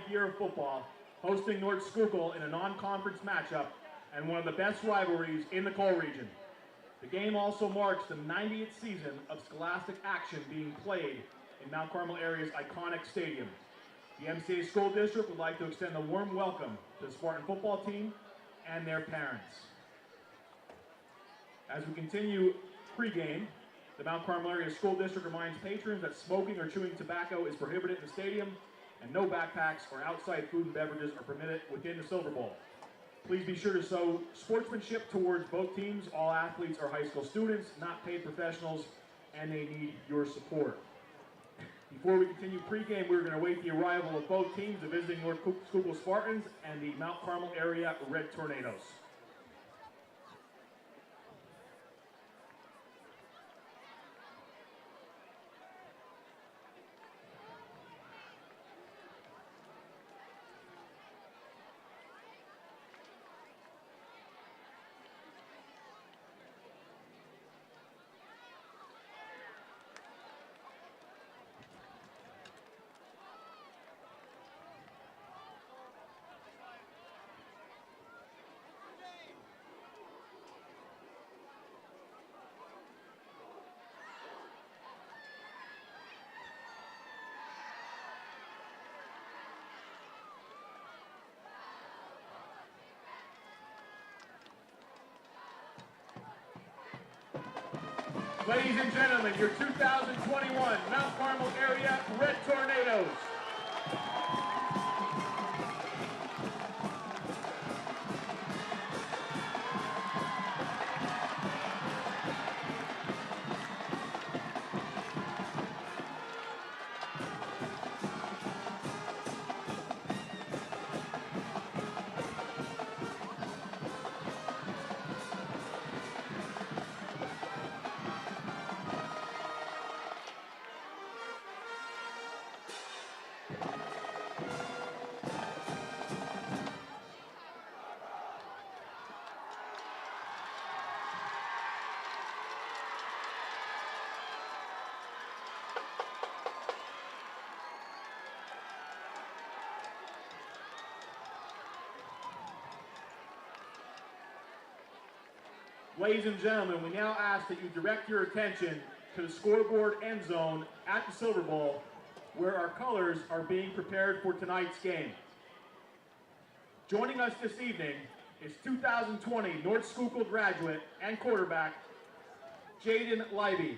year of football, hosting North Schuylkill in a non-conference matchup and one of the best rivalries in the coal region. The game also marks the 90th season of scholastic action being played in Mount Carmel area's iconic stadium. The MCA School District would like to extend a warm welcome to the Spartan football team and their parents. As we continue pregame, the Mount Carmel Area School District reminds patrons that smoking or chewing tobacco is prohibited in the stadium, and no backpacks or outside food and beverages are permitted within the Silver Bowl. Please be sure to show sportsmanship towards both teams. All athletes are high school students, not paid professionals, and they need your support. Before we continue pregame, we're going to await the arrival of both teams, the visiting North Schuylkill Spartans and the Mount Carmel Area Red Tornadoes. Ladies and gentlemen, your 2021 Mount Carmel Area Red Tornadoes. Ladies and gentlemen, we now ask that you direct your attention to the scoreboard end zone at the Silver Bowl, where our colors are being prepared for tonight's game. Joining us this evening is 2020 North Schuylkill graduate and quarterback, Jaden Libby.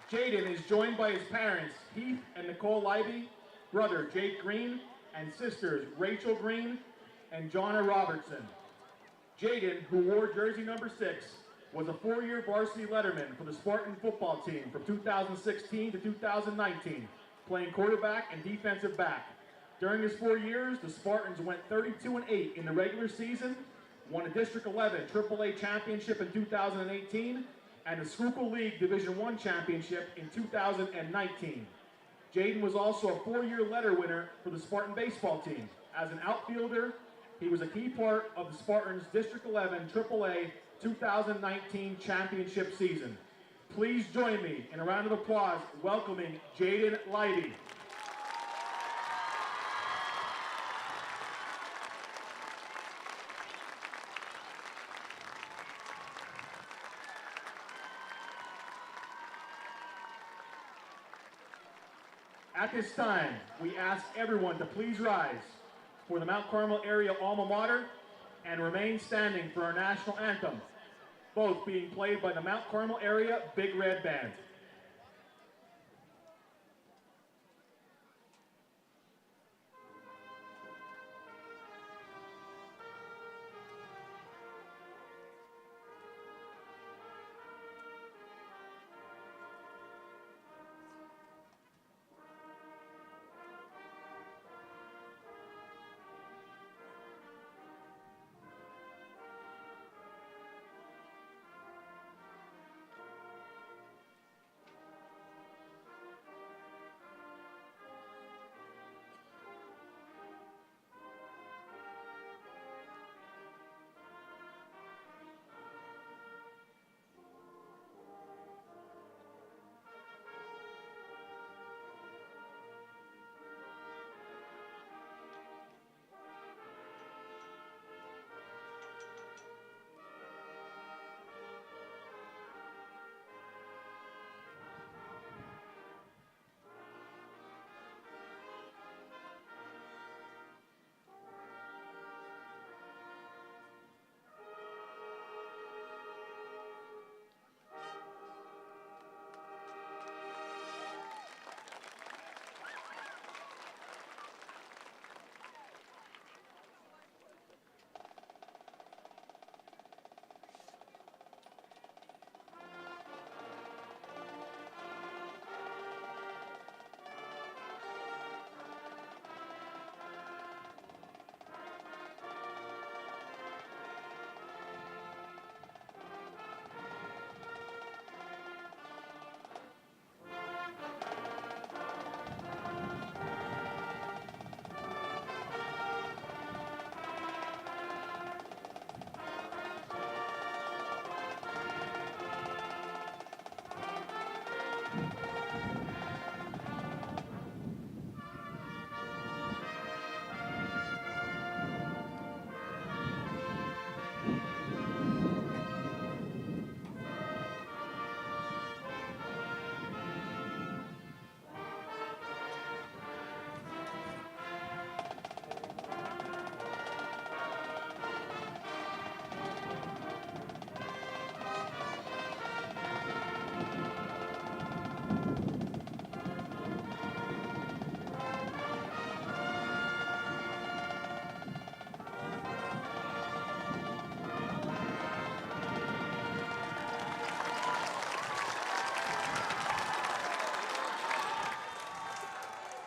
Jaden is joined by his parents, Heath and Nicole Libby, brother Jake Green, and sisters Rachel Green and Jonna Robertson. Jaden, who wore jersey number 6, was a 4-year varsity letterman for the Spartan football team from 2016 to 2019, playing quarterback and defensive back. During his 4 years, the Spartans went 32-8 in the regular season, won a District 11 AAA championship in 2018, and the Schuylkill League Division I championship in 2019. Jaden was also a 4-year letter winner for the Spartan baseball team. As an outfielder, he was a key part of the Spartans District 11 AAA 2019 championship season. Please join me in a round of applause welcoming Jaden Libby. At this time, we ask everyone to please rise for the Mount Carmel Area alma mater and remain standing for our national anthem, both being played by the Mount Carmel Area Big Red Band.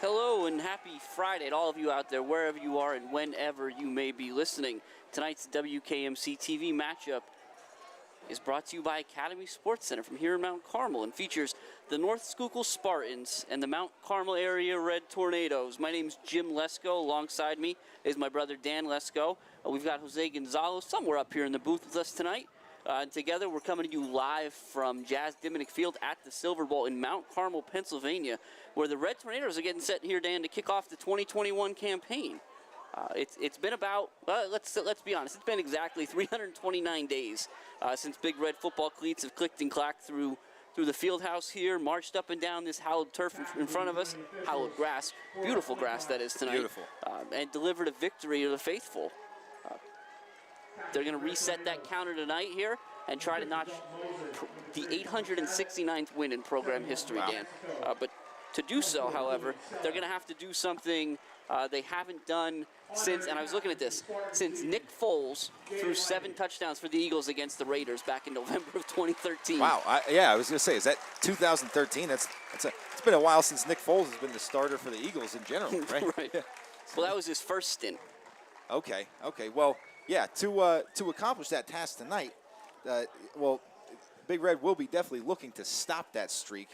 Hello and happy Friday to all of you out there, wherever you are and whenever you may be listening. Tonight's WKMC TV matchup is brought to you by Academy Sports Center from here in Mount Carmel and features the North Schuylkill Spartans and the Mount Carmel area Red Tornadoes. My name's Jim Lesko. Alongside me is my brother Dan Lesko. We've got Jose Gonzalo somewhere up here in the booth with us tonight. And together we're coming to you live from Jazz Diminick Field at the Silver Bowl in Mount Carmel, Pennsylvania, where the Red Tornadoes are getting set here, Dan, to kick off the 2021 campaign. It's been about, let's be honest, it's been exactly 329 days since Big Red football cleats have clicked and clacked through the field house here, marched up and down this hallowed turf in front of us, hallowed grass, beautiful grass that is tonight, beautiful, and delivered a victory to the faithful. They're going to reset that counter tonight here and try to notch the 869th win in program history, wow. Dan. But to do so, however, they're going to have to do something they haven't done since, and I was looking at this, since Nick Foles threw 7 touchdowns for the Eagles against the Raiders back in November of 2013. Wow, I was going to say, is that 2013? It's been a while since Nick Foles has been the starter for the Eagles in general, right? Right. Well, that was his first stint. Okay. Well, yeah, to accomplish that task tonight, Big Red will be definitely looking to stop that streak,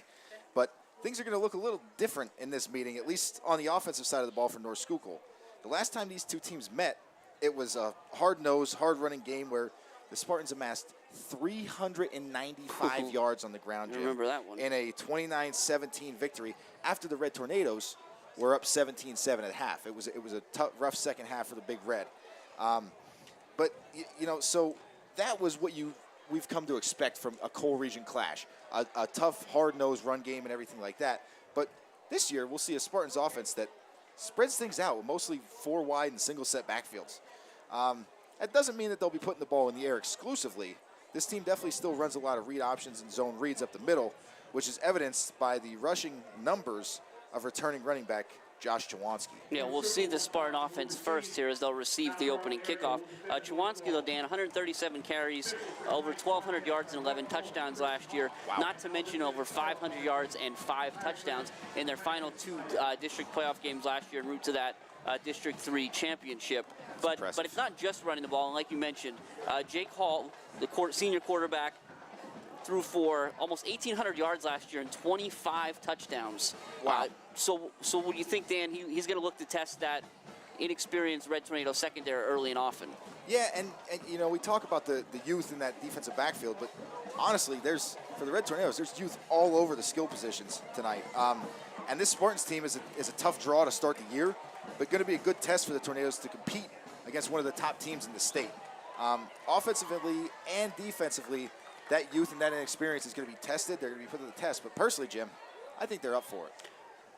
but things are going to look a little different in this meeting, at least on the offensive side of the ball for North Schuylkill. The last time these two teams met, it was a hard-nosed, hard-running game where the Spartans amassed 395 yards on the ground, Jim, remember that one. in a 29-17 victory after the Red Tornadoes were up 17-7 at half. It was a tough, rough second half for the Big Red. But, so that was what we've come to expect from a Coal Region clash, a tough, hard-nosed run game and everything like that. But this year, we'll see a Spartans offense that spreads things out with mostly 4 wide and single-set backfields. That doesn't mean that they'll be putting the ball in the air exclusively. This team definitely still runs a lot of read options and zone reads up the middle, which is evidenced by the rushing numbers of returning running back Josh Chawanski. Yeah, we'll see the Spartan offense first here as they'll receive the opening kickoff. Chawanski, though, Dan, 137 carries, over 1,200 yards and 11 touchdowns last year. Wow. Not to mention over 500 yards and 5 touchdowns in their final 2 district playoff games last year en route to that District 3 championship. But it's not just running the ball. And like you mentioned, Jake Hall, the senior quarterback, threw for almost 1,800 yards last year and 25 touchdowns. Wow. So what do you think, Dan? He's going to look to test that inexperienced Red Tornado secondary early and often. Yeah, and we talk about the youth in that defensive backfield, but honestly, for the Red Tornadoes, there's youth all over the skill positions tonight. And this Spartans team is a tough draw to start the year, but going to be a good test for the Tornadoes to compete against one of the top teams in the state. Offensively and defensively, that youth and that inexperience is going to be tested. They're going to be put to the test. But personally, Jim, I think they're up for it.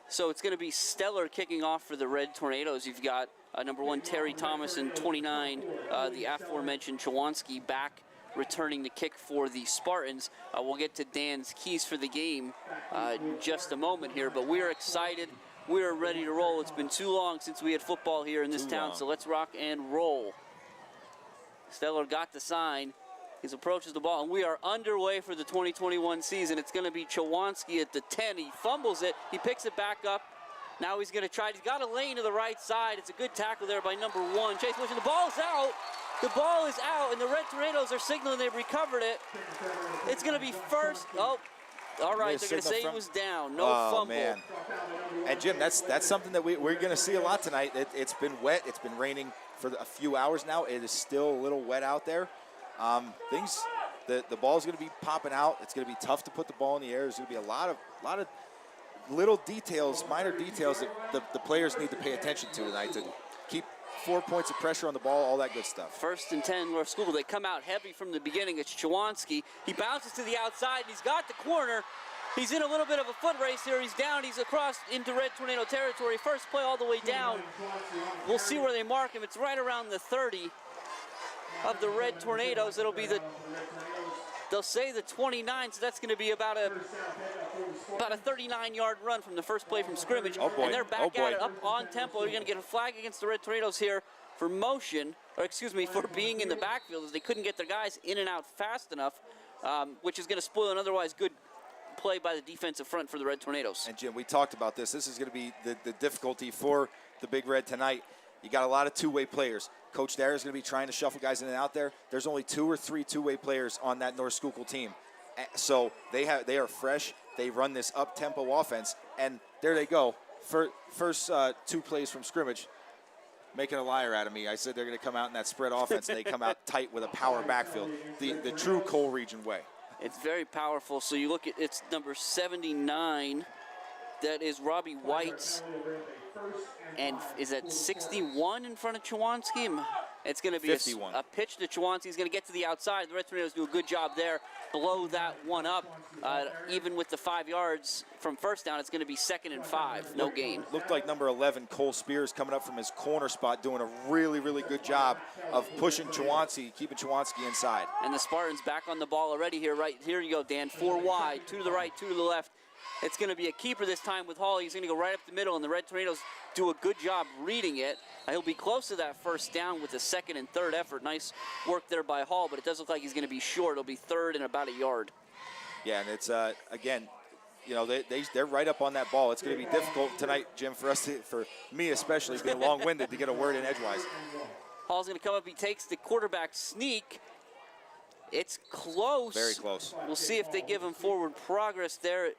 So it's going to be stellar kicking off for the Red Tornadoes. You've got number 1 Terry Thomas and 29, the aforementioned Chawanski back returning the kick for the Spartans. We'll get to Dan's keys for the game in just a moment here, but we're excited. We're ready to roll. It's been too long since we had football here in this town, so let's rock and roll. Stellar got the sign. He approaches the ball, and we are underway for the 2021 season. It's going to be Chawanski at the 10. He fumbles it. He picks it back up. Now he's going to try. He's got a lane to the right side. It's a good tackle there by number 1, Chase Bush. And the ball is out. The ball is out, and the Red Tornadoes are signaling they've recovered it. It's going to be first. Oh, all right. They're going to say he was down. No fumble. Man. And, Jim, that's something that we're going to see a lot tonight. It's been wet. It's been raining for a few hours now. It is still a little wet out there. Things the ball's going to be popping out. It's going to be tough to put the ball in the air. There's going to be a lot of little details, minor details that the players need to pay attention to tonight to keep 4 points of pressure on the ball, all that good stuff. 1st and 10, North Schuylkill. They come out heavy from the beginning. It's Chawanski. He bounces to the outside, and he's got the corner. He's in a little bit of a foot race here. He's down. He's across into Red Tornado territory. First play all the way down. We'll see where they mark him. It's right around the 30 of the Red Tornadoes. It'll be they'll say the 29, so that's going to be about a 39-yard run from the first play from scrimmage. Oh boy. And they're back at it, up on tempo. You're going to get a flag against the Red Tornadoes here for motion, or excuse me, for being in the backfield, as they couldn't get their guys in and out fast enough, which is going to spoil an otherwise good play by the defensive front for the Red Tornadoes. And Jim, we talked about this. This is going to be the difficulty for the Big Red tonight. You got a lot of two-way players. Coach Ayers is going to be trying to shuffle guys in and out there. There's only 2 or 3 two-way players on that North Schuylkill team. So they are fresh. They run this up-tempo offense, and there they go. First 2 plays from scrimmage, making a liar out of me. I said they're going to come out in that spread offense, and they come out tight with a power backfield, the true Cole region way. It's very powerful. So you look at, it's number 79. That is Robbie White's. And is that 61 in front of Chawanski? It's going to be 51. A pitch to Chawanski. He's going to get to the outside. The Red Tornadoes do a good job there. Blow that one up. Even with the 5 yards from first down, it's going to be 2nd and 5. No gain. Looked like number 11, Cole Spears, coming up from his corner spot, doing a really, really good job of pushing Chawanski, keeping Chawanski inside. And the Spartans back on the ball already here. Right here you go, Dan. 4 wide, 2 to the right, 2 to the left. It's going to be a keeper this time with Hall. He's going to go right up the middle, and the Red Tornadoes do a good job reading it. He'll be close to that first down with the 2nd and 3rd effort. Nice work there by Hall, but it does look like he's going to be short. It'll be 3rd and about a yard. Yeah, and it's, again, you know, they're right up on that ball. It's going to be difficult tonight, Jim, for me especially, being long-winded to get a word in edgewise. Hall's going to come up. He takes the quarterback sneak. It's close. Very close. We'll see if they give him forward progress there.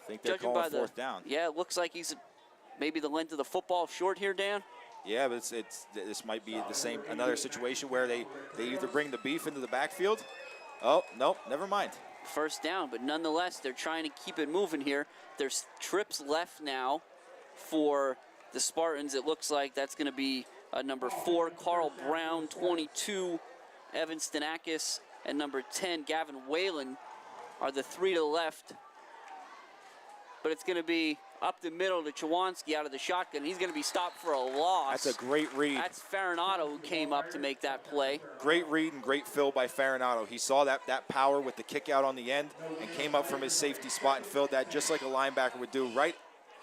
I think they're calling 4th down. Yeah, it looks like he's maybe the length of the football short here, Dan. Yeah, but this might be the same, another situation where they either bring the beef into the backfield. Oh, no, never mind. First down, but nonetheless, they're trying to keep it moving here. There's trips left now for the Spartans. It looks like that's going to be number 4, Carl Brown, 22, Evan Stanakis, and number 10, Gavin Whalen are the 3 to the left. But it's going to be up the middle to Chawanski out of the shotgun. He's going to be stopped for a loss. That's a great read. That's Farinato who came up to make that play. Great read and great fill by Farinato. He saw that power with the kick out on the end and came up from his safety spot and filled that just like a linebacker would do, right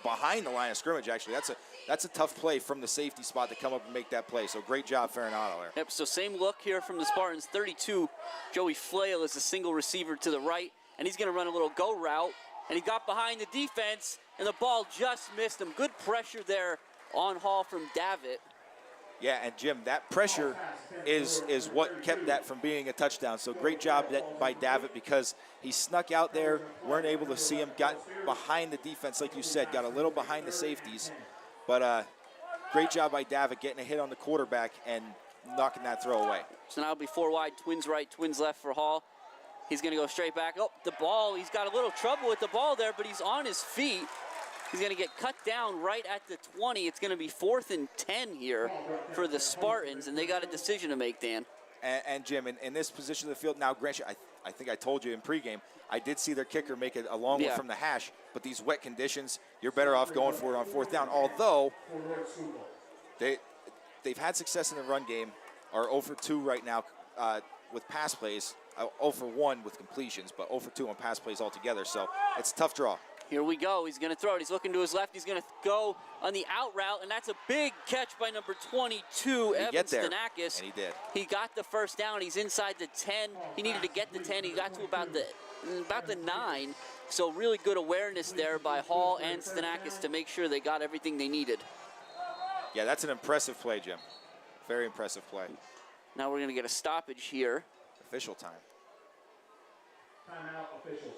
behind the line of scrimmage, actually. That's a tough play from the safety spot to come up and make that play. So great job, Farinato there. Yep, so same look here from the Spartans. 32, Joey Flail is a single receiver to the right, and he's going to run a little go route. And he got behind the defense, and the ball just missed him. Good pressure there on Hall from Davitt. Yeah, and Jim, that pressure is what kept that from being a touchdown. So great job by Davitt, because he snuck out there, weren't able to see him, got behind the defense, like you said, got a little behind the safeties. But great job by Davitt getting a hit on the quarterback and knocking that throw away. So now it'll be 4 wide, twins right, twins left for Hall. He's going to go straight back. Oh, the ball, he's got a little trouble with the ball there, but he's on his feet. He's going to get cut down right at the 20. It's going to be 4th and 10 here for the Spartans, and they got a decision to make, Dan. And Jim, in this position of the field, now, Grant, I think I told you in pregame, I did see their kicker make it a long one from the hash, but these wet conditions, you're better off going for it on 4th down. Although they've had success in the run game, are 0 for 2 right now with pass plays. 0 for 1 with completions, but 0 for 2 on pass plays altogether. So it's a tough draw. Here we go. He's going to throw it. He's looking to his left. He's going to go on the out route, and that's a big catch by number 22, Evan Stanakis. And he did. He got the first down. He's inside the 10. He needed to get the 10. He got to about the 9. So really good awareness there by Hall and Stanakis to make sure they got everything they needed. Yeah, that's an impressive play, Jim. Very impressive play. Now we're going to get a stoppage here. Official time. Timeout officials.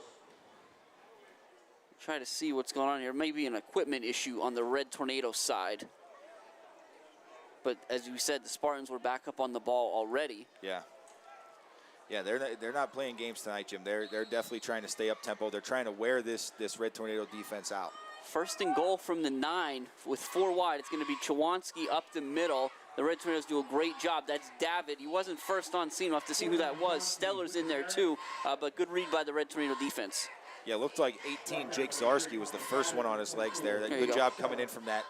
Try to see what's going on here. Maybe an equipment issue on the Red Tornado side. But as you said, the Spartans were back up on the ball already. Yeah. Yeah, they're not playing games tonight, Jim. They're definitely trying to stay up tempo. They're trying to wear this Red Tornado defense out. First and goal from the 9 with 4 wide. It's going to be Chawanski up the middle. The Red Tornadoes do a great job. That's David. He wasn't first on scene. We'll have to see who that was. Steller's in there too, but good read by the Red Tornado defense. Yeah, looked like 18 Jake Zarski was the first one on his legs there. Good job coming in from that.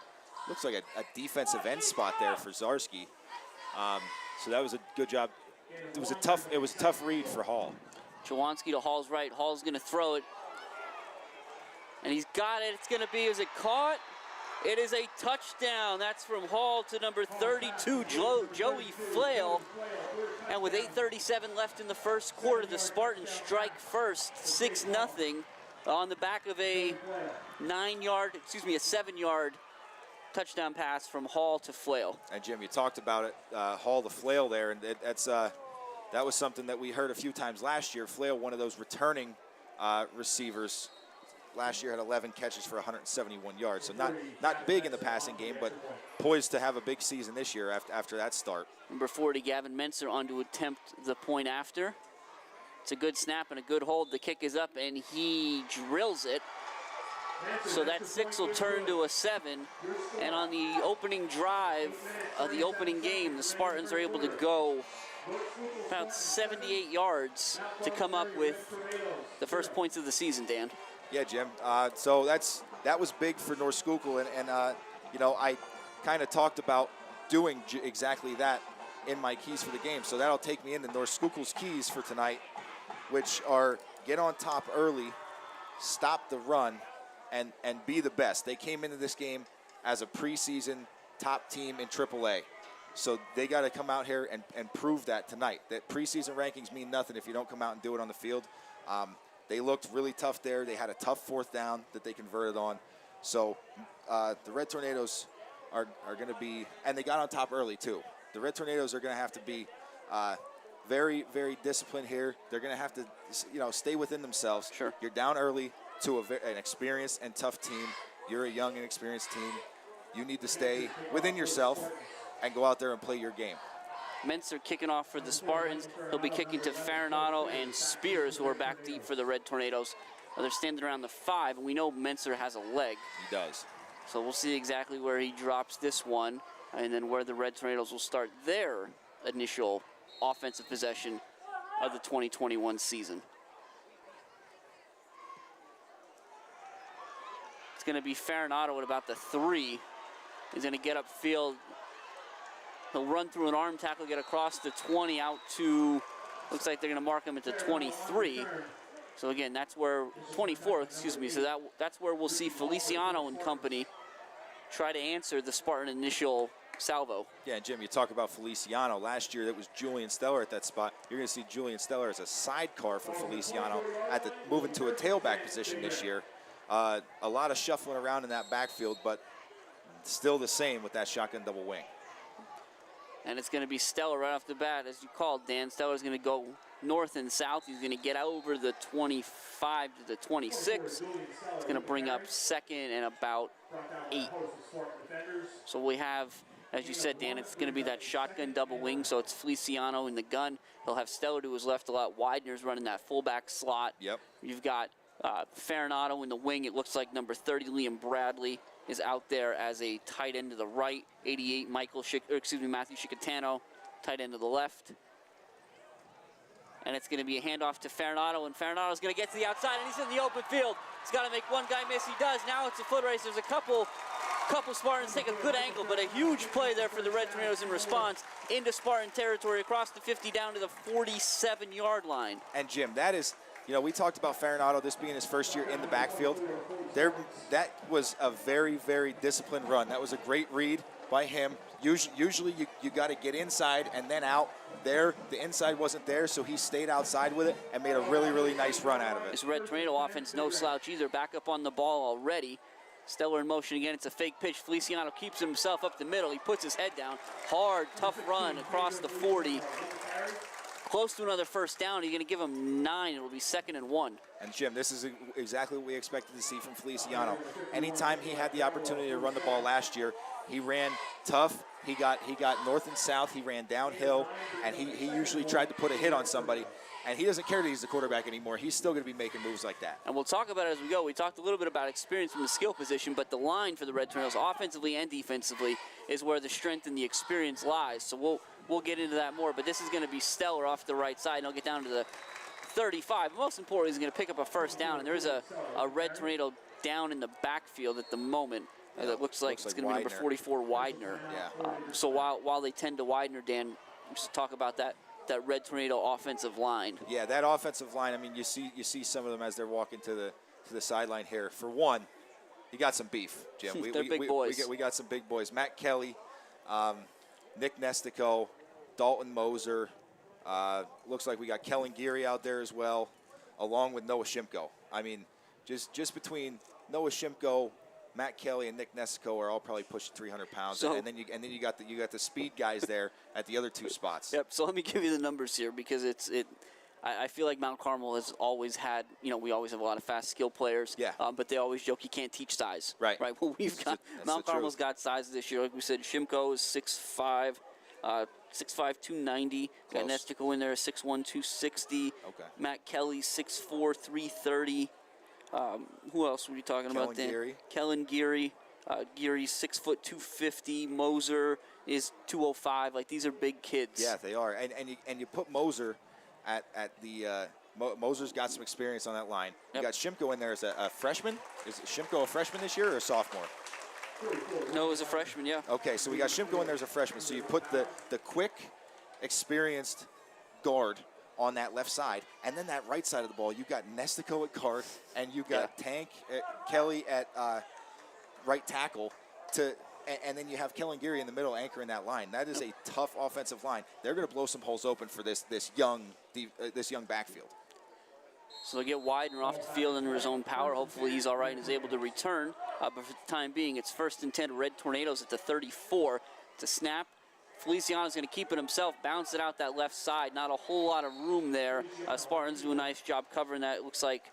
Looks like a defensive end spot there for Zarski. So that was a good job. It was a tough read for Hall. Chawanski to Hall's right. Hall's going to throw it. And he's got it. It's going to be, is it caught? It is a touchdown. That's from Hall to number 32, Joey Flail. And with 8:37 left in the first quarter, the Spartans strike first, 6-0, on the back of a 7-yard touchdown pass from Hall to Flail. And Jim, you talked about it, Hall to Flail there, and that was something that we heard a few times last year. Flail, one of those returning receivers. Last year had 11 catches for 171 yards. So not big in the passing game, but poised to have a big season this year after that start. Number 40, Gavin Menser, on to attempt the point after. It's a good snap and a good hold. The kick is up, and he drills it. So that 6 will turn to a 7. And on the opening drive of the opening game, the Spartans are able to go about 78 yards to come up with the first points of the season, Dan. Yeah, Jim. So that was big for North Schuylkill, and you know, I kind of talked about doing exactly that in my keys for the game. So that'll take me into North Schuylkill's keys for tonight, which are get on top early, stop the run, and be the best. They came into this game as a preseason top team in AAA. So they got to come out here and prove that tonight. That preseason rankings mean nothing if you don't come out and do it on the field. They looked really tough there. They had a tough 4th down that they converted on. So the Red Tornadoes are going to be, and they got on top early too. The Red Tornadoes are going to have to be very, very disciplined here. They're going to have to, stay within themselves. Sure. You're down early to an experienced and tough team. You're a young and experienced team. You need to stay within yourself and go out there and play your game. Menser kicking off for the Spartans. He'll be kicking to Farinato and Spears, who are back deep for the Red Tornadoes. They're standing around the 5, and we know Menser has a leg. He does. So we'll see exactly where he drops this one, and then where the Red Tornadoes will start their initial offensive possession of the 2021 season. It's going to be Farinato at about the 3. He's going to get upfield. He'll run through an arm tackle, get across the 20 out to, looks like they're going to mark him at the 23. So again, that's where, 24, excuse me. So that's where we'll see Feliciano and company try to answer the Spartan initial salvo. Yeah, and Jim, you talk about Feliciano. Last year, that was Julian Steller at that spot. You're going to see Julian Steller as a sidecar for Feliciano moving to a tailback position this year. A lot of shuffling around in that backfield, but still the same with that shotgun double wing. And it's going to be Steller right off the bat, as you called, Dan. Steller's going to go north and south. He's going to get over the 25 to the 26. It's going to bring up 2nd and about 8. So we have, as you said, Dan, it's going to be that shotgun double wing. So it's Feliciano in the gun. He'll have Steller to his left a lot. Widener's running that fullback slot. Yep. You've got Farinato in the wing. It looks like number 30, Liam Bradley, is out there as a tight end to the right. 88, Matthew Chicatano, tight end to the left. And it's going to be a handoff to Farinato, and Farinato's going to get to the outside, and he's in the open field. He's got to make one guy miss. He does. Now it's a foot race. There's a couple Spartans take a good angle, but a huge play there for the Red Tornadoes in response into Spartan territory, across the 50 down to the 47-yard line. And Jim, that is, we talked about Farinato, this being his first year in the backfield. That was a very, very disciplined run. That was a great read by him. Usually you got to get inside and then out. There, the inside wasn't there, so he stayed outside with it and made a really, really nice run out of it. This Red Tornado offense, no slouch either. Back up on the ball already. Steller in motion again. It's a fake pitch. Feliciano keeps himself up the middle. He puts his head down. Hard, tough run across the 40. Close to another first down. He's going to give him 9. It'll be 2nd and 1. And Jim, this is exactly what we expected to see from Feliciano. Anytime he had the opportunity to run the ball last year, he ran tough. He got north and south. He ran downhill, and he usually tried to put a hit on somebody. And he doesn't care that he's the quarterback anymore. He's still going to be making moves like that. And we'll talk about it as we go. We talked a little bit about experience from the skill position, but the line for the Red Tornadoes, offensively and defensively, is where the strength and the experience lies. So we'll get into that more. But this is going to be stellar off the right side, and I'll get down to the 35. Most importantly, he's going to pick up a first down, and there's a Red Tornado down in the backfield at the moment. That looks like it's going to be number 44, Widener. Yeah. So while they tend to Widener, Dan, just talk about that Red Tornado offensive line. Yeah, that offensive line. I mean, you see some of them as they're walking to the sideline here. For one, you got some beef, Jim. They're big boys. We got some big boys. Matt Kelly, Nick Nestico, Dalton Moser. Looks like we got Kellen Geary out there as well, along with Noah Shimko. I mean, just between Noah Shimko, Matt Kelly, and Nick Nestico are all probably pushing 300 pounds. So, and then you got the speed guys there at the other two spots. Yep. So let me give you the numbers here because I feel like Mount Carmel has always had, we always have a lot of fast skill players. Yeah. But they always joke you can't teach size. Right. Right. Well, Mount Carmel's got size this year. Like we said, Shimko is 6'5", 6'5", 290. Got Nestico in there, 6'1", 260. Okay. Matt Kelly, 6'4", 330. Who else were you talking about then? Geary. Kellen Geary. Geary's 6 foot 250. Moser is 205. Like, these are big kids. Yeah, they are. And you put Moser at the Moser's got some experience on that line. Yep. You got Shimko in there as a freshman. Is Shimko a freshman this year or a sophomore? No, as a freshman, yeah. Okay, so we got Shimko in there as a freshman. So you put the quick, experienced guard on that left side, and then that right side of the ball, you got Nestico at guard, and you got Kelly at right tackle, and then you have Kellen Geary in the middle anchoring that line. That is a tough offensive line. They're going to blow some holes open for this young backfield. So they'll get Widener off the field under his own power. Hopefully he's all right and is able to return. But for the time being, it's 1st and 10 Red Tornadoes at the 34. It's a snap. Feliciano's going to keep it himself, bounce it out that left side. Not a whole lot of room there. Spartans do a nice job covering that. It looks like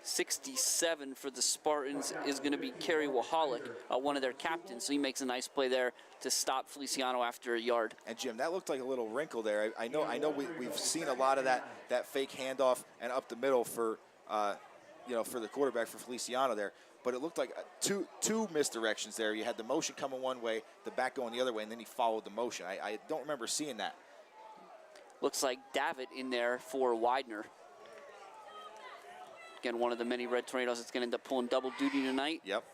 67 for the Spartans is going to be Kerry Wahalik, one of their captains. So he makes a nice play there to stop Feliciano after a yard. And Jim, that looked like a little wrinkle there. I know we've seen a lot of that fake handoff and up the middle for for the quarterback for Feliciano there. But it looked like two misdirections there. You had the motion coming one way, the back going the other way, and then he followed the motion. I don't remember seeing that. Looks like David in there for Widener. Again, one of the many Red Tornadoes that's going to end up pulling double duty tonight. Yep.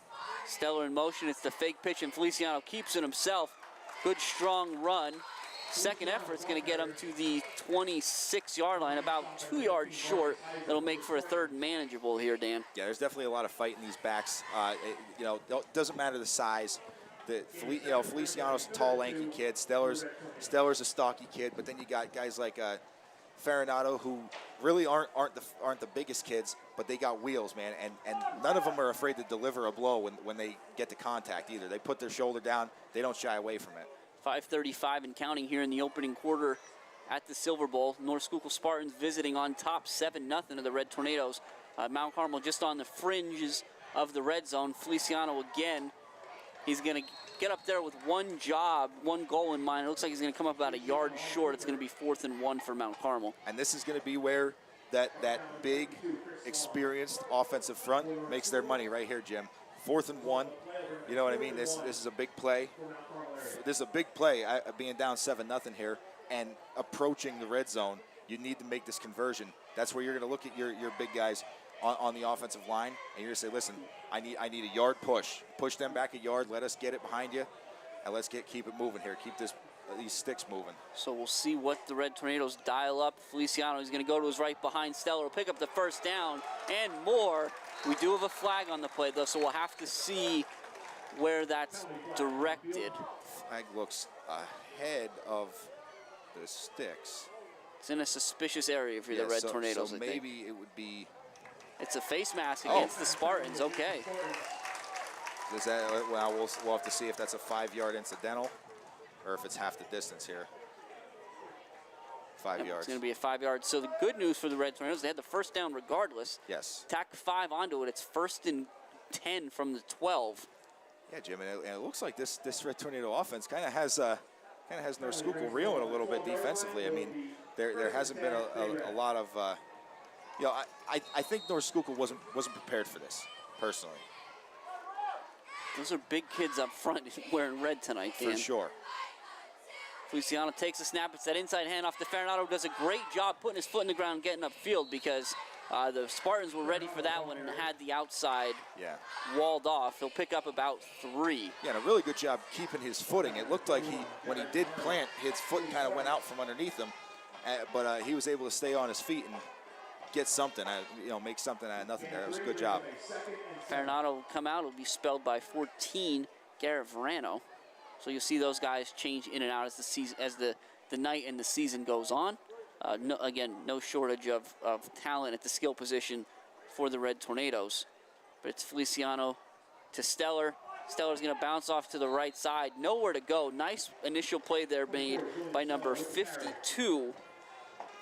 Stellar in motion. It's the fake pitch, and Feliciano keeps it himself. Good, strong run. Second effort's going to get him to the 26-yard line, about 2 yards short. That'll make for a third manageable here, Dan. Yeah, there's definitely a lot of fight in these backs. It doesn't matter the size. Feliciano's a tall, lanky kid. Stellar's a stocky kid, but then you got guys like Farinato who really aren't the biggest kids, but they got wheels, man, and none of them are afraid to deliver a blow when they get to contact either. They put their shoulder down. They don't shy away from it. 5:35 and counting here in the opening quarter at the Silver Bowl. North Schuylkill Spartans visiting on top 7-0 of the Red Tornadoes. Mount Carmel just on the fringes of the red zone. Feliciano again. He's going to get up there with one goal in mind. It looks like he's going to come up about a yard short. It's going to be 4th and 1 for Mount Carmel. And this is going to be where that big, experienced offensive front makes their money right here, Jim. 4th and 1. You know what I mean? This is a big play. This is a big play, being down 7-0 here and approaching the red zone. You need to make this conversion. That's where you're going to look at your big guys on the offensive line, and you're going to say, listen, I need a yard push. Push them back a yard. Let us get it behind you, and let's keep it moving here. Keep these sticks moving. So we'll see what the Red Tornadoes dial up. Feliciano is going to go to his right behind Stellar. Will pick up the first down and more. We do have a flag on the play, though, so we'll have to see where that's directed. Flag looks ahead of the sticks. It's in a suspicious area for the Red Tornadoes, so I think. Maybe it would be... It's a face mask against the Spartans, okay. Does that, well, we'll have to see if that's a 5-yard incidental or if it's half the distance here. 5 yards. It's going to be a 5 yard. So the good news for the Red Tornadoes, they had the first down regardless. Yes. Tack 5 onto it. It's 1st and 10 from the 12. Yeah, Jim, and it looks like this Red Tornado offense kind of has North Schuylkill reeling a little bit defensively. I mean, There hasn't been a lot of, you know, I think North Schuylkill wasn't prepared for this, personally. Those are big kids up front wearing red tonight, Dan. For sure. Feliciano takes a snap. It's that inside handoff to Farinado. Does a great job putting his foot in the ground, getting upfield, because the Spartans were ready for that one and had the outside walled off. He'll pick up about 3. Yeah, and a really good job keeping his footing. It looked like when he did plant, his foot kind of went out from underneath him, but he was able to stay on his feet and get something, make something out of nothing there. It was a good job. Farinado will come out. It'll be spelled by 14, Garrett Verano. So you'll see those guys change in and out as the season, as the night and the season goes on. No shortage of talent at the skill position for the Red Tornadoes. But it's Feliciano to Stellar. Stellar's going to bounce off to the right side. Nowhere to go. Nice initial play there made by number 52,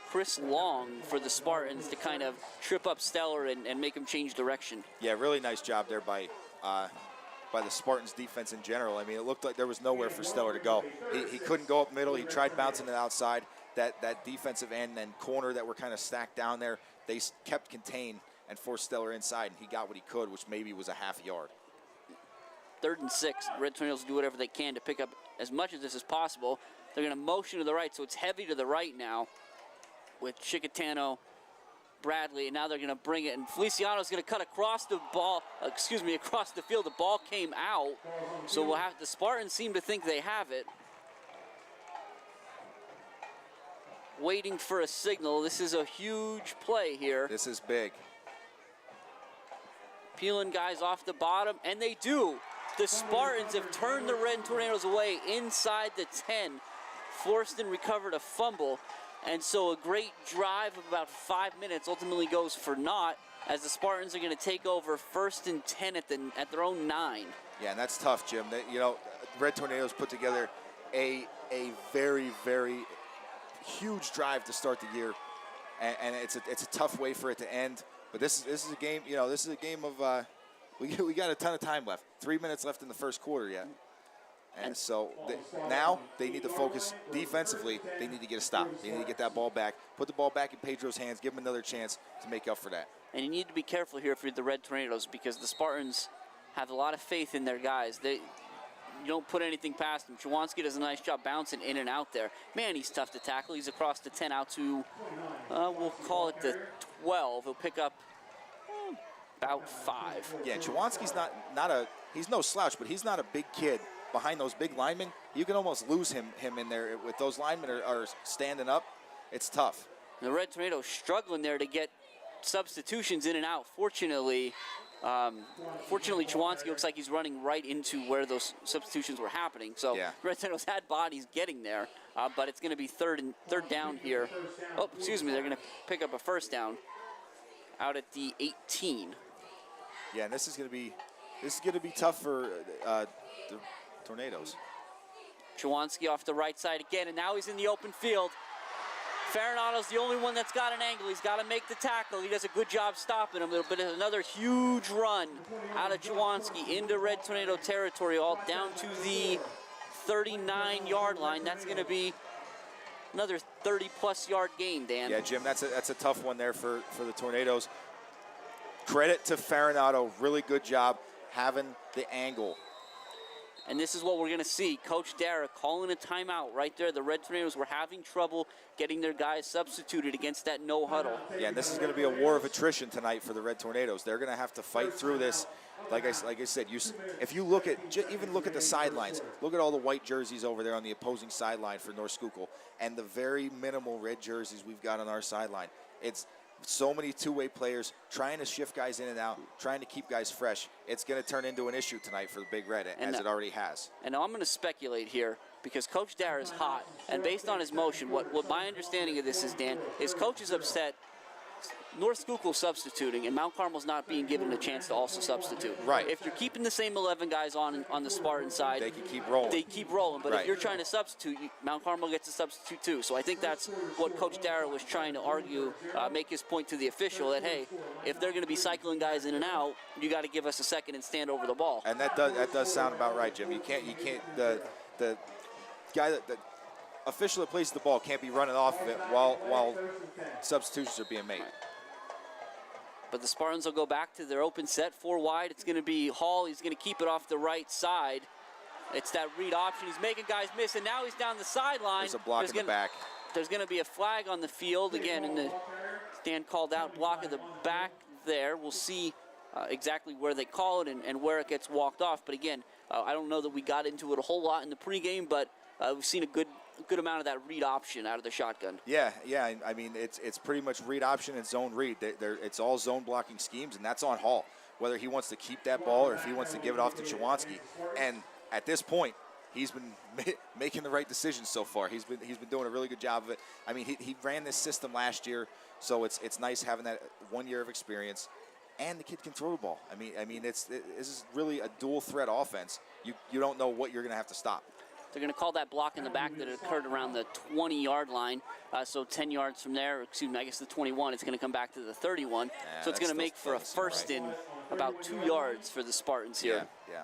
Chris Long, for the Spartans to kind of trip up Stellar and make him change direction. Yeah, really nice job there by the Spartans defense in general. I mean, it looked like there was nowhere for Stellar to go. He couldn't go up middle. He tried bouncing it outside. That defensive end and corner that were kind of stacked down there, they kept contained and forced Stellar inside, and he got what he could, which maybe was a half yard. 3rd and 6. Red Tornadoes do whatever they can to pick up as much of this as possible. They're going to motion to the right, so it's heavy to the right now with Chicatano, Bradley, and now they're going to bring it, and Feliciano's going to cut across the ball, across the field. The ball came out, so the Spartans seem to think they have it. Waiting for a signal. This is a huge play here. This is big. Peeling guys off the bottom, and they do. The Spartans have turned the Red Tornadoes away inside the 10. Forced and recovered a fumble. And so a great drive of about 5 minutes ultimately goes for naught, as the Spartans are going to take over 1st and 10 at their own 9. Yeah, and that's tough, Jim. Red Tornadoes put together a very, very huge drive to start the year, and it's a tough way for it to end. But this is a game. This is a game of we got a ton of time left. 3 minutes left in the first quarter yet. And so now they need to focus defensively. They need to get a stop. They need to get that ball back, put the ball back in Pedro's hands, give him another chance to make up for that. And you need to be careful here for the Red Tornadoes, because the Spartans have a lot of faith in their guys. You don't put anything past them. Chawanski does a nice job bouncing in and out there. Man, he's tough to tackle. He's across the 10 out to, we'll call it the 12. He'll pick up about 5. Yeah, Chawanski's he's no slouch, but he's not a big kid. Behind those big linemen, you can almost lose him in there. With those linemen are standing up, it's tough. And the Red Tornadoes struggling there to get substitutions in and out. Fortunately, Chawanski looks like he's running right into where those substitutions were happening. So Red Tornadoes had bodies getting there, but it's going to be third down here. Oh, excuse me, they're going to pick up a 1st down out at the 18. Yeah, and this is going to be tough for the Tornadoes. Chawanski off the right side again, and now he's in the open field. Farinado's the only one that's got an angle. He's got to make the tackle. He does a good job stopping him. But another huge run out of Chawanski into Red Tornado territory, all down to the 39-yard line. That's going to be another 30-plus yard gain, Dan. Yeah, Jim, that's a tough one there for the Tornadoes. Credit to Farinado. Really good job having the angle. And this is what we're going to see. Coach Dara calling a timeout right there. The Red Tornadoes were having trouble getting their guys substituted against that no huddle. Yeah, and this is going to be a war of attrition tonight for the Red Tornadoes. They're going to have to fight through this. Like I said, if you look at even look at the sidelines, look at all the white jerseys over there on the opposing sideline for North Schuylkill, and the very minimal red jerseys we've got on our sideline. It's so many two-way players trying to shift guys in and out, trying to keep guys fresh. It's going to turn into an issue tonight for the Big Red, as it already has. And I'm going to speculate here, because Coach Dara is hot, and based on his motion, what my understanding of this is, Dan, is Coach is upset North Schuylkill substituting, and Mount Carmel's not being given a chance to also substitute. Right. If you're keeping the same 11 guys on the Spartan side, they can keep rolling. They keep rolling. But if you're trying to substitute, Mount Carmel gets a substitute too. So I think that's what Coach Dara was trying to argue, make his point to the official that, hey, if they're going to be cycling guys in and out, you got to give us a second and stand over the ball. And that does sound about right, Jim. You can't the guy that official that places the ball can't be running off of it while substitutions are being made. But the Spartans will go back to their open set, 4 wide. It's going to be Hall. He's going to keep it off the right side. It's that read option. He's making guys miss, and now he's down the sideline. There's a block in the back. There's going to be a flag on the field. Again, in the stand called out, block of the back there. We'll see exactly where they call it and where it gets walked off. But again, I don't know that we got into it a whole lot in the pregame, but we've seen a good amount of that read option out of the shotgun. Yeah. I mean, it's pretty much read option and zone read. It's all zone blocking schemes, and that's on Hall, whether he wants to keep that ball or if he wants to give it off to Chawanski. And at this point, he's been making the right decisions so far. He's been doing a really good job of it. I mean, he ran this system last year, so it's nice having that 1 year of experience. And the kid can throw the ball. I mean, this is really a dual threat offense. You don't know what you're going to have to stop. They're going to call that block in the back that occurred around the 20-yard line. So 10 yards from there, excuse me, I guess the 21, it's going to come back to the 31. So it's going to make for a first in about 2 yards for the Spartans here. Yeah.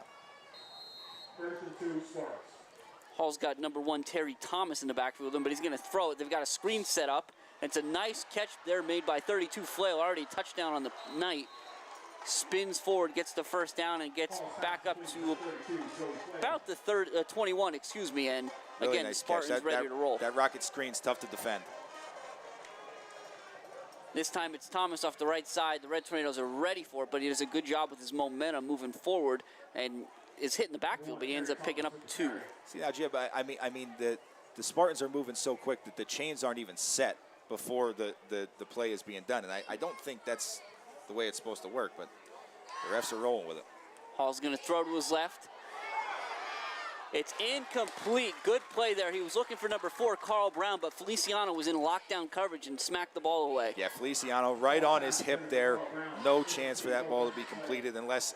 First and 2 Spartans. Hall's got number 1, Terry Thomas, in the backfield, but he's going to throw it. They've got a screen set up. It's a nice catch there made by 32 Flail, already touchdown on the night. Spins forward, gets the first down, and gets back up to about the 21, excuse me. And really again, nice Spartans ready to roll. That rocket screen's tough to defend. This time it's Thomas off the right side. The Red Tornadoes are ready for it, but he does a good job with his momentum moving forward and is hitting the backfield, but he ends up picking up 2. See now, Jim, I mean the Spartans are moving so quick that the chains aren't even set before the play is being done, and I don't think that's the way it's supposed to work, but the refs are rolling with it. Hall's going to throw to his left. It's incomplete. Good play there. He was looking for number 4, Carl Brown, but Feliciano was in lockdown coverage and smacked the ball away. Yeah, Feliciano right on his hip there. No chance for that ball to be completed unless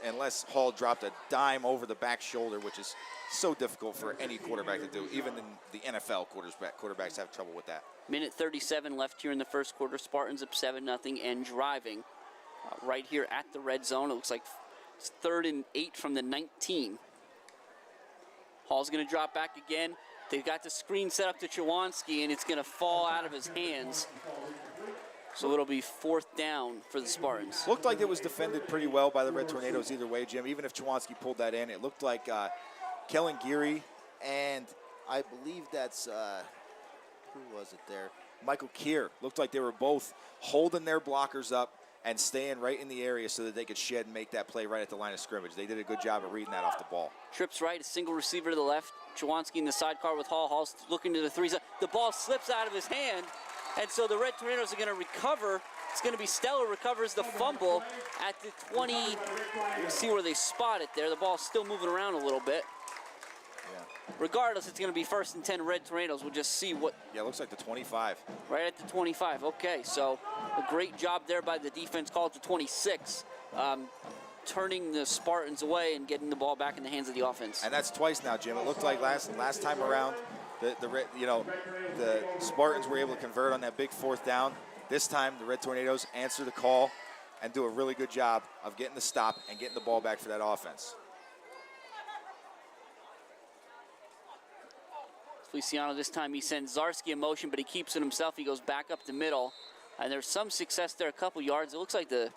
Hall dropped a dime over the back shoulder, which is so difficult for any quarterback to do. Even in the NFL, quarterbacks have trouble with that. Minute 37 left here in the first quarter. Spartans up 7-0 and driving right here at the red zone. It looks like it's 3rd and 8 from the 19. Hall's going to drop back again. They've got the screen set up to Chawanski, and it's going to fall out of his hands. So it'll be 4th down for the Spartans. Looked like it was defended pretty well by the Red Tornadoes either way, Jim. Even if Chawanski pulled that in, it looked like Kellen Geary and I believe that's, who was it there? Michael Keir. Looked like they were both holding their blockers up and staying right in the area so that they could shed and make that play right at the line of scrimmage. They did a good job of reading that off the ball. Trips right, a single receiver to the left. Chawanski in the sidecar with Hall. Hall's looking to the 3 side. The ball slips out of his hand, and so the Red Tornadoes are going to recover. It's going to be Stellar recovers the fumble at the 20. Let's see where they spot it there. The ball's still moving around a little bit. Yeah. Regardless, it's going to be 1st and 10 Red Tornadoes. We'll just see what. Yeah, it looks like the 25. Right at the 25. Okay, so a great job there by the defense. Call it the 26. Turning the Spartans away and getting the ball back in the hands of the offense. And that's twice now, Jim. It looked like last time around, the Spartans were able to convert on that big 4th down. This time, the Red Tornadoes answer the call and do a really good job of getting the stop and getting the ball back for that offense. Feliciano this time, he sends Zarski in motion, but he keeps it himself. He goes back up the middle, and there's some success there, a couple yards. It looks like the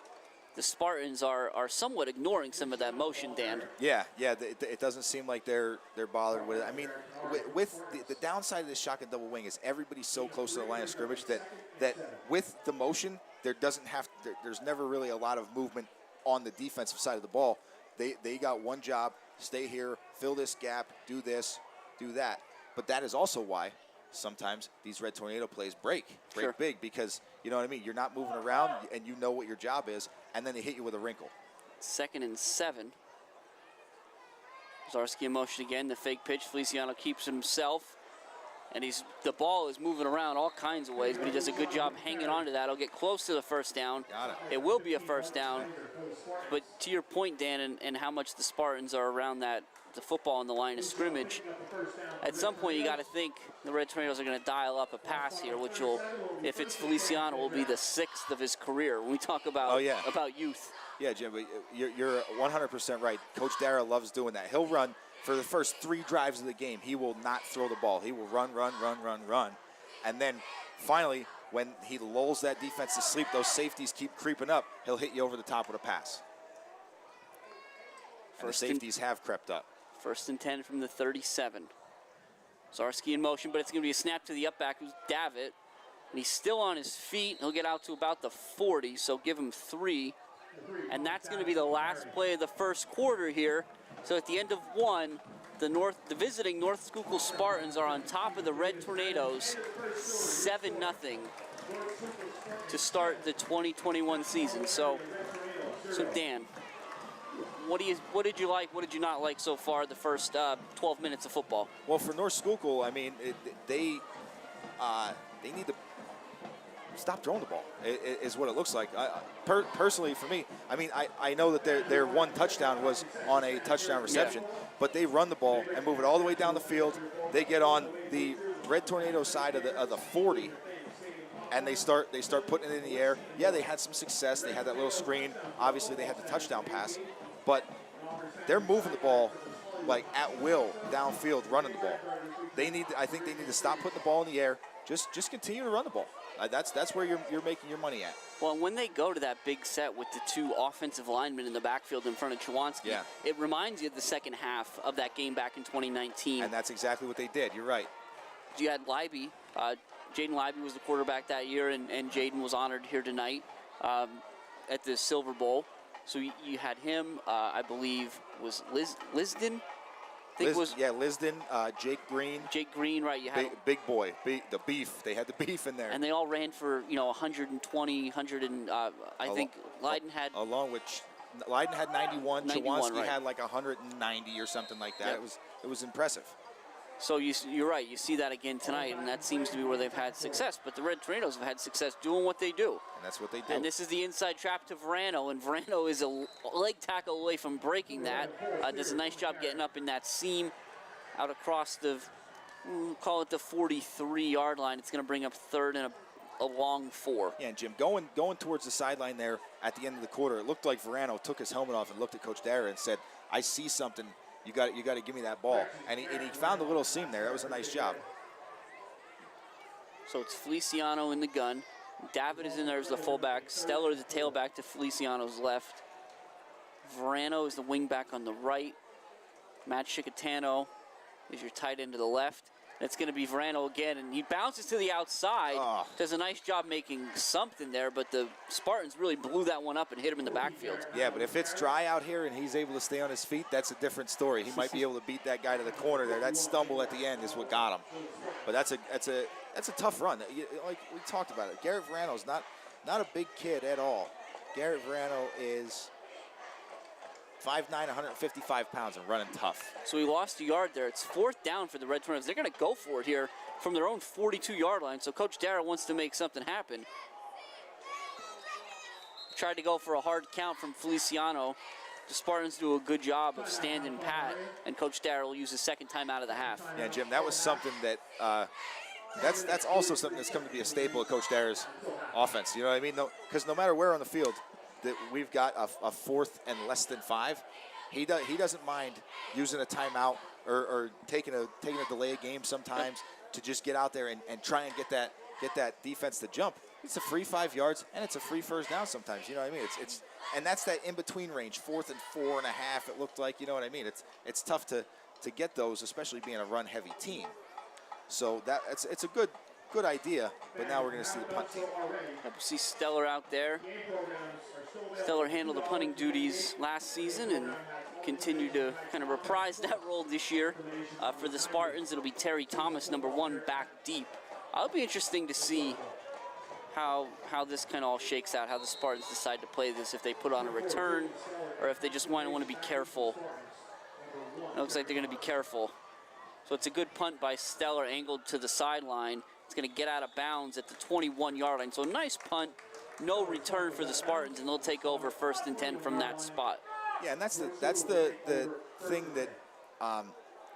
Spartans are somewhat ignoring some of that motion, Dan. Yeah, it doesn't seem like they're bothered with it. I mean, with the downside of this shotgun double wing is everybody's so close to the line of scrimmage that with the motion, there's never really a lot of movement on the defensive side of the ball. They got one job: stay here, fill this gap, do this, do that. But that is also why sometimes these Red Tornado plays break Sure. big, because you know what I mean. You're not moving around, and you know what your job is, and then they hit you with a wrinkle. 2nd and 7. Zarski in motion again. The fake pitch. Feliciano keeps himself, and the ball is moving around all kinds of ways, but he does a good job hanging on to that. He'll get close to the 1st down. Got it. It will be a 1st down. But to your point, Dan, and how much the Spartans are around the football in the line of scrimmage, at some point you got to think the Red Tornadoes are going to dial up a pass here, which will, if it's Feliciano, will be the 6th of his career when we talk about youth. Yeah, Jim, but you're 100% right. Coach Dara loves doing that. He'll run for the first 3 drives of the game, he will not throw the ball. He will run. And then finally, when he lulls that defense to sleep, those safeties keep creeping up, he'll hit you over the top with a pass. And the safeties have crept up. 1st and 10 from the 37. Zarski in motion, but it's going to be a snap to the up back, who's Davitt. And he's still on his feet. He'll get out to about the 40, so give him 3. And that's going to be the last play of the first quarter here. So at the end of 1, the visiting North Schuylkill Spartans are on top of the Red Tornadoes, 7-0 to start the 2021 season. So Dan, what did you like? What did you not like so far? The first 12 minutes of football. Well, for North Schuylkill, I mean, they need to stop throwing the ball. Is what it looks like. Personally, for me, I mean, I know that their 1 touchdown was on a touchdown reception, but they run the ball and move it all the way down the field. They get on the Red Tornado side of the 40, and they start putting it in the air. Yeah, they had some success. They had that little screen. Obviously, they had the touchdown pass, but they're moving the ball like at will downfield, running the ball. I think they need to stop putting the ball in the air. Just continue to run the ball. That's where you're making your money at. Well, when they go to that big set with the 2 offensive linemen in the backfield in front of Chwanski, it reminds you of the second half of that game back in 2019. And that's exactly what they did. You're right. You had Leiby. Jaden Leiby was the quarterback that year, and Jaden was honored here tonight at the Silver Bowl. So you had him, I believe, was Lisden? Lisden, Jake Green. Jake Green, right? You had big boy, the beef. They had the beef in there. And they all ran for 120, 100, and I think Leiden had. Along with Leiden had 91. Chwanski right. had like 190 or something like that. Yep. It was impressive. So you're right. You see that again tonight, and that seems to be where they've had success. But the Red Tornadoes have had success doing what they do. And that's what they do. And this is the inside trap to Verano, and Verano is a leg tackle away from breaking that. Does a nice job getting up in that seam out across the, call it the 43-yard line. It's going to bring up 3rd and a long 4. Yeah, and Jim, going towards the sideline there at the end of the quarter, it looked like Verano took his helmet off and looked at Coach Dara and said, "I see something. You got to give me that ball." And he found a little seam there. That was a nice job. So it's Feliciano in the gun. David is in there as the fullback. Stellar is the tailback to Feliciano's left. Verano is the wingback on the right. Matt Chicatano is your tight end to the left. It's going to be Verano again, and he bounces to the outside. Does a nice job making something there, but the Spartans really blew that one up and hit him in the backfield. Yeah, but if it's dry out here and he's able to stay on his feet, that's a different story. He might be able to beat that guy to the corner there. That stumble at the end is what got him. But that's a tough run. Like we talked about it, Garrett Verano's not a big kid at all. Garrett Verano is 5'9", 155 pounds and running tough. So he lost a yard there. It's 4th down for the Red Tornadoes. They're going to go for it here from their own 42-yard line. So Coach Dara wants to make something happen. Tried to go for a hard count from Feliciano. The Spartans do a good job of standing pat, and Coach Dara will use his 2nd time out of the half. Yeah, Jim, that was something that that's also something that's come to be a staple of Coach Dara's offense. You know what I mean? Because no matter where on the field that we've got a 4th and less than 5, he doesn't mind using a timeout or taking a delay of game sometimes to just get out there and try and get that defense to jump. It's a free 5 yards and it's a free 1st down sometimes. You know what I mean? It's and that's that in between range, 4th and 4.5. It looked like, you know what I mean? It's tough to get those, especially being a run heavy team. So it's a good idea, but now we're going to see the punt team. We see Stellar out there. Stellar handled the punting duties last season and continued to kind of reprise that role this year. For the Spartans, it'll be Terry Thomas, number 1, back deep. It'll be interesting to see how this kind of all shakes out, how the Spartans decide to play this, if they put on a return or if they just want to be careful. It looks like they're going to be careful. So it's a good punt by Stellar, angled to the sideline. It's going to get out of bounds at the 21-yard line. So a nice punt, no return for the Spartans, and they'll take over 1st and 10 from that spot. Yeah, and that's the thing that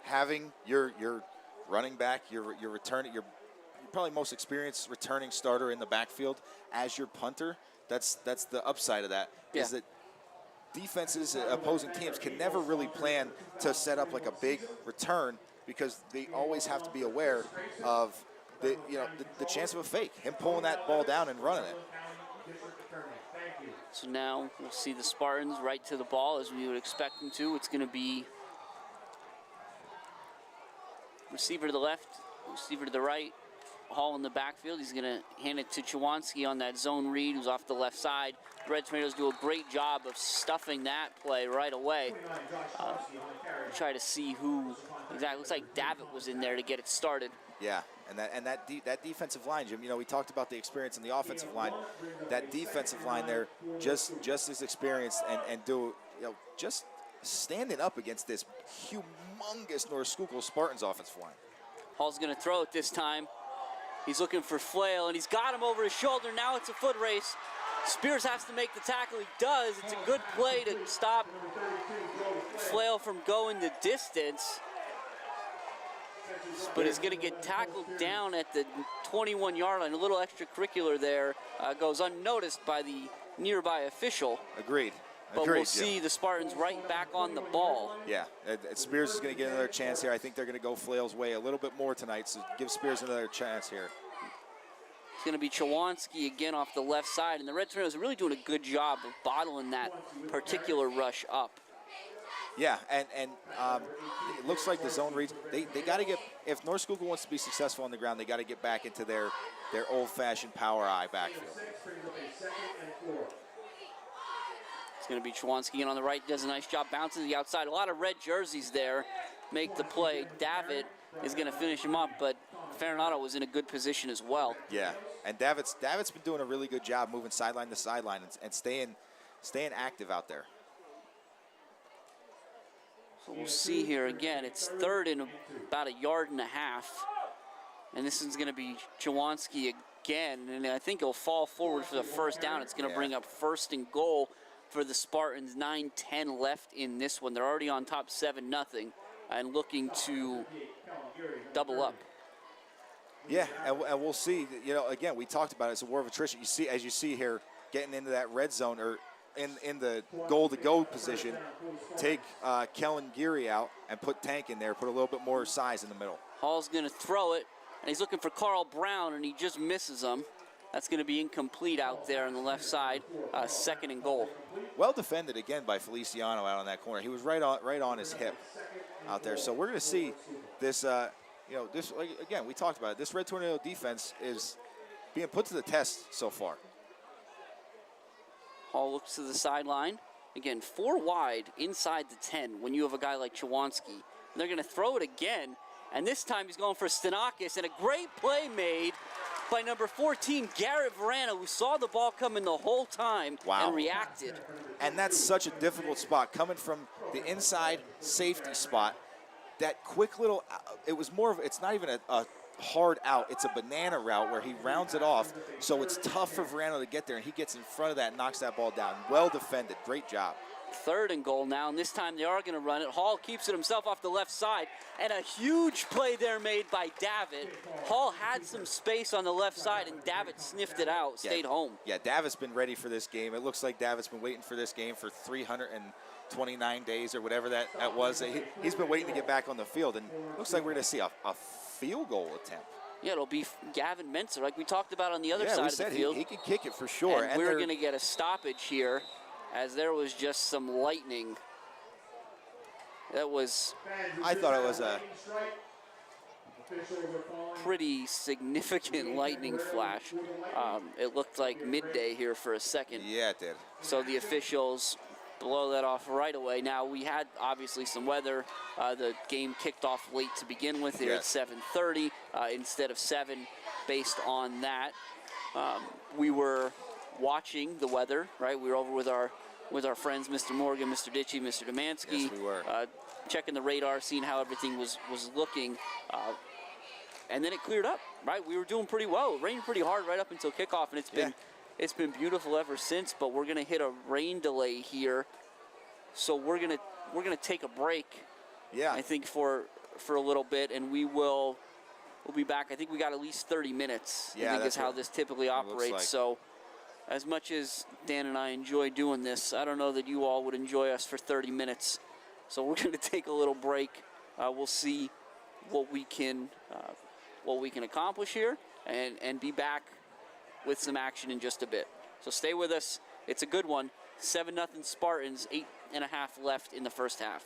having your running back, your returning, your probably most experienced returning starter in the backfield as your punter. That's the upside of that. Yeah. Is that defenses, opposing teams can never really plan to set up like a big return because they always have to be aware of the chance of a fake, him pulling that ball down and running it. So now we'll see the Spartans right to the ball as we would expect them to. It's going to be receiver to the left, receiver to the right. Hall in the backfield. He's going to hand it to Chwanski on that zone read, who's off the left side. The Red Tornadoes do a great job of stuffing that play right away. Try to see who exactly. Looks like Davitt was in there to get it started. Yeah, and that defensive line, Jim. We talked about the experience in the offensive line. That defensive line there, just as experienced and do just standing up against this humongous North Schuylkill Spartans offensive line. Hall's going to throw it this time. He's looking for Flail, and he's got him over his shoulder. Now it's a foot race. Spears has to make the tackle. He does. It's a good play to stop Flail from going the distance. But he's going to get tackled down at the 21-yard line. A little extracurricular there goes unnoticed by the nearby official. Agreed. But we'll see the Spartans right back on the ball. Yeah, Spears is going to get another chance here. I think they're going to go Flail's way a little bit more tonight, so give Spears another chance here. It's going to be Chwanski again off the left side, and the Red Tornadoes are really doing a good job of bottling that particular rush up. Yeah, and it looks like the zone reads. They got to get, if North Schuylkill wants to be successful on the ground, they got to get back into their old-fashioned power eye backfield. It's going to be Chwanski on the right, does a nice job bouncing to the outside. A lot of red jerseys there make the play. Davitt is going to finish him up, but Farinato was in a good position as well. Yeah, and Davitt's been doing a really good job moving sideline to sideline and staying active out there. So we'll see here again. It's third and about a yard and a half. And this is going to be Chwanski again. And I think he'll fall forward for the first down. It's going to bring up first and goal for the Spartans. 9-10 left in this one. They're already on top 7-0 and looking to double up. Yeah, and we'll see. Again, we talked about it. It's a war of attrition. As you see here, getting into that red zone or in the goal-to-go position, take Kellen Geary out and put Tank in there, put a little bit more size in the middle. Hall's going to throw it, and he's looking for Carl Brown, and he just misses him. That's going to be incomplete out there on the left side, second and goal. Well defended again by Feliciano out on that corner. He was right on his hip out there. So we're going to see this, again, we talked about it. This Red Tornado defense is being put to the test so far. Hall looks to the sideline. Again, 4 wide inside the 10 when you have a guy like Chwanski. And they're going to throw it again, and this time he's going for Stanakis, and a great play made by number 14, Garrett Verana, who saw the ball coming the whole time and reacted. And that's such a difficult spot, coming from the inside safety spot. That quick little, it's not even a hard out. It's a banana route where he rounds it off, so it's tough for Verano to get there, and he gets in front of that and knocks that ball down. Well defended. Great job. Third and goal now, and this time they are going to run it. Hall keeps it himself off the left side, and a huge play there made by Davitt. Hall had some space on the left side, and Davitt sniffed it out, stayed home. Yeah, Davitt's been ready for this game. It looks like Davitt's been waiting for this game for 329 days or whatever that was. He's been waiting to get back on the field, and it looks like we're going to see a field goal attempt. Yeah, it'll be Gavin Menser, like we talked about on the other side of the field. He can kick it for sure. And we're going to get a stoppage here, as there was just some lightning. That was... I thought it was a pretty significant lightning flash. It looked like midday here for a second. Yeah, it did. So the officials blow that off right away. Now, we had obviously some weather. The game kicked off late to begin with here at 7:30 instead of 7 based on that. We were watching the weather, right? We were over with our friends, Mr. Morgan, Mr. Ditchy, Mr. Demansky. Yes, we were. Checking the radar, seeing how everything was looking. And then it cleared up, right? We were doing pretty well. It rained pretty hard right up until kickoff, and it's been beautiful ever since, but we're gonna hit a rain delay here. So we're gonna take a break. Yeah. I think for a little bit, and we'll be back. I think we got at least 30 minutes. Yeah, I think is how this typically operates. Like. So as much as Dan and I enjoy doing this, I don't know that you all would enjoy us for 30 minutes. So we're going to take a little break. We'll see what we can accomplish here, and be back with some action in just a bit. So stay with us. It's a good one. 7-0 Spartans, 8.5 left in the first half.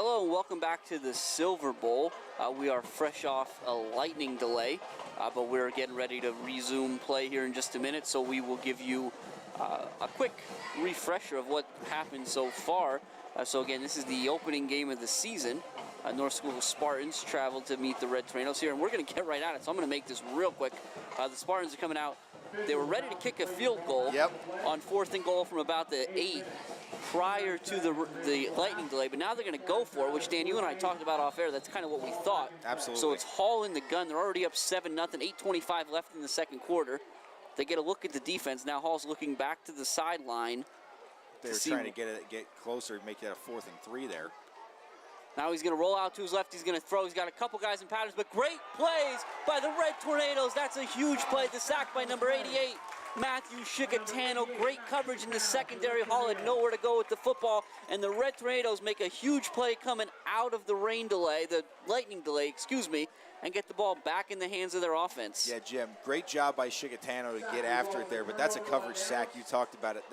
Hello and welcome back to the Silver Bowl. We are fresh off a lightning delay, but we're getting ready to resume play here in just a minute, so we will give you a quick refresher of what happened so far. So again, this is the opening game of the season. North Schuylkill Spartans traveled to meet the Red Tornadoes here, and we're going to get right at it, so I'm going to make this real quick. The Spartans are coming out. They were ready to kick a field goal on 4th and goal from about the 8 prior to the lightning delay, but now they're going to go for it, which, Dan, you and I talked about off air. That's kind of what we thought. Absolutely. So it's Hall in the gun. They're already up 7-0, 8:25 left in the second quarter. They get a look at the defense. Now Hall's looking back to the sideline. They're trying to get closer, make that a 4th and 3 there. Now he's going to roll out to his left. He's going to throw. He's got a couple guys in patterns, but great plays by the Red Tornadoes. That's a huge play. The sack by number 88, Matthew Shikatano. Great coverage in the secondary. Hall had nowhere to go with the football, and the Red Tornadoes make a huge play coming out of the lightning delay, and get the ball back in the hands of their offense. Yeah, Jim, great job by Shikatano to get after it there, but that's a coverage sack. You talked about it,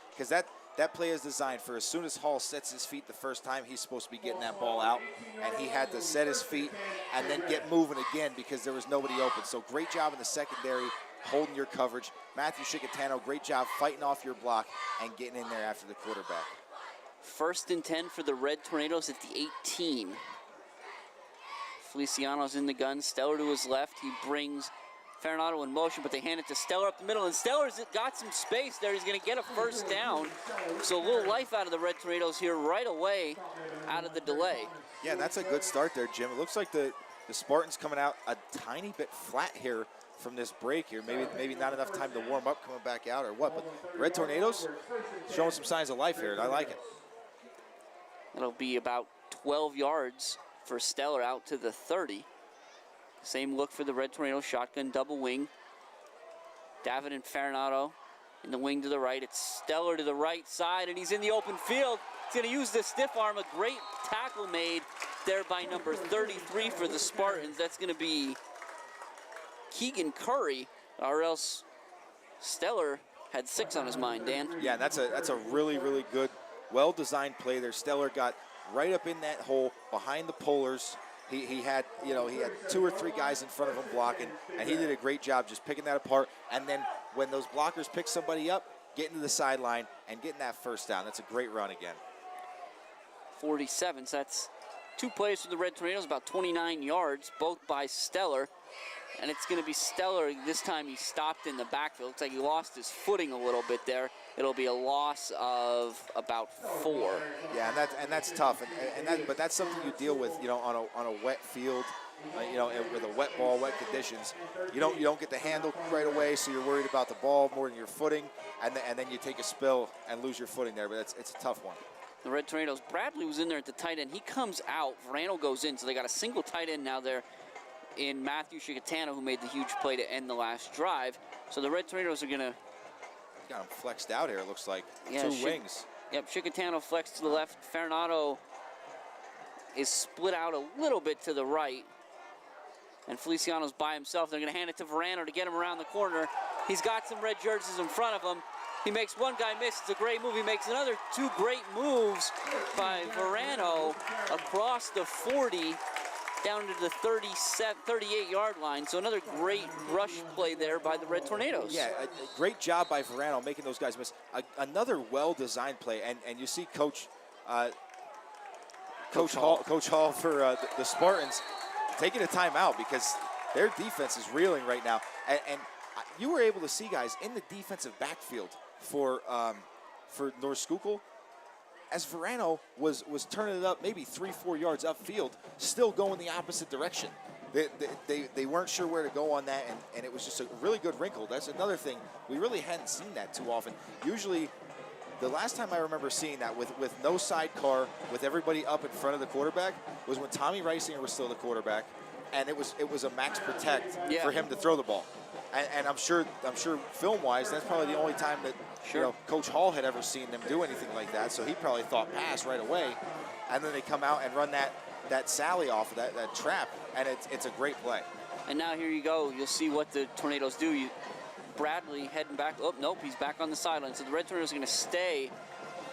because that play is designed for as soon as Hall sets his feet the first time, he's supposed to be getting that ball out, and he had to set his feet and then get moving again because there was nobody open. So great job in the secondary, holding your coverage. Matthew Shikatano, great job fighting off your block and getting in there after the quarterback. 1st and 10 for the Red Tornadoes at the 18. Feliciano's in the gun. Stellar to his left. He brings Farinato in motion, but they hand it to Stellar up the middle, and Stellar's got some space there. He's going to get a first down. So a little life out of the Red Tornadoes here right away out of the delay. Yeah, that's a good start there, Jim. It looks like the Spartans coming out a tiny bit flat here from this break here. Maybe not enough time to warm up coming back out or what, but the Red Tornadoes showing some signs of life here, and I like it. It'll be about 12 yards for Stellar out to the 30. Same look for the Red Tornado, shotgun double wing. David and Farinato in the wing to the right. It's Stellar to the right side, and he's in the open field. He's going to use the stiff arm. A great tackle made there by number 33 for the Spartans. That's going to be Keegan Curry, or else Stellar had 6 on his mind, Dan. Yeah, that's a really, really good, well-designed play there. Stellar got right up in that hole behind the polars. He had 2 or 3 guys in front of him blocking, and he did a great job just picking that apart. And then when those blockers pick somebody up, getting to the sideline and getting that first down. That's a great run again. 47, so that's 2 plays for the Red Tornadoes, about 29 yards, both by Stellar. And it's going to be Stellar. This time he stopped in the backfield. Looks like he lost his footing a little bit there. It'll be a loss of about 4. Yeah, and that's tough. But that's something you deal with, on a wet field, with a wet ball, wet conditions. You don't get the handle right away, so you're worried about the ball more than your footing, and then you take a spill and lose your footing there. But it's a tough one. The Red Tornadoes. Bradley was in there at the tight end. He comes out. Verano goes in, so they got a single tight end now there in Matthew Shikatano, who made the huge play to end the last drive. So the Red Tornadoes are going to... Got him flexed out here, it looks like. Yeah, 2 wings. Yep, Shikatano flexed to the left. Farinato is split out a little bit to the right. And Feliciano's by himself. They're going to hand it to Verano to get him around the corner. He's got some red jerseys in front of him. He makes one guy miss. It's a great move. He makes another 2 great moves by Verano across the 40 down to the 38-yard line. So another great rush play there by the Red Tornadoes. Yeah, a great job by Verano making those guys miss. Another well-designed play, and you see Coach Hall for the Spartans taking a timeout because their defense is reeling right now. And you were able to see guys in the defensive backfield for North Schuylkill, as Verano was turning it up maybe 3-4 yards upfield, still going the opposite direction. They weren't sure where to go on that, and it was just a really good wrinkle. That's another thing. We really hadn't seen that too often. Usually, the last time I remember seeing that with no sidecar, with everybody up in front of the quarterback, was when Tommy Reisinger was still the quarterback, and it was a max protect for him to throw the ball. And I'm sure film-wise, that's probably the only time that Coach Hall had ever seen them do anything like that. So he probably thought pass right away, and then they come out and run that sally off of that trap, and it's a great play. And now here you go. You'll see what the Tornadoes do. Bradley heading back. Oh, nope, he's back on the sideline. So the Red Tornadoes are going to stay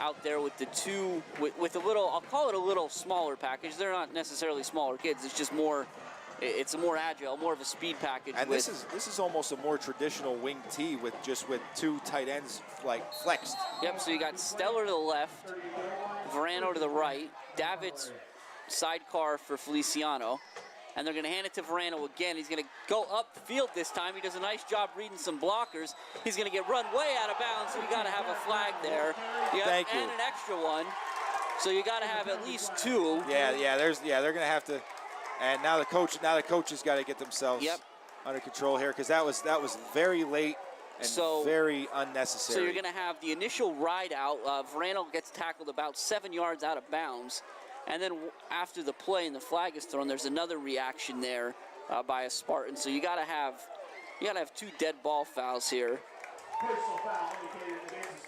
out there with the two, with a little, I'll call it a little smaller package. They're not necessarily smaller kids. It's just more, it's a more agile, more of a speed package. And this is almost a more traditional wing tee with two tight ends like flexed. Yep, so you got Stellar to the left, Verano to the right, David's sidecar for Feliciano. And they're going to hand it to Verano again. He's going to go up the field this time. He does a nice job reading some blockers. He's going to get run way out of bounds, so you got to have a flag there. Yep, Thank you. And an extra one. So you got to have at least two. Yeah, they're going to have to. And now the coaches got to get themselves under control here, because that was very late and very unnecessary. So you're going to have the initial ride out. Verano gets tackled about 7 yards out of bounds. And then after the play and the flag is thrown, there's another reaction there by a Spartan. So you gotta have two dead ball fouls here.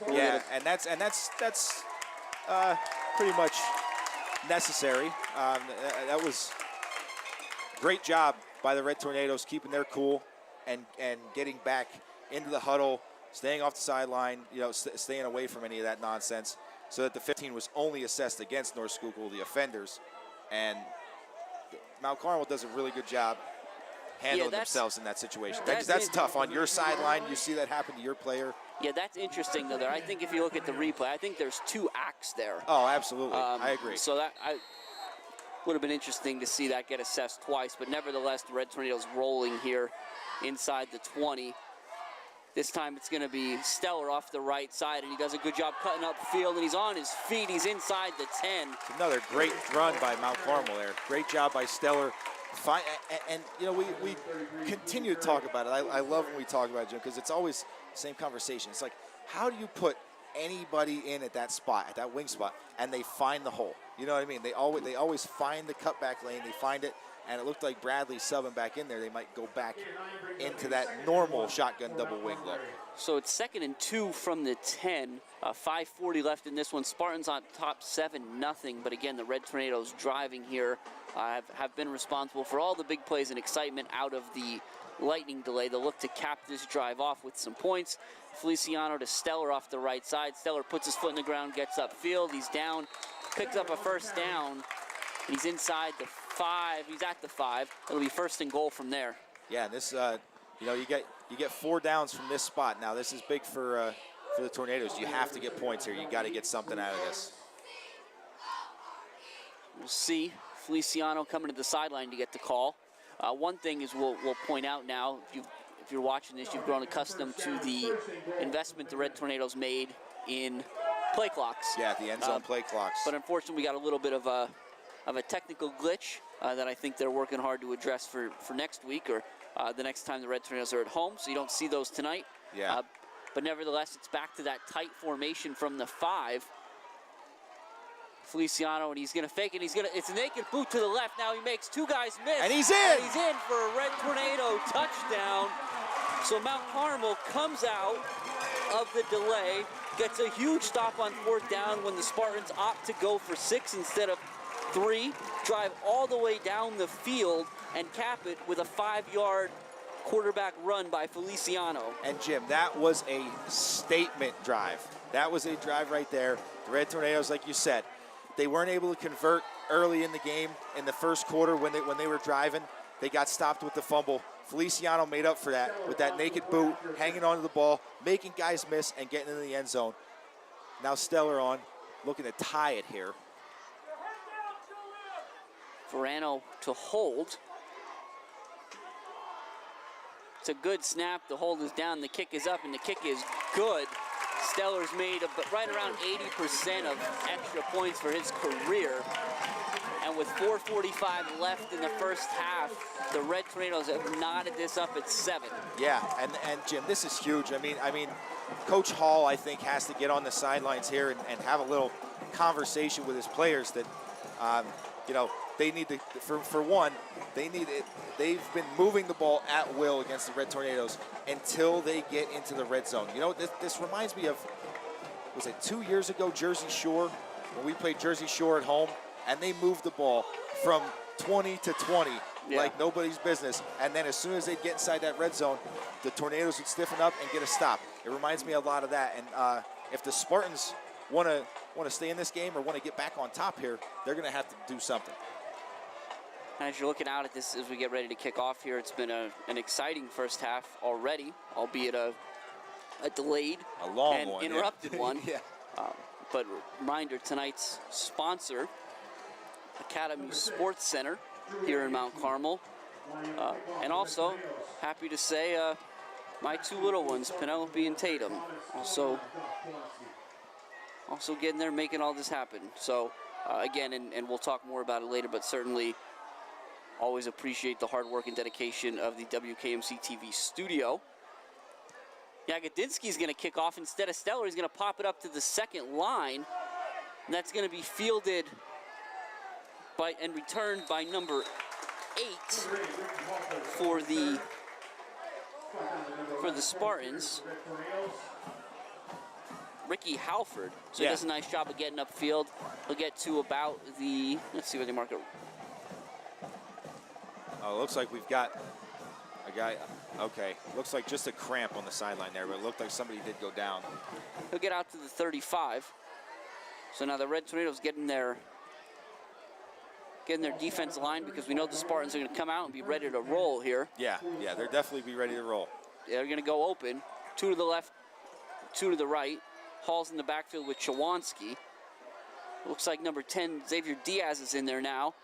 Yeah, and that's pretty much necessary. That was great job by the Red Tornadoes keeping their cool and getting back into the huddle, staying off the sideline, staying away from any of that nonsense, so that the 15 was only assessed against North Schuylkill, the offenders. And Mount Carmel does a really good job handling themselves in that situation. That's tough. On your sideline, you see that happen to your player. Yeah, that's interesting, though. There, I think if you look at the replay, I think there's two acts there. Oh, absolutely. I agree. So that would have been interesting to see that get assessed twice. But nevertheless, the Red Tornadoes rolling here inside the 20. This time it's going to be Stellar off the right side, and he does a good job cutting up field, and he's on his feet. He's inside the 10. It's another great run by Mount Carmel there. Great job by Stellar. And we continue to talk about it. I love when we talk about it, Jim, because it's always the same conversation. It's like, how do you put anybody in at that spot, at that wing spot, and they find the hole? You know what I mean? They always find the cutback lane. They find it. And it looked like Bradley subbing back in there. They might go back into that normal shotgun double wing look. So it's 2nd and 2 from the 10. 5:40 left in this one. Spartans on top 7-0. But again, the Red Tornadoes driving here have been responsible for all the big plays and excitement out of the lightning delay. They'll look to cap this drive off with some points. Feliciano to Stellar off the right side. Stellar puts his foot in the ground, gets upfield. He's down, picks up a first down. He's inside the 5. He's at the 5. It'll be 1st and goal from there. Yeah, this you get 4 downs from this spot. Now this is big for the Tornadoes. You have to get points here. You got to get something out of this. We'll see Feliciano coming to the sideline to get the call. One thing is we'll point out now, if you're watching this, you've grown accustomed to the investment the Red Tornadoes made in play clocks. Yeah, the end zone play clocks. But unfortunately, we got a little bit of a technical glitch that I think they're working hard to address for next week or the next time the Red Tornadoes are at home, so you don't see those tonight. Yeah. But nevertheless, it's back to that tight formation from the 5. Feliciano, and he's going to fake it. It's a naked boot to the left. Now he makes 2 guys miss. And he's in. And he's in for a Red Tornado touchdown. So Mount Carmel comes out of the delay, gets a huge stop on 4th down when the Spartans opt to go for 6 instead of 3, drive all the way down the field and cap it with a 5-yard quarterback run by Feliciano. And Jim, that was a statement drive. That was a drive right there. The Red Tornadoes, like you said, they weren't able to convert early in the game in the first quarter when they were driving. They got stopped with the fumble. Feliciano made up for that with that naked boot, hanging onto the ball, making guys miss and getting into the end zone. Now Stellar on, looking to tie it here. Verano to hold. It's a good snap. The hold is down. The kick is up, and the kick is good. Stellar's made right around 80% of extra points for his career. And with 4:45 left in the first half, the Red Tornadoes have knotted this up at 7. Yeah, and Jim, this is huge. I mean, Coach Hall, I think, has to get on the sidelines here and have a little conversation with his players that, they need to, for one, they've been moving the ball at will against the Red Tornadoes until they get into the red zone. You know, this reminds me of, was it 2 years ago, Jersey Shore, when we played Jersey Shore at home, and they moved the ball from 20 to 20 like nobody's business. And then as soon as they'd get inside that red zone, the Tornadoes would stiffen up and get a stop. It reminds me a lot of that. And if the Spartans want to stay in this game or want to get back on top here, they're going to have to do something. As you're looking out at this as we get ready to kick off here, it's been an exciting first half already, albeit a delayed a long and one, interrupted one. Yeah. But reminder, tonight's sponsor, Academy Sports Center here in Mount Carmel. And also, happy to say, my two little ones, Penelope and Tatum, also getting there, making all this happen. So, again, and we'll talk more about it later, but certainly always appreciate the hard work and dedication of the WKMC TV studio. Jagodinski's going to kick off instead of Stellar. He's going to pop it up to the second line. And that's going to be fielded and returned by number 8 for the Spartans, Ricky Halford. So he does a nice job of getting upfield. He'll get to about let's see where they mark it. Oh, it looks like we've got a guy. Okay, looks like just a cramp on the sideline there, but it looked like somebody did go down. He'll get out to the 35. So now the Red Tornadoes getting their defense line, because we know the Spartans are going to come out and be ready to roll here. Yeah, they're definitely be ready to roll. They're going to go open. 2 to the left, 2 to the right. Hall's in the backfield with Chawanski. Looks like number 10, Xavier Diaz, is in there now.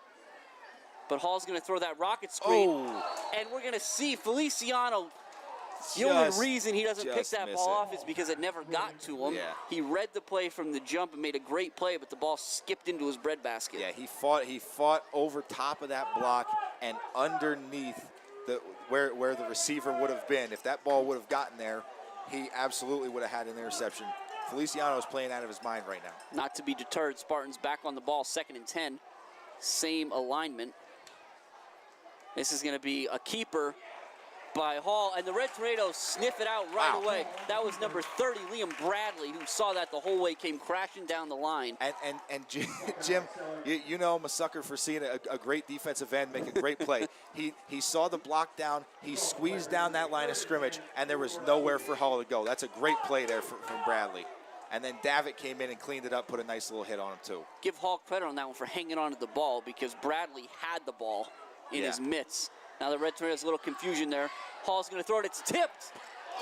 But Hall's going to throw that rocket screen. And we're going to see Feliciano. The only reason he doesn't pick that ball off is because it never got to him. Yeah. He read the play from the jump and made a great play, but the ball skipped into his breadbasket. Yeah, he fought over top of that block and underneath where the receiver would have been. If that ball would have gotten there, he absolutely would have had an interception. Feliciano is playing out of his mind right now. Not to be deterred, Spartans back on the ball, 2nd and 10. Same alignment. This is going to be a keeper by Hall, and the Red Tornadoes sniff it out right away. That was number 30, Liam Bradley, who saw that the whole way, came crashing down the line. And Jim, you know I'm a sucker for seeing a great defensive end make a great play. He saw the block down, he squeezed down that line of scrimmage, and there was nowhere for Hall to go. That's a great play there from Bradley. And then Davitt came in and cleaned it up, put a nice little hit on him too. Give Hall credit on that one for hanging on to the ball, because Bradley had the ball in his mitts. Now the Red Tornadoes, a little confusion there. Hall's going to throw it. It's tipped.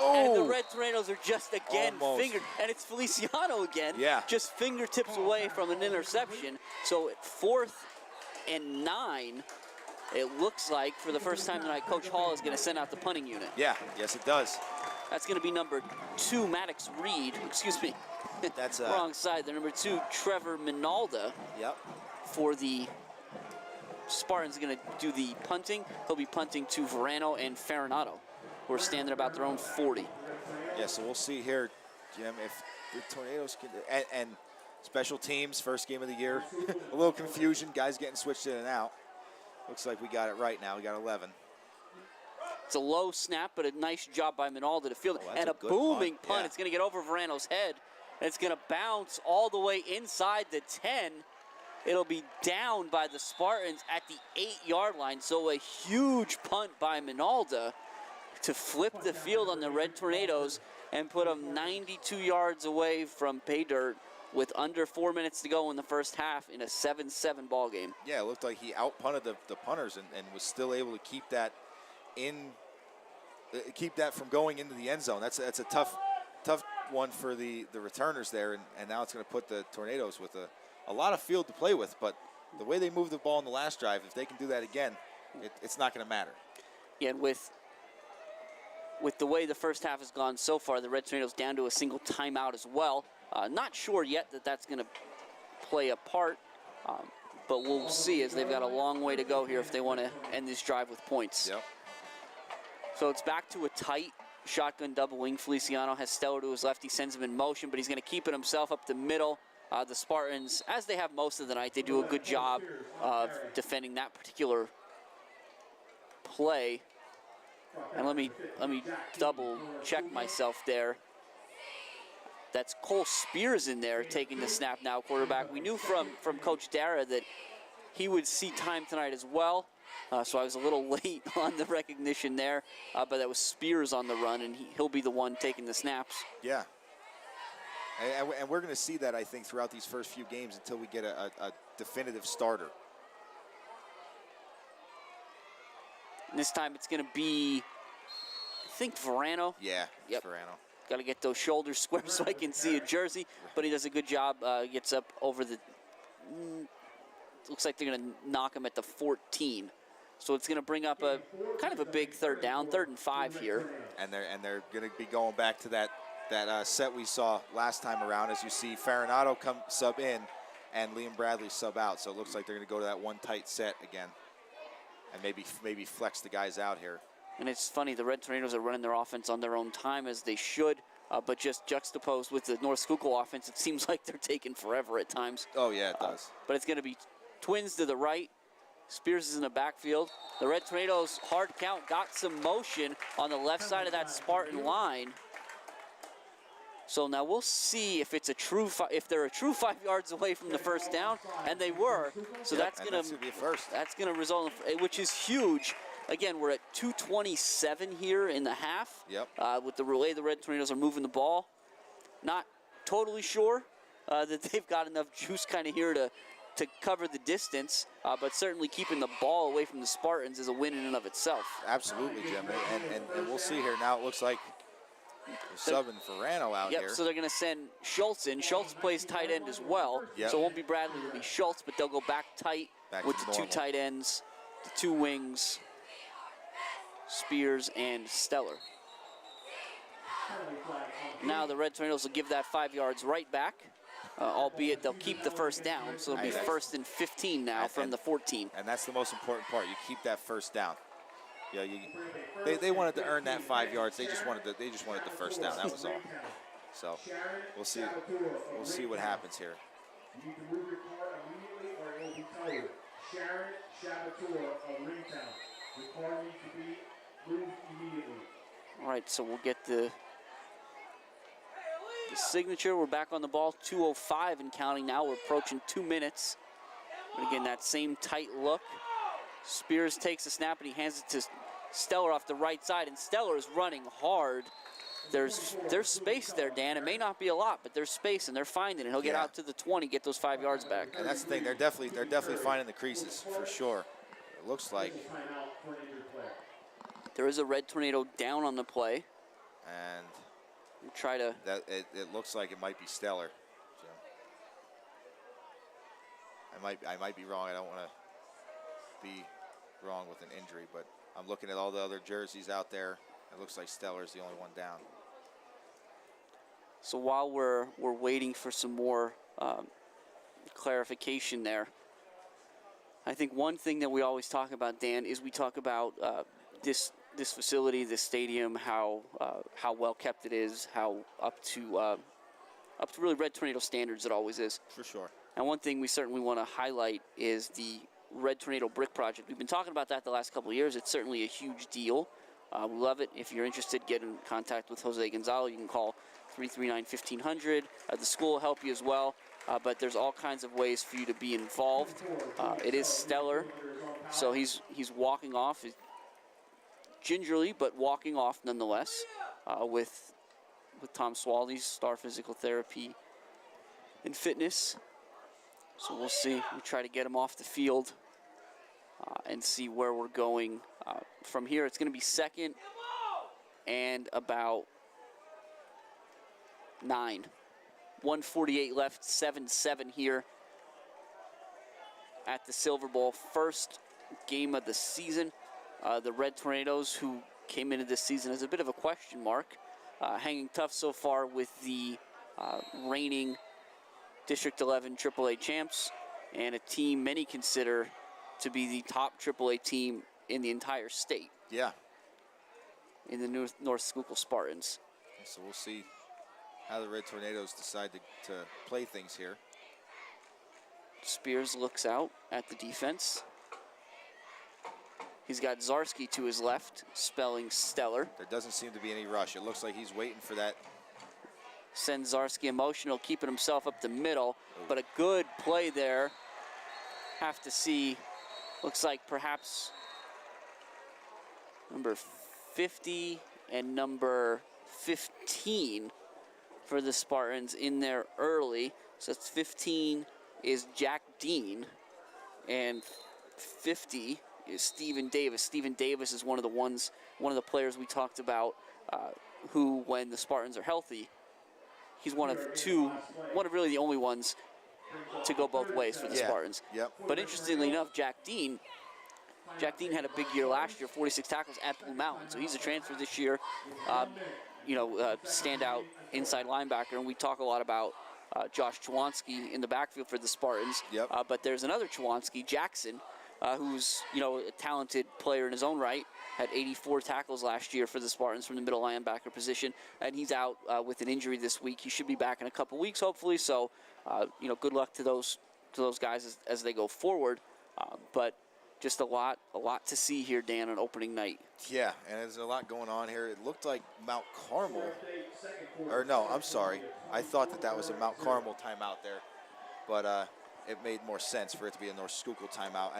And the Red Tornadoes are just again fingered. And it's Feliciano again. Just fingertips away from an interception. So at 4th and 9, it looks like for the first time tonight, Coach Hall is going to send out the punting unit. Yeah, yes it does. That's going to be number 2, Maddox Reed. Excuse me. That's wrong side. The number 2, Trevor Minalda. For the Spartans going to do the punting. He'll be punting to Verano and Farinato, who are standing about their own 40. Yeah, so we'll see here, Jim, if the Tornadoes can, and special teams, first game of the year. A little confusion, guys getting switched in and out. Looks like we got it right now. We got 11. It's a low snap, but a nice job by Minalda to field it. And a booming punt. Yeah. It's going to get over Verano's head. And it's going to bounce all the way inside the 10. It'll be down by the Spartans at the 8-yard line. So a huge punt by Minalda to flip the field on the Red Tornadoes and put them 92 yards away from pay dirt with under 4 minutes to go in the first half in a 7-7 ball game. Yeah, it looked like he out-punted the punters and was still able to keep that from going into the end zone. That's a tough one for the returners there, and now it's going to put the Tornadoes with a lot of field to play with, but the way they moved the ball in the last drive, if they can do that again, it's not going to matter. Yeah, and with the way the first half has gone so far, the Red Tornadoes down to a single timeout as well. Not sure yet that that's going to play a part, but we'll see, as they've got a long way to go here if they want to end this drive with points. Yep. So it's back to a tight shotgun double wing. Feliciano has Stellar to his left. He sends him in motion, but he's going to keep it himself up the middle. The Spartans, as they have most of the night, they do a good job of defending that particular play. And let me double check myself there. That's Cole Spears in there taking the snap now, quarterback. We knew from Coach Dara that he would see time tonight as well. So I was a little late on the recognition there, but that was Spears on the run, and he'll be the one taking the snaps. Yeah. And we're going to see that, I think, throughout these first few games until we get a definitive starter. This time it's going to be, I think, Verano. Yeah, Yep. Verano. Got to get those shoulders square so I can see a jersey, but he does a good job. Gets up over the, looks like they're going to knock him at the 14. So it's going to bring up a kind of a big third down, 3rd and 5 here. And they're going to be going back to that set we saw last time around, as you see Farinato come sub in and Liam Bradley sub out. So it looks like they're going to go to that one tight set again, and maybe flex the guys out here. And it's funny, the Red Tornadoes are running their offense on their own time, as they should, but just juxtaposed with the North Schuylkill offense, it seems like they're taking forever at times. Oh, yeah, it does. But it's going to be Twins to the right. Spears is in the backfield. The Red Tornadoes, hard count, got some motion on the left side of that Spartan line. So now we'll see if it's a true if they're a true 5 yards away from the first down, and they were. So that's going to be a first. That's going to result in, which is huge. Again, we're at 2:27 here in the half. Yep. With the relay, the Red Tornadoes are moving the ball. Not totally sure that they've got enough juice kind of here to cover the distance, but certainly keeping the ball away from the Spartans is a win in and of itself. Absolutely, Jim. And we'll see here now. It looks like they're subbing Verano out here. Yep, so they're going to send Schultz in. Schultz plays tight end as well, so it won't be Bradley, it'll be Schultz, but they'll go back tight with the two tight ends, the two wings, Spears and Stellar. Now the Red Tornadoes will give that 5 yards right back, albeit they'll keep the first down, so it'll be 1st and 15 now from the 14. And that's the most important part. You keep that first down. Yeah, they wanted to earn that 5 yards. They just wanted the first down. That was all. So we'll see what happens here. You need to move your car immediately, or it will be towed. Sharon Shabatura of Ringtown. The car needs to be moved immediately. All right, so we'll get the signature. We're back on the ball, 2:05 and counting now. We're approaching 2 minutes. But again, that same tight look. Spears takes the snap and he hands it to Stellar off the right side, and Stellar is running hard. There's space there, Dan. It may not be a lot, but there's space, and they're finding it. He'll get out to the 20, get those 5 yards back. And that's the thing. They're definitely finding the creases for sure. It looks like. There is a Red Tornado down on the play. And we'll try to. It looks like it might be Stellar, Jim. I might be wrong. I don't want to be wrong with an injury, but I'm looking at all the other jerseys out there. It looks like Stellar's the only one down. So while we're waiting for some more clarification there, I think one thing that we always talk about, Dan, is we talk about this facility, this stadium, how well kept it is, how up to really Red Tornado standards it always is. For sure. And one thing we certainly want to highlight is the Red Tornado Brick Project. We've been talking about that the last couple of years. It's certainly a huge deal. We love it. If you're interested, get in contact with Jose Gonzalo. You can call 339-1500. The school will help you as well. But there's all kinds of ways for you to be involved. It is Stellar, so he's walking off gingerly, but walking off nonetheless with Tom Swaley's Star Physical Therapy and Fitness. So we'll see. We try to get him off the field and see where we're going from here. It's going to be 2nd and about 9. 1:48 left, 7-7 here at the Silver Bowl. First game of the season. The Red Tornadoes, who came into this season as a bit of a question mark, hanging tough so far with the reigning District 11 AAA champs, and a team many consider to be the top AAA team in the entire state. Yeah. In the North Schuylkill Spartans. So we'll see how the Red Tornadoes decide to play things here. Spears looks out at the defense. He's got Zarski to his left, spelling Stellar. There doesn't seem to be any rush. It looks like he's waiting for that. Sends Zarski emotional, keeping himself up the middle, but a good play there. Have to see, looks like perhaps number 50 and number 15 for the Spartans in there early. So that's 15 is Jack Dean, and 50 is Stephen Davis. Stephen Davis is one of the players we talked about who, when the Spartans are healthy, he's one of really the only ones to go both ways for the Spartans. Yep. But interestingly enough, Jack Dean had a big year last year, 46 tackles at Blue Mountain. So he's a transfer this year, standout inside linebacker. And we talk a lot about Josh Chwanski in the backfield for the Spartans. Yep. But there's another Chwanski, Jackson, who's a talented player in his own right. Had 84 tackles last year for the Spartans from the middle linebacker position, and he's out with an injury this week. He should be back in a couple weeks, hopefully. So, good luck to those guys as they go forward. But just a lot to see here, Dan, on opening night. Yeah, and there's a lot going on here. It looked like Mount Carmel, or no, I'm sorry. I thought that was a Mount Carmel timeout there, but it made more sense for it to be a North Schuylkill timeout.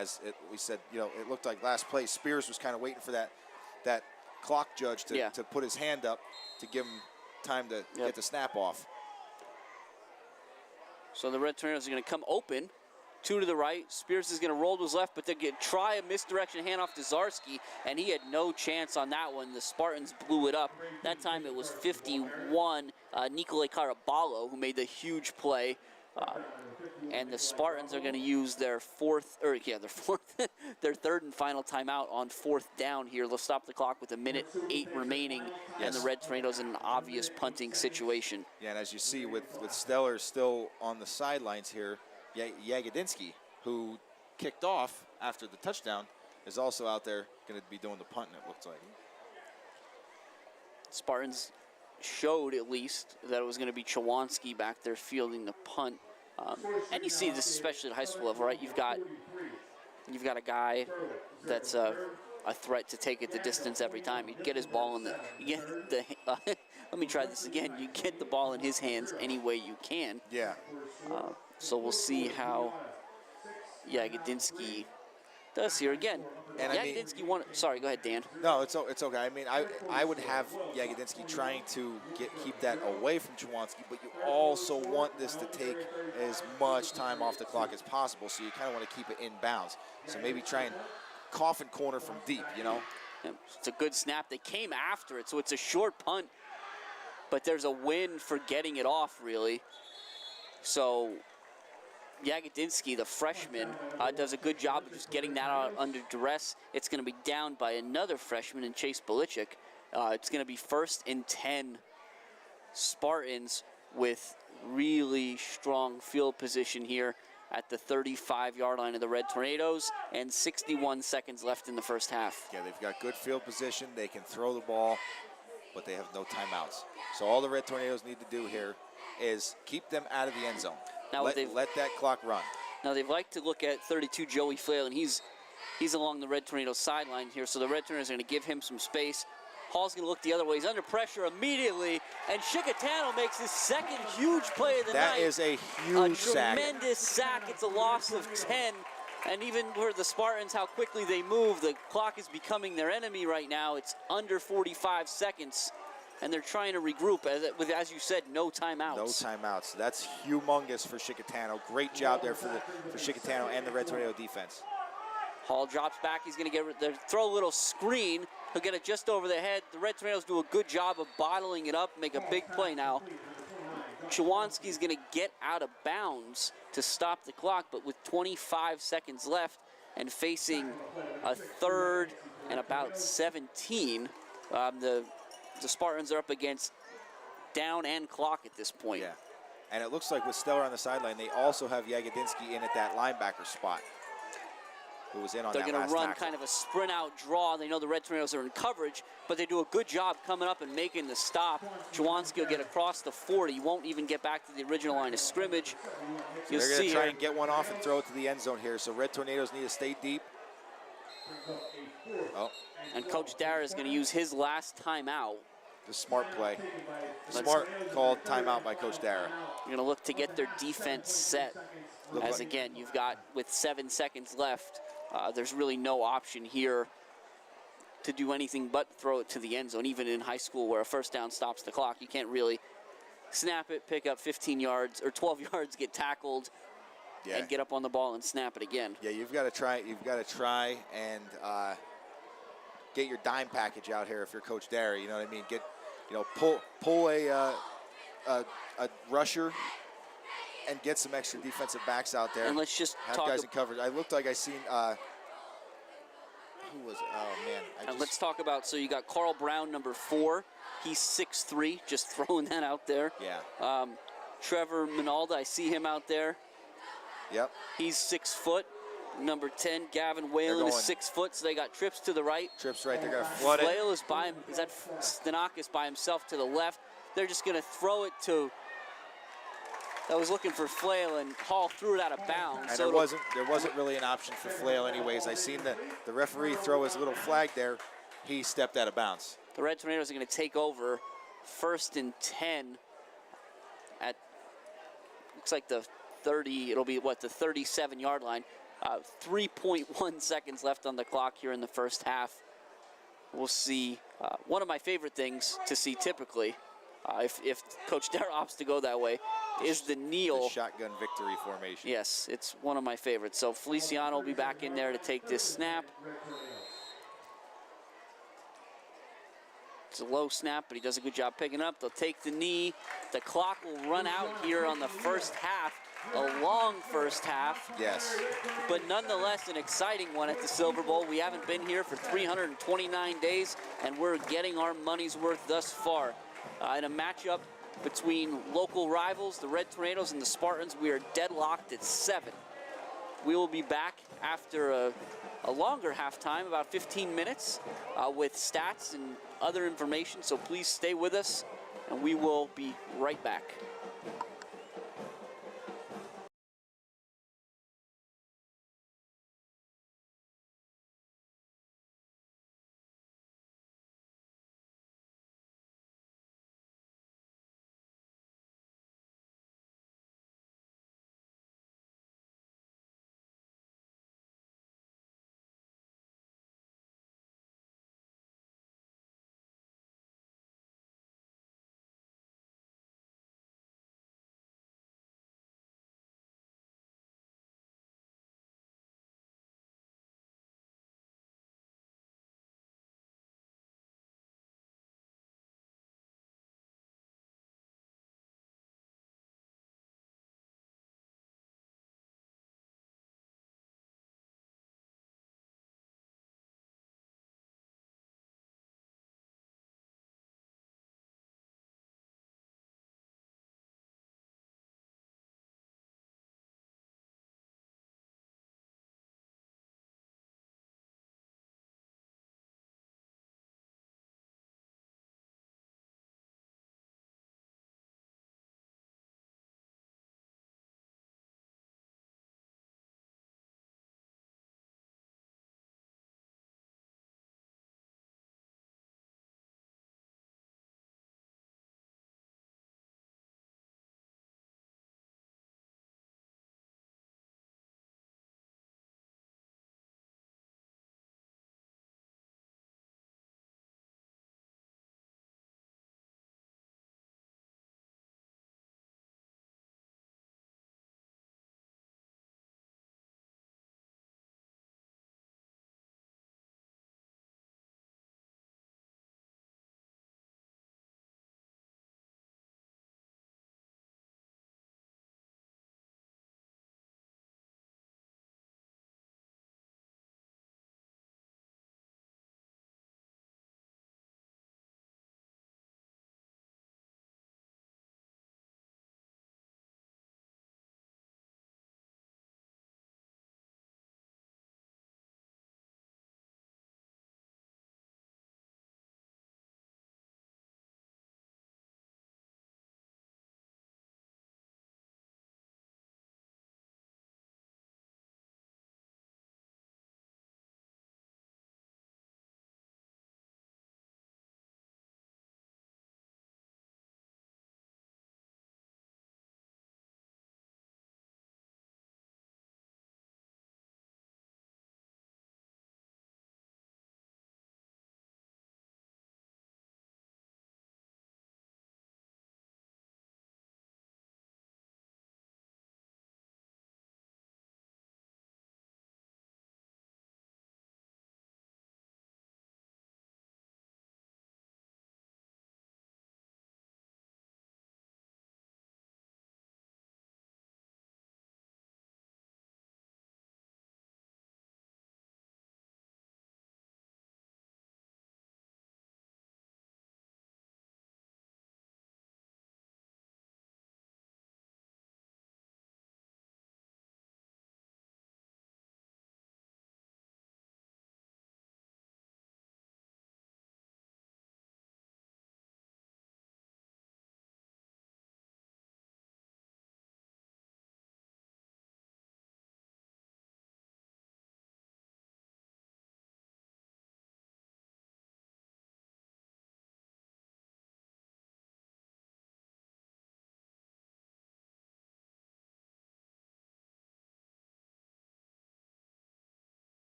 We said, it looked like last play, Spears was kind of waiting for that clock judge to put his hand up to give him time to get the snap off. So the Red Tornadoes are going to come open. 2 to the right. Spears is going to roll to his left, but they're going to try a misdirection handoff to Zarski, and he had no chance on that one. The Spartans blew it up. That time it was 51, Nicolai Caraballo, who made the huge play. And the Spartans are going to use their their third and final timeout on 4th down here. They'll stop the clock with 1:08 remaining, and the Red Tornadoes in an obvious punting situation. Yeah, and as you see with Stellar still on the sidelines here, Yagodinsky, who kicked off after the touchdown, is also out there going to be doing the punting, it looks like. Spartans showed at least that it was going to be Chwanski back there fielding the punt. And you see this especially at high school level, right? You've got a guy that's a threat to take it the distance every time. You get his ball in let me try this again. You get the ball in his hands any way you can. Yeah. So we'll see how Yagodinsky does here again. And Yagodinsky won. Sorry, go ahead, Dan. No, it's okay. I mean, I would have Yagodinsky trying to keep that away from Chwanski, but you also want this to take as much time off the clock as possible, so you kind of want to keep it in bounds. So maybe try and coffin corner from deep, Yeah, it's a good snap. They came after it, so it's a short punt, but there's a win for getting it off, really. So Yagodinsky, the freshman, does a good job of just getting that out under duress. It's going to be down by another freshman in Chase Belichick. It's going to be 1st and 10 Spartans with really strong field position here at the 35-yard line of the Red Tornadoes, and 61 seconds left in the first half. Yeah, they've got good field position. They can throw the ball, but they have no timeouts. So all the Red Tornadoes need to do here is keep them out of the end zone. Now let that clock run. Now they've liked to look at 32 Joey Flail, and he's along the Red Tornadoes sideline here, so the Red Tornadoes are going to give him some space. Hall's going to look the other way. He's under pressure immediately, and Chicatano makes his second huge play of the night. That is a huge sack. A tremendous sack. It's a loss of 10. And even for the Spartans, how quickly they move, the clock is becoming their enemy right now. It's under 45 seconds, and they're trying to regroup with, as you said, no timeouts. No timeouts. That's humongous for Chicatano. Great job there for Chicatano and the Red Tornado defense. Hall drops back. He's going to throw a little screen. He'll get it just over the head. The Red Tornadoes do a good job of bottling it up, make a big play now. Chwanski's going to get out of bounds to stop the clock, but with 25 seconds left and facing a 3rd and about 17, the Spartans are up against down and clock at this point. Yeah, and it looks like with Stellar on the sideline, they also have Yagodinsky in at that linebacker spot, who was in on that last tackle. They're going to run kind of a sprint out draw. They know the Red Tornadoes are in coverage, but they do a good job coming up and making the stop. Chwanski will get across the 40. He won't even get back to the original line of scrimmage. They're going to try and get one off and throw it to the end zone here, so Red Tornadoes need to stay deep. Oh. And Coach Dara is going to use his last timeout. The smart play. Smart called timeout by Coach Dara. You're going to look to get their defense set. As again, you've got, with 7 seconds left, there's really no option here to do anything but throw it to the end zone. Even in high school where a first down stops the clock, you can't really snap it, pick up 15 yards or 12 yards, get tackled, Yeah. and get up on the ball and snap it again. Yeah, you've got to try. You've got to try and get your dime package out here if you're Coach Derry. You know what I mean? Pull a rusher and get some extra defensive backs out there. And let's just have talk guys in coverage. I looked like I seen who was it? Oh man! And let's talk about, so you got Carl Brown, number 4. He's 6'3", just throwing that out there. Yeah. Trevor Minalda, I see him out there. Yep. He's 6 foot. Number 10, Gavin Whalen is 6 foot, so they got trips to the right. Trips right, they're going to flood it. Flail is by him. Is that Stanakis by himself to the left? They're just going to throw it to. I was looking for Flail, and Hall threw it out of bounds. And so there wasn't really an option for Flail anyways. I seen the referee throw his little flag there. He stepped out of bounds. The Red Tornadoes are going to take over 1st and 10 at, looks like the 30, it'll be what, the 37-yard line. 3.1 seconds left on the clock here in the first half. We'll see. One of my favorite things to see typically, if Coach Derry opts to go that way, is the kneel. The shotgun victory formation. Yes, it's one of my favorites. So Feliciano will be back in there to take this snap. It's a low snap, but he does a good job picking up. They'll take the knee. The clock will run out here on the first half. A long first half. Yes. But nonetheless, an exciting one at the Silver Bowl. We haven't been here for 329 days, and we're getting our money's worth thus far. In a matchup between local rivals, the Red Tornadoes and the Spartans, we are deadlocked at 7. We will be back after a longer halftime, about 15 minutes, with stats and other information. So please stay with us, and we will be right back.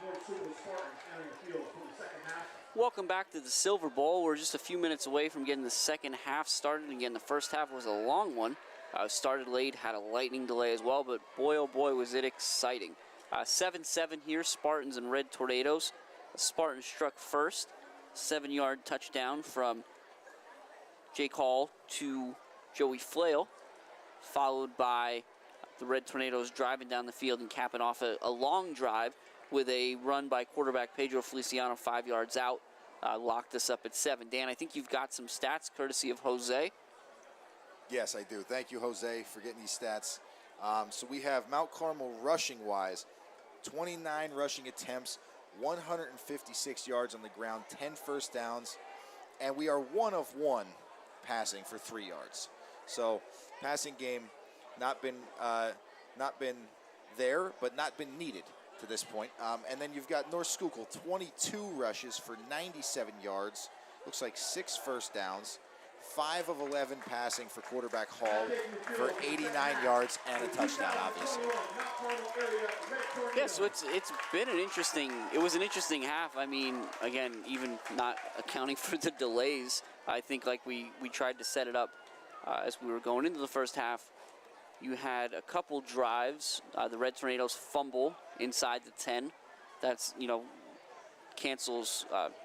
North Schuylkill Spartans entering the field for the second half. Welcome back to the Silver Bowl. We're just a few minutes away from getting the second half started. Again, the first half was a long one. Started late, had a lightning delay as well, but boy, oh boy, was it exciting. 7-7 here, Spartans and Red Tornadoes. The Spartans struck first, 7-yard touchdown from Jake Hall to Joey Flail, followed by the Red Tornadoes driving down the field and capping off a long drive with a run by quarterback Pedro Feliciano 5 yards out. Locked us up at 7. Dan, I think you've got some stats courtesy of Jose. Yes, I do. Thank you, Jose, for getting these stats. So we have Mount Carmel rushing-wise, 29 rushing attempts, 156 yards on the ground, 10 first downs, and we are 1 of 1 passing for 3 yards. So passing game not been there, but not been needed to this point. And then you've got North Schuylkill, 22 rushes for 97 yards, looks like 6 first downs, 5 of 11 passing for quarterback Hall for 89 yards and a touchdown, obviously. Yeah, so it was an interesting half. I mean, again, even not accounting for the delays, I think like we tried to set it up as we were going into the first half. You had a couple drives. The Red Tornadoes fumble inside the 10. That's,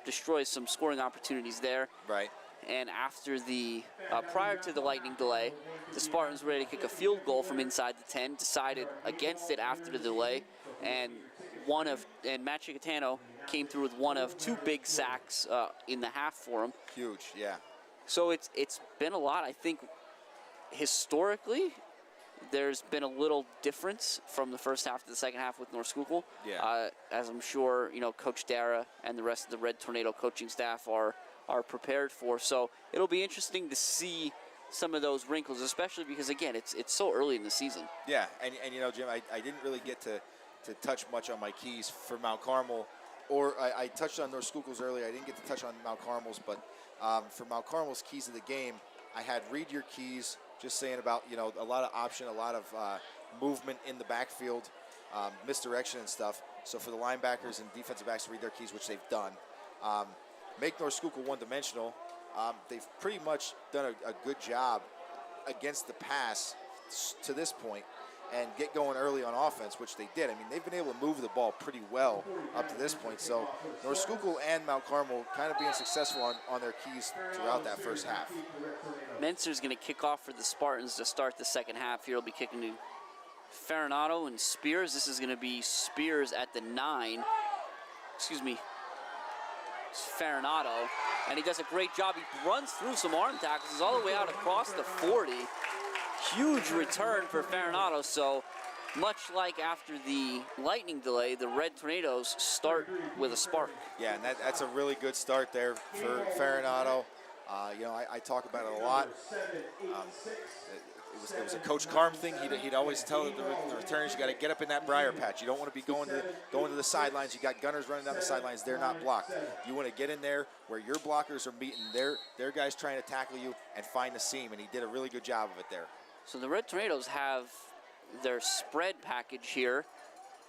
destroys some scoring opportunities there. Right. And after prior to the lightning delay, the Spartans were ready to kick a field goal from inside the 10, decided against it after the delay, and Matt Chicatano came through with one of 2 big sacks in the half for him. Huge, yeah. So it's been a lot. I think historically, there's been a little difference from the first half to the second half with North Schuylkill. Yeah. As I'm sure, Coach Dara and the rest of the Red Tornado coaching staff are prepared for. So it'll be interesting to see some of those wrinkles, especially because, again, it's so early in the season. Yeah, and Jim, I didn't really get to touch much on my keys for Mount Carmel, or I touched on North Schuylkill's earlier. I didn't get to touch on Mount Carmel's, but for Mount Carmel's keys of the game, I had read your keys, just saying about, a lot of option, a lot of movement in the backfield, misdirection and stuff. So for the linebackers and defensive backs to read their keys, which they've done, make North Schuylkill one-dimensional. They've pretty much done a good job against the pass to this point and get going early on offense, which they did. I mean, they've been able to move the ball pretty well up to this point. So North Schuylkill and Mount Carmel kind of being successful on their keys throughout that first half. Menser's going to kick off for the Spartans to start the second half. Here he'll be kicking to Farinato and Spears. This is going to be Spears at the 9. Excuse me. It's Farinato, and he does a great job. He runs through some arm tackles. He's all the way out across the 40. Huge return for Farinato. So much like after the lightning delay, the Red Tornadoes start with a spark. Yeah, and that's a really good start there for Farinato. I talk about it a lot. It was a Coach Carm thing. He'd always tell the returners, you got to get up in that briar patch. You don't want to be going to the sidelines. You got gunners running down the sidelines. They're not blocked. You want to get in there where your blockers are meeting their guys trying to tackle you and find the seam, and he did a really good job of it there. So the Red Tornadoes have their spread package here.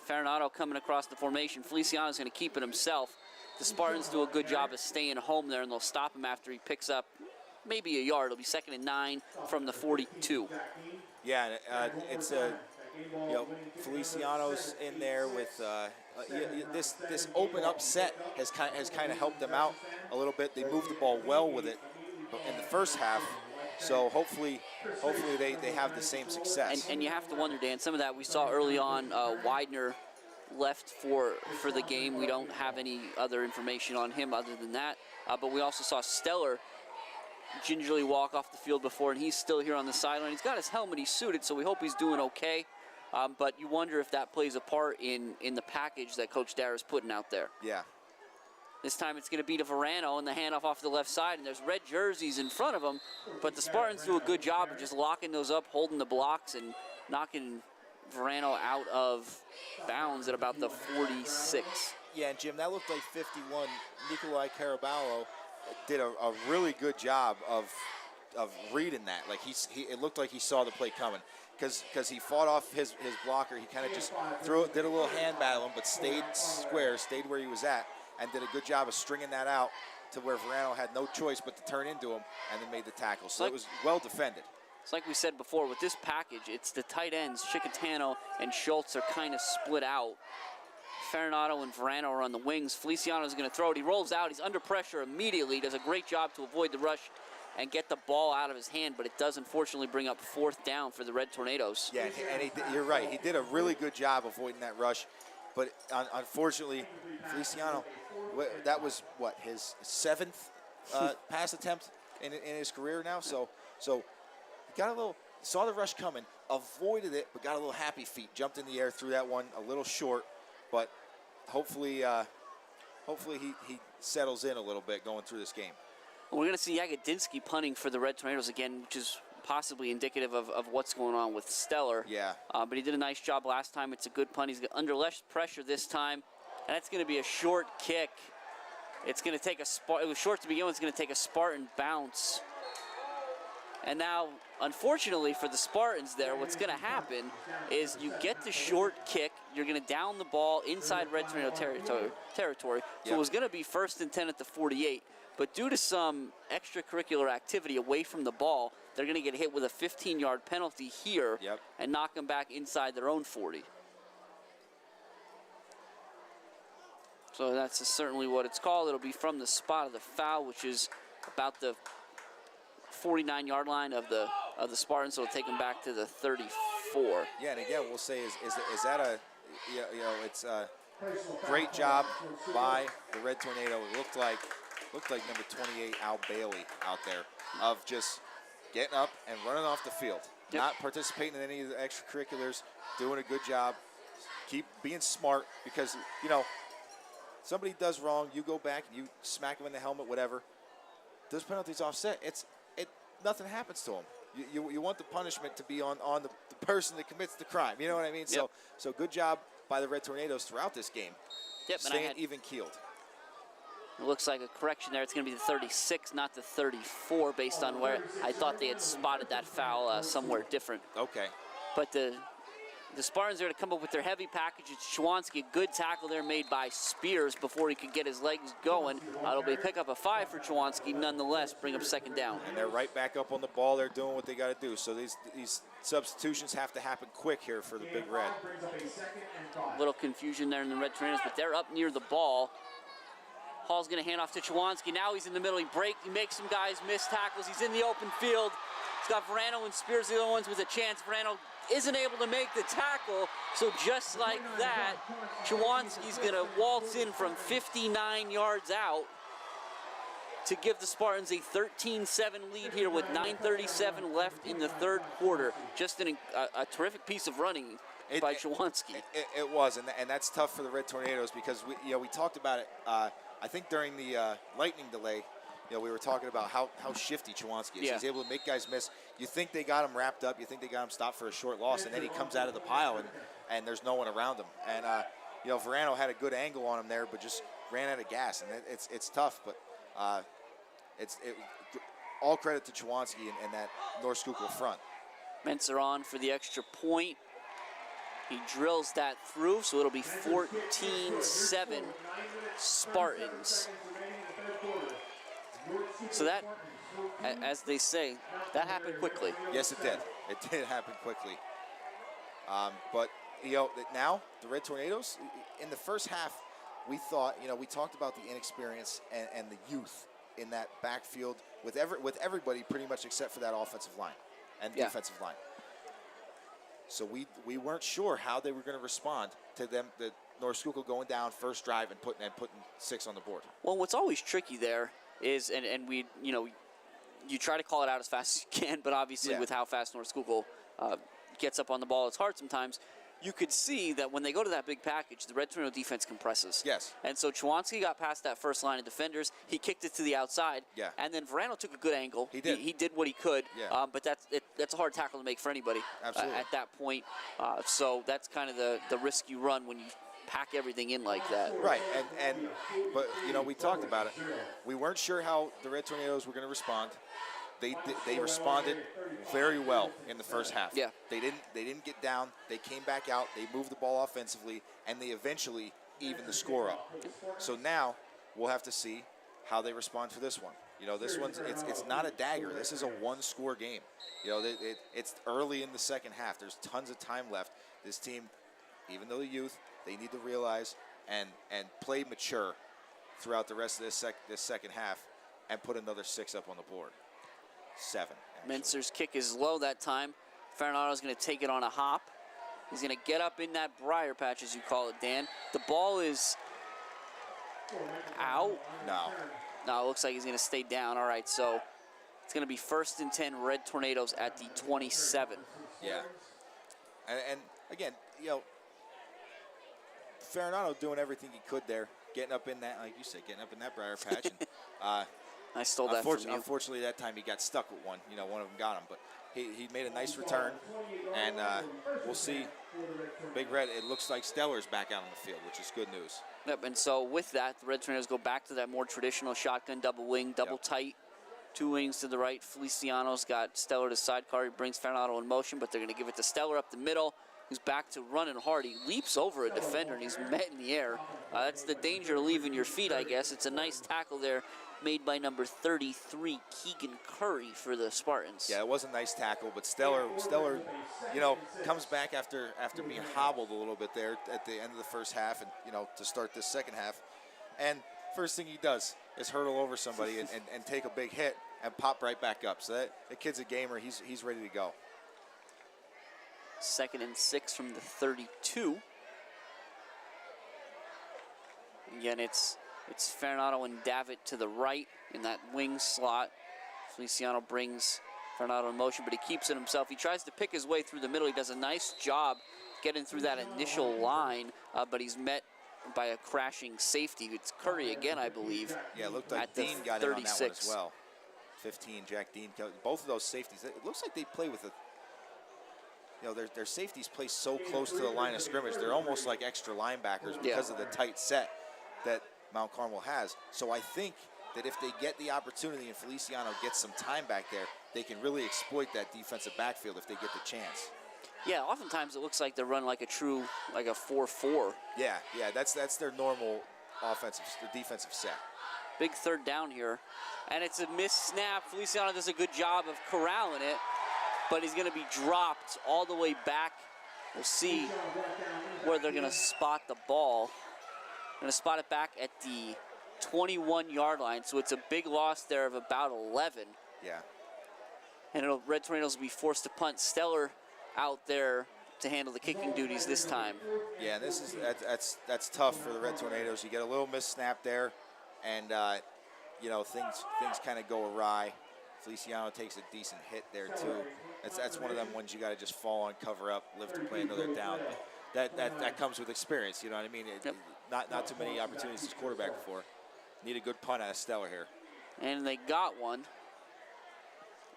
Farinato coming across the formation. Feliciano's going to keep it himself. The Spartans do a good job of staying home there, and they'll stop him after he picks up maybe a yard. It'll be 2nd and 9 from the 42. Yeah, it's Feliciano's in there with this open upset has kind of helped them out a little bit. They moved the ball well with it in the first half, so hopefully they have the same success. And you have to wonder, Dan, some of that we saw early on. Widener left for the game. We don't have any other information on him other than that, but we also saw Stellar gingerly walk off the field before, and he's still here on the sideline. He's got his helmet, he's suited, so we hope he's doing okay. But you wonder if that plays a part in the package that Coach Dara's putting out there. Yeah. This time it's going to be to Verano, and the handoff off the left side, and there's red jerseys in front of him, but the Spartans do a good job of just locking those up, holding the blocks, and knocking Verano out of bounds at about the 46. Yeah, and Jim, that looked like 51. Nikolai Caraballo did a really good job of reading that. Like it looked like he saw the play coming. because he fought off his blocker. He kind of just did a little hand battle, but stayed square, stayed where he was at, and did a good job of stringing that out to where Verano had no choice but to turn into him and then made the tackle. So it was well defended. It's like we said before, with this package, it's the tight ends. Chicatano and Schultz are kind of split out. Farinado and Verano are on the wings. Feliciano is going to throw it. He rolls out. He's under pressure immediately. He does a great job to avoid the rush and get the ball out of his hand, but it does unfortunately bring up 4th down for the Red Tornadoes. Yeah, and you're right. He did a really good job avoiding that rush, but unfortunately, Feliciano, that was, what, his 7th pass attempt in his career now? So he got a little, saw the rush coming, avoided it, but got a little happy feet, jumped in the air, threw that one a little short, but hopefully he settles in a little bit going through this game. We're going to see Yagodinsky punting for the Red Tornadoes again, which is possibly indicative of what's going on with Stellar. Yeah. But he did a nice job last time. It's a good punt. He's under less pressure this time, and that's going to be a short kick. It's going to take it was short to begin with. It's going to take a Spartan bounce. And now, unfortunately for the Spartans there, what's going to happen is you get the short kick. You're going to down the ball inside Red Tornado territory. So it was going to be 1st and 10 at the 48. But due to some extracurricular activity away from the ball, they're going to get hit with a 15-yard penalty here and knock them back inside their own 40. So that's certainly what it's called. It'll be from the spot of the foul, which is about the 49-yard line of the Spartans. So it'll take them back to the 34. Yeah, and again, we'll say is that a it's a great job by the Red Tornado. It looked like number 28 Al Bailey out there of just getting up and running off the field, not participating in any of the extracurriculars, doing a good job, keep being smart, because somebody does wrong, you go back and you smack them in the helmet, whatever. Those penalties offset. Nothing happens to them. You want the punishment to be on the person that commits the crime. You know what I mean? So good job by the Red Tornadoes throughout this game. Staying even-keeled. It looks like a correction there. It's going to be the 36, not the 34, based on where I thought they had spotted that foul somewhere different. Okay. But the Spartans are going to come up with their heavy package. It's Chwanski, a good tackle there made by Spears before he could get his legs going. It'll be pick up a 5 for Chwanski, nonetheless, bring up 2nd down. And they're right back up on the ball. They're doing what they got to do. So these substitutions have to happen quick here for the Big Red. A little confusion there in the Red Tornadoes, but they're up near the ball. Hall's going to hand off to Chwanski. Now he's in the middle. He makes some guys miss tackles. He's in the open field. He's got Verano and Spears, the other ones with a chance. Verano isn't able to make the tackle. So just like that, Chwanski's going to waltz in from 59 yards out to give the Spartans a 13-7 lead here with 9:37 left in the 3rd quarter. Just a terrific piece of running by Chwanski. It was, and that's tough for the Red Tornadoes, because we talked about it. I think during the lightning delay, we were talking about how shifty Chwanski is. He's able to make guys miss. You think they got him wrapped up. You think they got him stopped for a short loss, and then he comes out of the pile, and there's no one around him. And, Verano had a good angle on him there, but just ran out of gas. And it's tough, but all credit to Chwanski and that North Schuylkill front. Mentzer on for the extra point. He drills that through, so it'll be 14-7 Spartans. So that, as they say, that happened quickly. Yes, it did. It did happen quickly. But, now the Red Tornadoes, in the first half, we thought, we talked about the inexperience and the youth in that backfield with everybody pretty much except for that offensive line and defensive line. So we weren't sure how they were going to respond to them, the North Schuylkill going down first drive and putting 6 on the board. Well, what's always tricky there is, and we, you try to call it out as fast as you can, but obviously with how fast North Schuylkill gets up on the ball, it's hard sometimes. You could see that when they go to that big package, the Red Tornado defense compresses. Yes. And so Chwanski got past that first line of defenders. He kicked it to the outside. Yeah. And then Verano took a good angle. He did. He did what he could. Yeah. But that's a hard tackle to make for anybody at that point. So that's kind of the risk you run when you pack everything in like that. Right. But we talked about it. We weren't sure how the Red Tornadoes were going to respond. they responded very well in the first half. Yeah. They didn't get down. They came back out. They moved the ball offensively, and they eventually evened the score up. So now we'll have to see how they respond for this one. You know, this one's it's not a dagger. This is a one-score game. You know, it's early in the second half. There's tons of time left. This team, even though the youth, they need to realize and play mature throughout the rest of this second half and put another 6 up on the board. 7. Actually. Mentzer's kick is low that time. Farinato's going to take it on a hop. He's going to get up in that briar patch, as you call it, Dan. The ball is out. No, it looks like he's going to stay down. All right, so it's going to be 1st and 10 Red Tornadoes at the 27. Yeah. And again, you know, Farinato doing everything he could there, getting up in that, like you said, getting up in that briar patch. And, I stole that from you. Unfortunately, that time he got stuck with one. You know, one of them got him. But he made a nice return. And we'll see. Big Red, it looks like Stellar's back out on the field, which is good news. Yep, and so with that, the Red Tornadoes go back to that more traditional shotgun double wing, double tight. 2 wings to the right. Feliciano's got Stellar to sidecar. He brings Farinato in motion, but they're going to give it to Stellar up the middle, who's back to running hard. He leaps over a defender, and he's met in the air. That's the danger of leaving your feet, I guess. It's a nice tackle there made by number 33, Keegan Curry, for the Spartans. Yeah, it was a nice tackle, but Stellar, you know, comes back after being hobbled a little bit there at the end of the first half, and you know, to start this second half. And first thing he does is hurdle over somebody and take a big hit and pop right back up. So that kid's a gamer. He's ready to go. 2nd and 6 from the 32. Again, it's Farinato and Davitt to the right in that wing slot. Feliciano brings Farinato in motion, but he keeps it himself. He tries to pick his way through the middle. He does a nice job getting through that initial line, but he's met by a crashing safety. It's Curry again, I believe. Yeah, it looked like Dean got in on that one as well. 15, Jack Dean. Both of those safeties, it looks like they play with a, you know, their safeties play so close to the line of scrimmage. They're almost like extra linebackers because of the tight set that Mount Carmel has. So I think that if they get the opportunity and Feliciano gets some time back there, they can really exploit that defensive backfield if they get the chance. Yeah, oftentimes it looks like they run like a true, like a 4-4. Yeah, that's their normal defensive set. Big 3rd down here, and it's a missed snap. Feliciano does a good job of corralling it, but he's going to be dropped all the way back. We'll see where they're going to spot the ball. Going to spot it back at the 21-yard line, so it's a big loss there of about 11. Yeah. And Red Tornadoes will be forced to punt. Stellar out there to handle the kicking duties this time. Yeah, that's tough for the Red Tornadoes. You get a little missed snap there, and you know, things kind of go awry. Feliciano takes a decent hit there too. That's one of them ones you got to just fall on, cover up, live to play another down. That comes with experience. You know what I mean? Not too many opportunities as quarterback before. Need a good punt out of Stellar here. And they got one.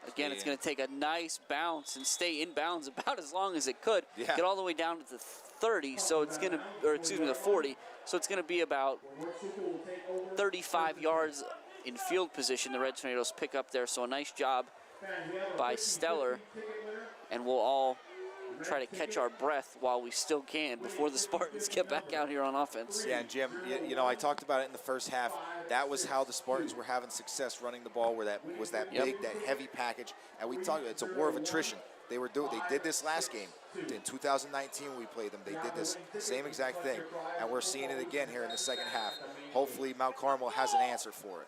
Again, it's going to take a nice bounce and stay in bounds about as long as it could. Yeah. Get all the way down to the 30, so it's going to, or excuse me, the 40. So it's going to be about 35 yards in field position. The Red Tornadoes pick up there. So a nice job by Stellar, and we'll all try to catch our breath while we still can before the Spartans get back out here on offense. Yeah, and Jim, you know, I talked about it in the first half. That was how the Spartans were having success running the ball, where that was that big, that heavy package. And we talked, it's a war of attrition. They did this last game. In 2019 when we played them, they did this same exact thing. And we're seeing it again here in the second half. Hopefully Mount Carmel has an answer for it.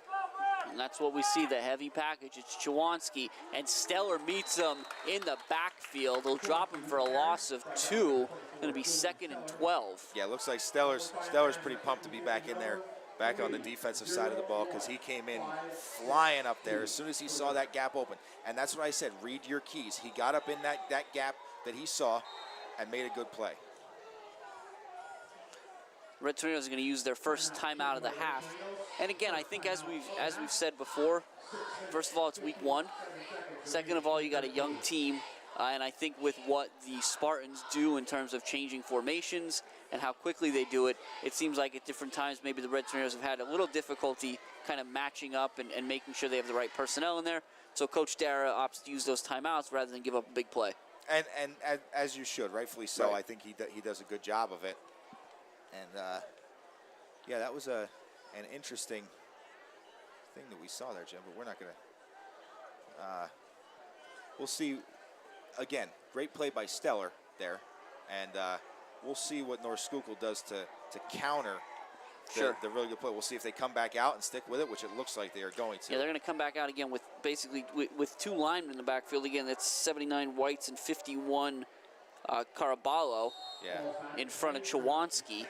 And that's what we see, the heavy package. It's Chawanski, and Stellar meets him in the backfield. He'll drop him for a loss of 2. Going to be 2nd and 12. Yeah, it looks like Stellar's pretty pumped to be back in there, back on the defensive side of the ball, because he came in flying up there as soon as he saw that gap open. And that's what I said, read your keys. He got up in that gap that he saw and made a good play. Red Tornadoes are going to use their first timeout of the half. And again, I think as we've said before, first of all, it's week 1. Second of all, you got a young team. And I think with what the Spartans do in terms of changing formations and how quickly they do it, it seems like at different times maybe the Red Tornadoes have had a little difficulty kind of matching up and making sure they have the right personnel in there. So Coach Dara opts to use those timeouts rather than give up a big play. And as you should, rightfully so. Right. I think he does a good job of it. And yeah, that was an interesting thing that we saw there, Jim. But we're not going to. We'll see. Again, great play by Stellar there, and we'll see what North Schuylkill does to counter the really good play. We'll see if they come back out and stick with it, which it looks like they are going to. Yeah, they're going to come back out again with basically with 2 linemen in the backfield. Again, that's 79 Whites and 51 Caraballo in front of Chawanski.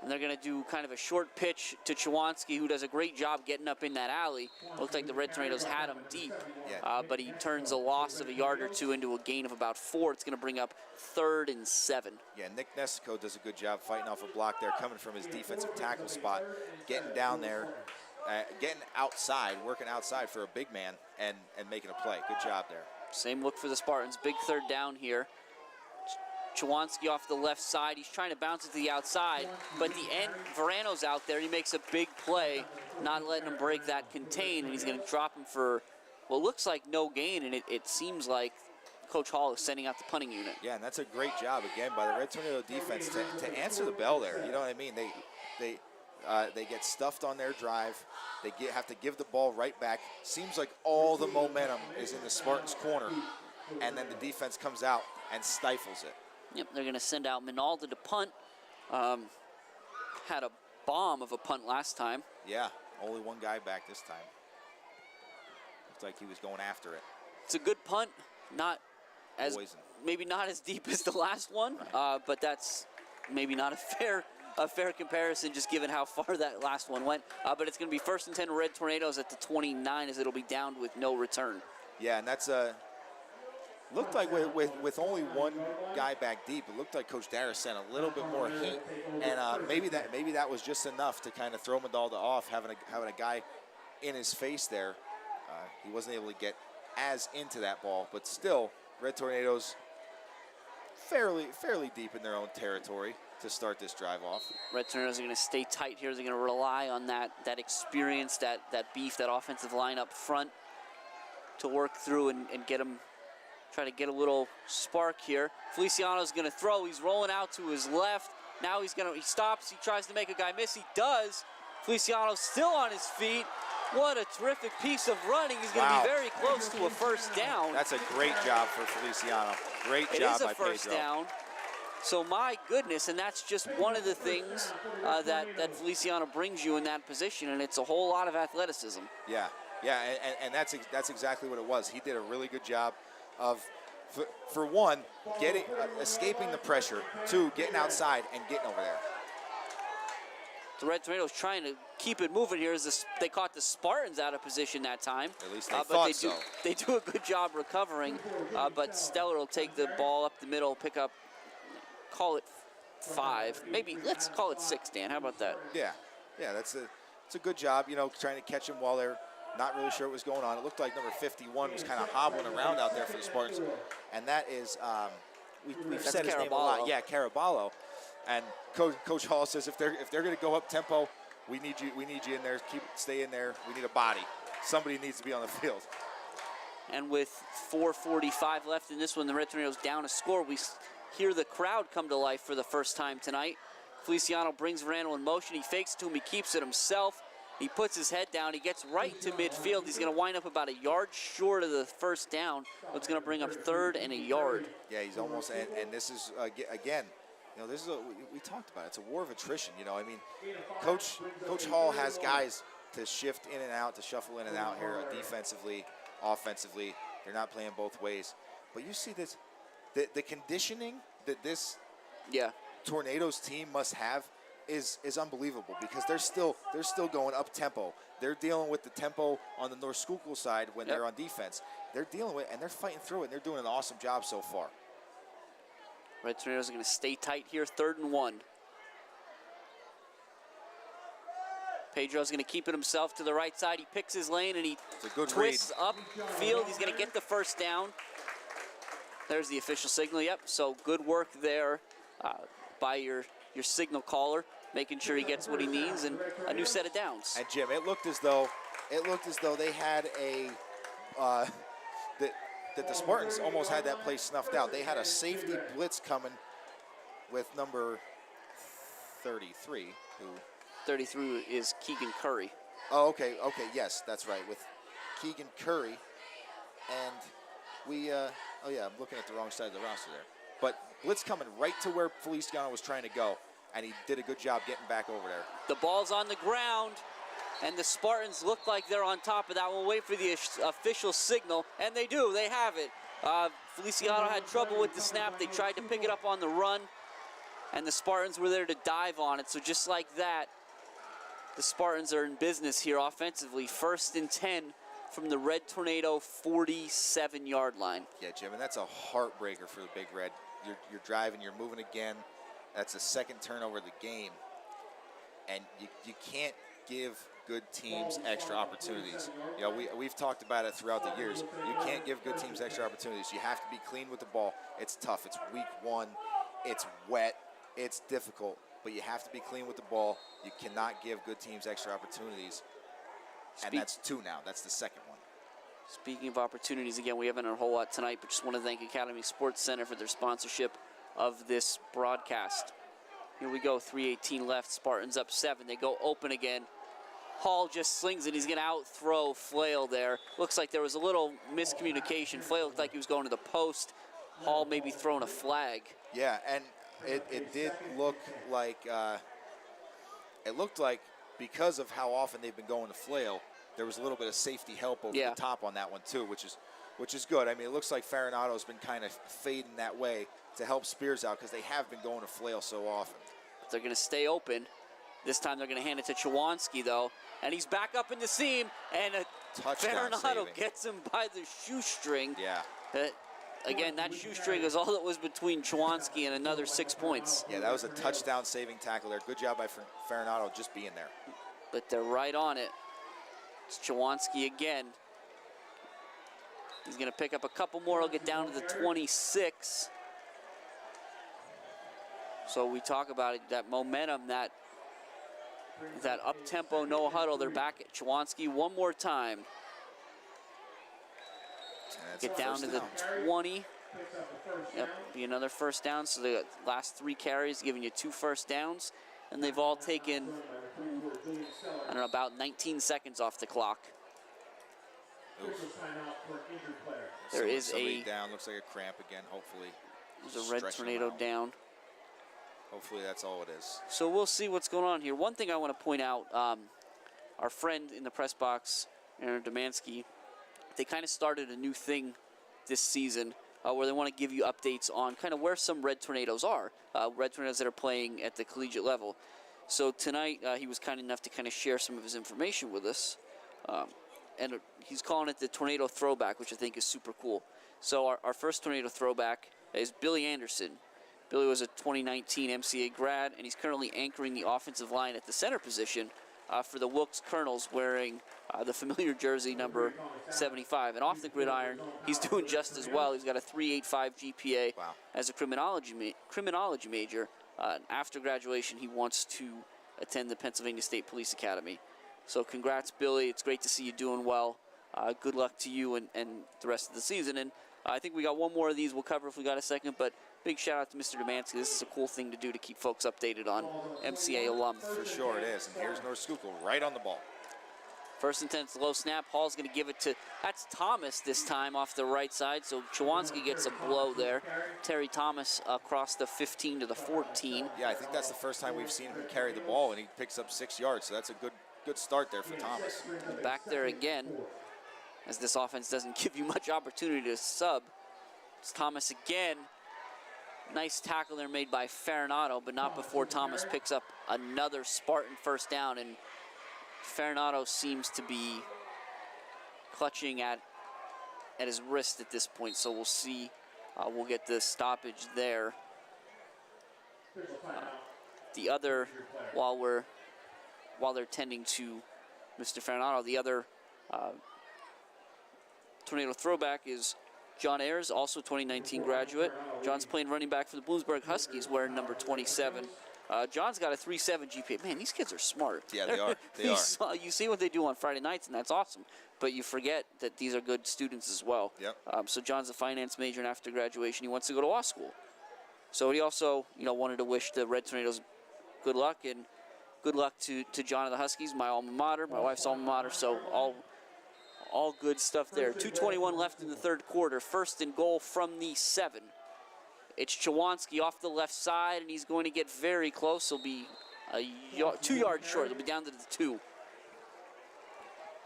And they're going to do kind of a short pitch to Chawanski, who does a great job getting up in that alley. Looked like the Red Tornadoes had him deep, but he turns a loss of a yard or 2 into a gain of about 4. It's going to bring up 3rd and 7. Yeah, Nick Nestico does a good job fighting off a block there, coming from his defensive tackle spot, getting down there, getting outside, working outside for a big man, and making a play. Good job there. Same look for the Spartans. Big 3rd down here. Chawanski off the left side. He's trying to bounce it to the outside, but the end, Verano's out there. He makes a big play, not letting him break that contain, and he's going to drop him for what looks like no gain, and it seems like Coach Hall is sending out the punting unit. Yeah, and that's a great job, again, by the Red Tornado defense to answer the bell there. You know what I mean? They get stuffed on their drive. They have to give the ball right back. Seems like all the momentum is in the Spartans' corner, and then the defense comes out and stifles it. Yep, they're going to send out Minalda to punt. Had a bomb of a punt last time. Yeah, only one guy back this time. Looked like he was going after it. It's a good punt, not as Poison. maybe not as deep as the last one, but that's maybe not a fair comparison, just given how far that last one went. But it's going to be 1st and 10 Red Tornadoes at the 29, as it'll be downed with no return. Yeah, and that's looked like with only one guy back deep, it looked like Coach Dara sent a little bit more heat, and maybe that was just enough to kind of throw Minalda off, having a guy in his face there. He wasn't able to get as into that ball, but still, Red Tornadoes fairly deep in their own territory to start this drive off. Red Tornadoes are going to stay tight here. They're going to rely on that experience, that beef, that offensive line up front to work through and get them. Try to get a little spark here. Feliciano's going to throw. He's rolling out to his left. Now he stops. He tries to make a guy miss. He does. Feliciano's still on his feet. What a terrific piece of running. He's going to be very close to a 1st down. That's a great job for Feliciano. Great job by Pedro. It is a 1st down. So my goodness, and that's just one of the things that Feliciano brings you in that position, and it's a whole lot of athleticism. Yeah, and that's exactly what it was. He did a really good job of, for one, escaping the pressure, 2, getting outside and getting over there. The Red Tornadoes trying to keep it moving here as they caught the Spartans out of position that time. At least they thought so. They do a good job recovering, but Stellar will take the ball up the middle, pick up, call it 5. Maybe, let's call it 6, Dan. How about that? Yeah, it's a good job, trying to catch them while they're not really sure what was going on. It looked like number 51 was kind of hobbling around out there for the Spartans. And that is, we've said his name a lot. Yeah, Caraballo. And Coach Hall says if they're going to go up tempo, we need you in there. Stay in there. We need a body. Somebody needs to be on the field. And with 4:45 left in this one, the Red Tornadoes down a score. We hear the crowd come to life for the first time tonight. Feliciano brings Verano in motion. He fakes it to him. He keeps it himself. He puts his head down. He gets right to midfield. He's going to wind up about a yard short of the 1st down. It's going to bring up 3rd and a yard. Yeah, he's almost, and this is, again, this is we talked about it. It's a war of attrition. I mean, Coach Hall has guys to shift in and out, to shuffle in and out here defensively, offensively. They're not playing both ways. But you see this, the conditioning that this Tornadoes team must have is unbelievable, because they're still going up tempo. They're dealing with the tempo on the North Schuylkill side when they're on defense. They're dealing with it, and they're fighting through it, and they're doing an awesome job so far. Red Tornadoes are going to stay tight here, 3rd and 1. Pedro's going to keep it himself to the right side. He picks his lane, and he twists upfield. He's going to get the 1st down. There's the official signal. Yep, so good work there by your signal caller, making sure he gets what he needs, and a new set of downs. And Jim, it looked as though it looked as though they had that the Spartans almost had that play snuffed out. They had a safety blitz coming with number 33, who... 33 is Keegan Curry. Oh, okay, yes, that's right, with Keegan Curry, and we, oh yeah, I'm looking at the wrong side of the roster there. But blitz coming right to where Feliciano was trying to go, and he did a good job getting back over there. The ball's on the ground, and the Spartans look like they're on top of that. We'll wait for the official signal, and they do, they have it. Feliciano had trouble with the snap. They tried to pick it up on the run, and the Spartans were there to dive on it. So just like that, the Spartans are in business here offensively. 1st and 10 from the Red Tornado 47-yard line. Yeah, Jim, and that's a heartbreaker for the Big Red. You're driving, you're moving again. That's the 2nd turnover of the game. And you can't give good teams extra opportunities. You know, we've talked about it throughout the years. You can't give good teams extra opportunities. You have to be clean with the ball. It's tough. It's week 1. It's wet. It's difficult. But you have to be clean with the ball. You cannot give good teams extra opportunities. And that's 2 now. That's the 2nd one. Speaking of opportunities, again, we haven't a whole lot tonight, but just want to thank Academy Sports Center for their sponsorship of this broadcast. Here we go, 3:18 left, Spartans up 7. They go open again. Hall just slings it. He's going to out-throw Flail there. Looks like there was a little miscommunication. Flail looked like he was going to the post. Hall maybe throwing a flag. Yeah, and it did look like because of how often they've been going to Flail, there was a little bit of safety help over the top on that one too, which is good. I mean, it looks like Farinato's been kind of fading that way to help Spears out because they have been going to Flail so often. But they're going to stay open. This time they're going to hand it to Chawanski, though. And he's back up in the seam, and Farinato gets him by the shoestring. Yeah. Again, that shoestring is all that was between Chawanski and another 6 points. Yeah, that was a touchdown-saving tackle there. Good job by Farinato just being there. But they're right on it. It's Chawanski again. He's going to pick up a couple more. He'll get down to the 26. So we talk about it, that momentum, that up-tempo, no huddle. They're back at Chawanski one more time. Get down to the 20. Yep, be another first down. So the last 3 carries giving you 2 first downs. And they've all taken, I don't know, about 19 seconds off the clock. There is a down. Looks like a cramp again, hopefully. There's a Red Tornado down. Hopefully that's all it is. So we'll see what's going on here. One thing I want to point out, our friend in the press box, Aaron Domansky, they kind of started a new thing this season where they want to give you updates on kind of where some Red Tornadoes are, Red Tornadoes that are playing at the collegiate level. So tonight he was kind enough to kind of share some of his information with us. And he's calling it the Tornado Throwback, which I think is super cool. So our first Tornado Throwback is Billy Anderson. Billy was a 2019 MCA grad, and he's currently anchoring the offensive line at the center position for the Wilkes Colonels, wearing the familiar jersey number 75. And off the gridiron, he's doing just as well. He's got a 3.85 GPA as a criminology major. After graduation, he wants to attend the Pennsylvania State Police Academy. So congrats, Billy. It's great to see you doing well. Good luck to you and the rest of the season. And I think we got one more of these we'll cover if we got a second, but big shout out to Mr. Domansky. This is a cool thing to do to keep folks updated on MCA alum. For sure it is. And here's North Schuylkill right on the ball. 1st and 10, it's a low snap. Hall's going to give it to, that's Thomas this time off the right side. So Chawanski gets a blow there. Terry Thomas across the 15 to the 14. Yeah, I think that's the first time we've seen him carry the ball, and he picks up 6 yards. So that's a good start there for Thomas. Back there again, as this offense doesn't give you much opportunity to sub. It's Thomas again. Nice tackle there made by Farinato, but not before Thomas picks up another Spartan first down, and Farinato seems to be clutching at his wrist at this point, so we'll see. We'll get the stoppage there. The other, while they're tending to Mr. Farinato, the other Tornado Throwback is John Ayers, also 2019 graduate. John's playing running back for the Bloomsburg Huskies, wearing number 27. John's got a 3.7 GPA. Man, these kids are smart. Yeah, they are. They are. You see what they do on Friday nights, and that's awesome. But you forget that these are good students as well. Yep. So John's a finance major, and after graduation, he wants to go to law school. So he also, wanted to wish the Red Tornadoes good luck, and good luck to John and the Huskies, my alma mater, my wife's alma mater. So all good stuff there. 2:21 left in the third quarter. First and goal from the 7. It's Chawanski off the left side, and he's going to get very close. He'll be 2 yards short. He'll be down to the 2.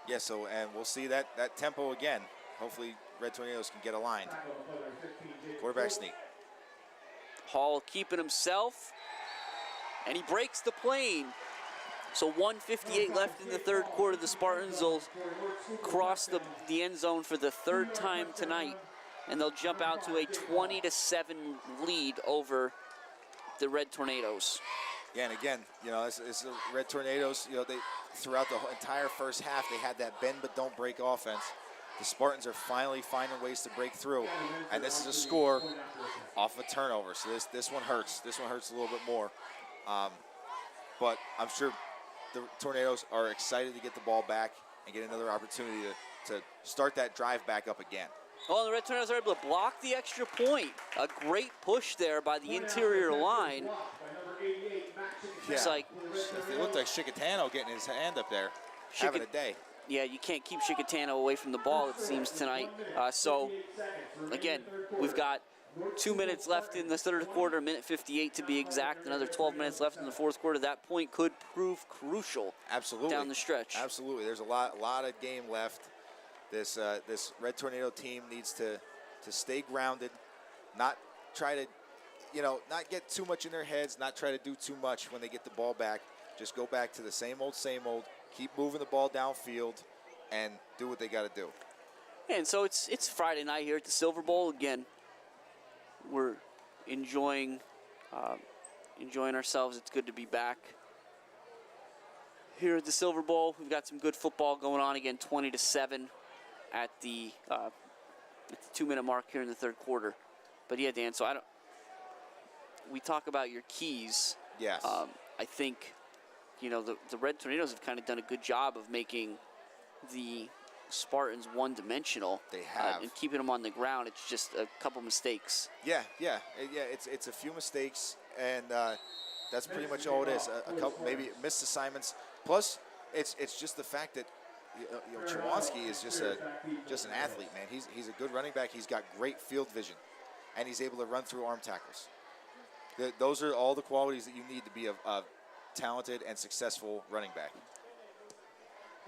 Yeah, so, and we'll see that tempo again. Hopefully, Red Tornadoes can get aligned. Quarterback sneak. Hall keeping himself, and he breaks the plane. So 1:58 left in the third quarter. The Spartans will cross the end zone for the third time tonight, and they'll jump out to a 20-7 lead over the Red Tornadoes. Yeah, and again, it's the Red Tornadoes, they throughout the entire first half, they had that bend but don't break offense. The Spartans are finally finding ways to break through, and this is a score off a turnover. So this one hurts. This one hurts a little bit more. But I'm sure the Tornadoes are excited to get the ball back and get another opportunity to start that drive back up again. Well, the Red Tornadoes are able to block the extra point. A great push there by the interior line. Yeah. It looked like Chicatano getting his hand up there, having a day. Yeah, you can't keep Chicatano away from the ball, it seems, tonight. So, again, we've got 2 minutes left in the third quarter, minute 58 to be exact. Another 12 minutes left in the fourth quarter. That point could prove crucial. Absolutely. Down the stretch. Absolutely. There's a lot of game left. This Red Tornado team needs to stay grounded, not try to, not get too much in their heads, not try to do too much when they get the ball back. Just go back to the same old, keep moving the ball downfield, and do what they got to do. And so it's Friday night here at the Silver Bowl. Again, we're enjoying ourselves. It's good to be back here at the Silver Bowl. We've got some good football going on. Again, 20-7 at the 2-minute mark here in the third quarter. But yeah, Dan. So we talk about your keys. Yes. I think, the Red Tornadoes have kind of done a good job of making the Spartans one-dimensional. They have. And keeping them on the ground. It's just a couple mistakes. Yeah. It's a few mistakes, and that's pretty much all it is. A couple maybe missed assignments. Plus, it's just the fact that Chawanski is just an athlete, man. He's a good running back. He's got great field vision, and he's able to run through arm tackles. Those are all the qualities that you need to be a talented and successful running back.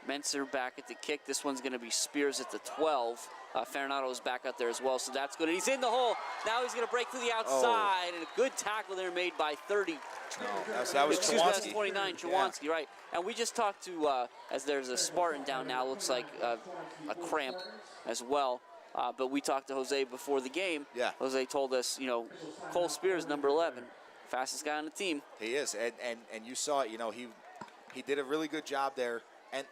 Menser back at the kick. This one's going to be Spears at the 12. Farinato is back out there as well, so that's good. And he's in the hole. Now he's going to break through the outside, and a good tackle there made by 30. No, that was Excuse me, that's Chawanski. 29, Chawanski, yeah. Right. And we just talked to, as there's a Spartan down now, looks like a cramp as well. But we talked to Jose before the game. Yeah. Jose told us, Cole Spears, number 11, fastest guy on the team. He is, and you saw it. He did a really good job there, and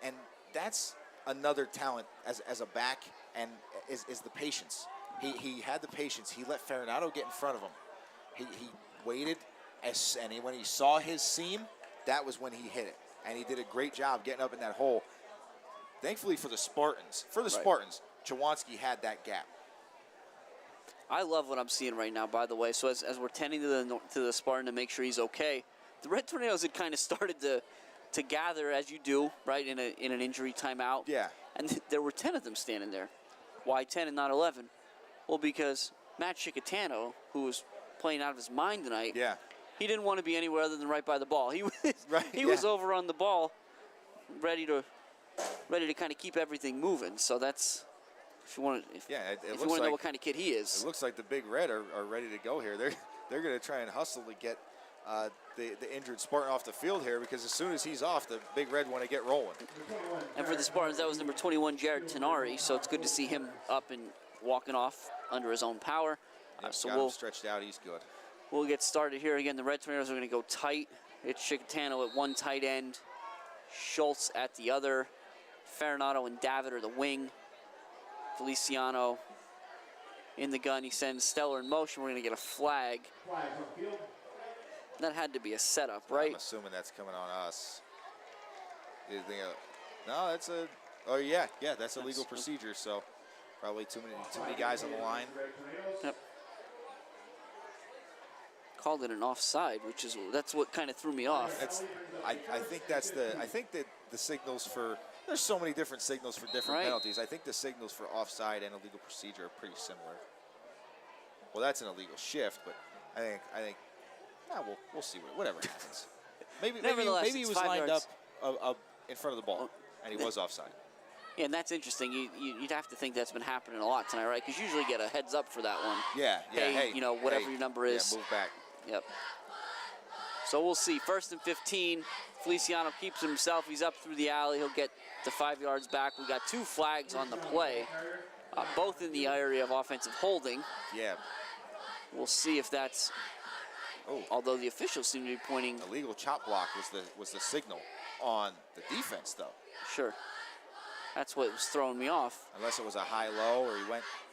that's another talent as a back, and is the patience. He had the patience. He let Farinato get in front of him. He waited, and when he saw his seam, that was when he hit it, and he did a great job getting up in that hole. Thankfully for the Spartans, Chawanski had that gap. I love what I'm seeing right now, by the way. So as we're tending to the Spartan to make sure he's okay, the Red Tornadoes had kind of started to gather, as you do, right, in an injury timeout. Yeah. And there were 10 of them standing there. Why 10 and not 11? Well, because Matt Chicatano, who was playing out of his mind tonight, he didn't want to be anywhere other than right by the ball. He was was over on the ball, ready to kind of keep everything moving. So that's, if you want to know what kind of kid he is. It looks like the Big Red are ready to go here. They're going to try and hustle to get the injured Spartan off the field here, because as soon as he's off, the Big Red want to get rolling. And for the Spartans, that was number 21, Jared Tenari. So it's good to see him up and walking off under his own power. So got him stretched out. He's good. We'll get started here again. The Red Tornadoes are going to go tight. It's Chicatano at one tight end, Schultz at the other, Farinato and David are the wing. Feliciano in the gun. He sends Stellar in motion. We're going to get a flag. That had to be a setup, right? I'm assuming that's coming on us. No, that's a. Oh yeah, that's a legal procedure. So probably too many guys on the line. Yep. Called it an offside, that's what kind of threw me off. I think that the signals for, there's so many different signals for different penalties. I think the signals for offside and illegal procedure are pretty similar. Well, that's an illegal shift, but I think we'll see whatever happens. Maybe he was lined up in front of the ball and he was offside. Yeah, and that's interesting. You'd have to think that's been happening a lot tonight, right? Because usually you get a heads up for that one. Yeah. Hey, whatever your number is. Yeah, move back. Yep. So we'll see. 1st and 15. Feliciano keeps himself. He's up through the alley. He'll get the 5 yards back. We got 2 flags on the play, both in the area of offensive holding. Yeah. We'll see if that's. Oh. Although the officials seem to be pointing. Illegal chop block was the signal on the defense, though. Sure. That's what was throwing me off. Unless it was a high-low or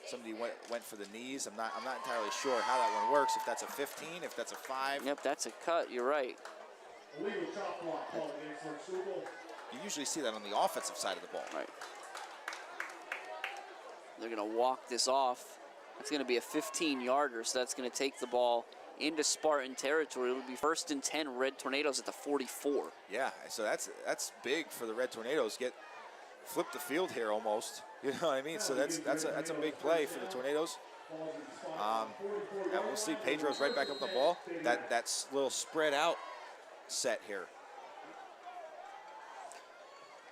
somebody went for the knees. I'm not entirely sure how that one works. If that's a 15, if that's a 5. Yep, that's a cut. You're right. Illegal chop block called against North Schuylkill. You usually see that on the offensive side of the ball. Right. They're going to walk this off. That's going to be a 15-yarder, so that's going to take the ball into Spartan territory. It'll be 1st and 10 Red Tornadoes at the 44. Yeah, so that's big for the Red Tornadoes. Flip the field here almost. You know what I mean? So that's a big play for the Tornadoes. And we'll see Pedro's right back up the ball. That's little spread out set here.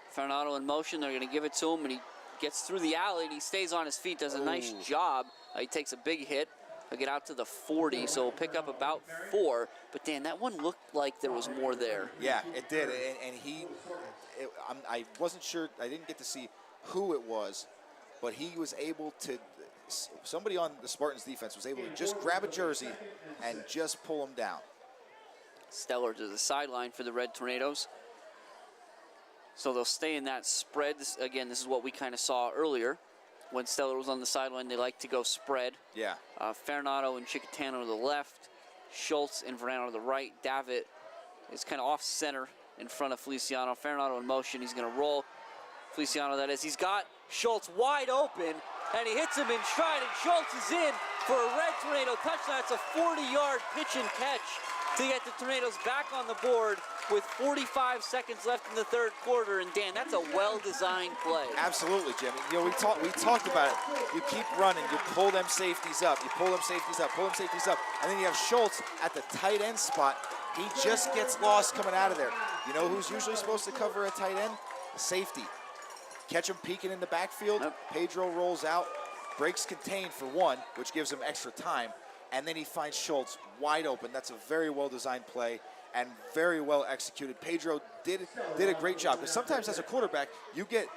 Fernando in motion. They're going to give it to him, and he gets through the alley, and he stays on his feet, does a nice job. He takes a big hit. He'll get out to the 40, so he'll pick up about 4. But, Dan, that one looked like there was more there. Yeah, it did. And I wasn't sure. I didn't get to see who it was, but he was able to – somebody on the Spartans defense was able to just grab a jersey and just pull him down. Stellar to the sideline for the Red Tornadoes. So they'll stay in that spread. This is what we kind of saw earlier. When Stellar was on the sideline, they like to go spread. Yeah. Fernando and Chicatano to the left. Schultz and Verano to the right. Davitt is kind of off center in front of Feliciano. Fernando in motion. He's going to roll. Feliciano, that is. He's got Schultz wide open, and he hits him in stride, and Schultz is in for a Red Tornado touchdown. It's a 40-yard pitch and catch to get the Tornadoes back on the board with 45 seconds left in the 3rd quarter. And Dan, that's a well-designed play. Absolutely, Jimmy. We talked about it. You keep running, you pull them safeties up, pull them safeties up, and then you have Schultz at the tight end spot. He just gets lost coming out of there. You know who's usually supposed to cover a tight end? A safety. Catch him peeking in the backfield. Yep. Pedro rolls out, breaks contained for 1, which gives him extra time, and then he finds Schultz wide open. That's a very well-designed play and very well executed. Pedro did a great job, because sometimes as a quarterback, you get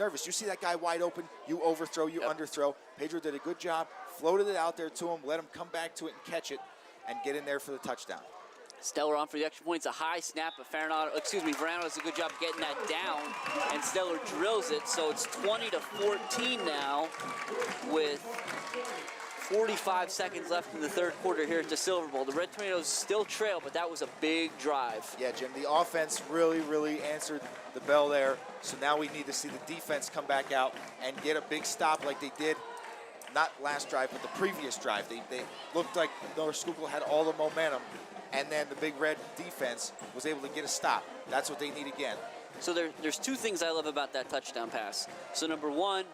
nervous. You see that guy wide open, you overthrow, you underthrow. Pedro did a good job, floated it out there to him, let him come back to it and catch it, and get in there for the touchdown. Stellar on for the extra point. It's a high snap, but Verano does a good job getting that down, and Stellar drills it. So it's 20-14 now with 45 seconds left in the 3rd quarter here at the Silver Bowl. The Red Tornadoes still trail, but that was a big drive. Yeah, Jim, the offense really answered the bell there. So now we need to see the defense come back out and get a big stop like they did, not last drive, but the previous drive. They looked like North Schuylkill had all the momentum, and then the Big Red defense was able to get a stop. That's what they need again. So there's 2 things I love about that touchdown pass. So number 1,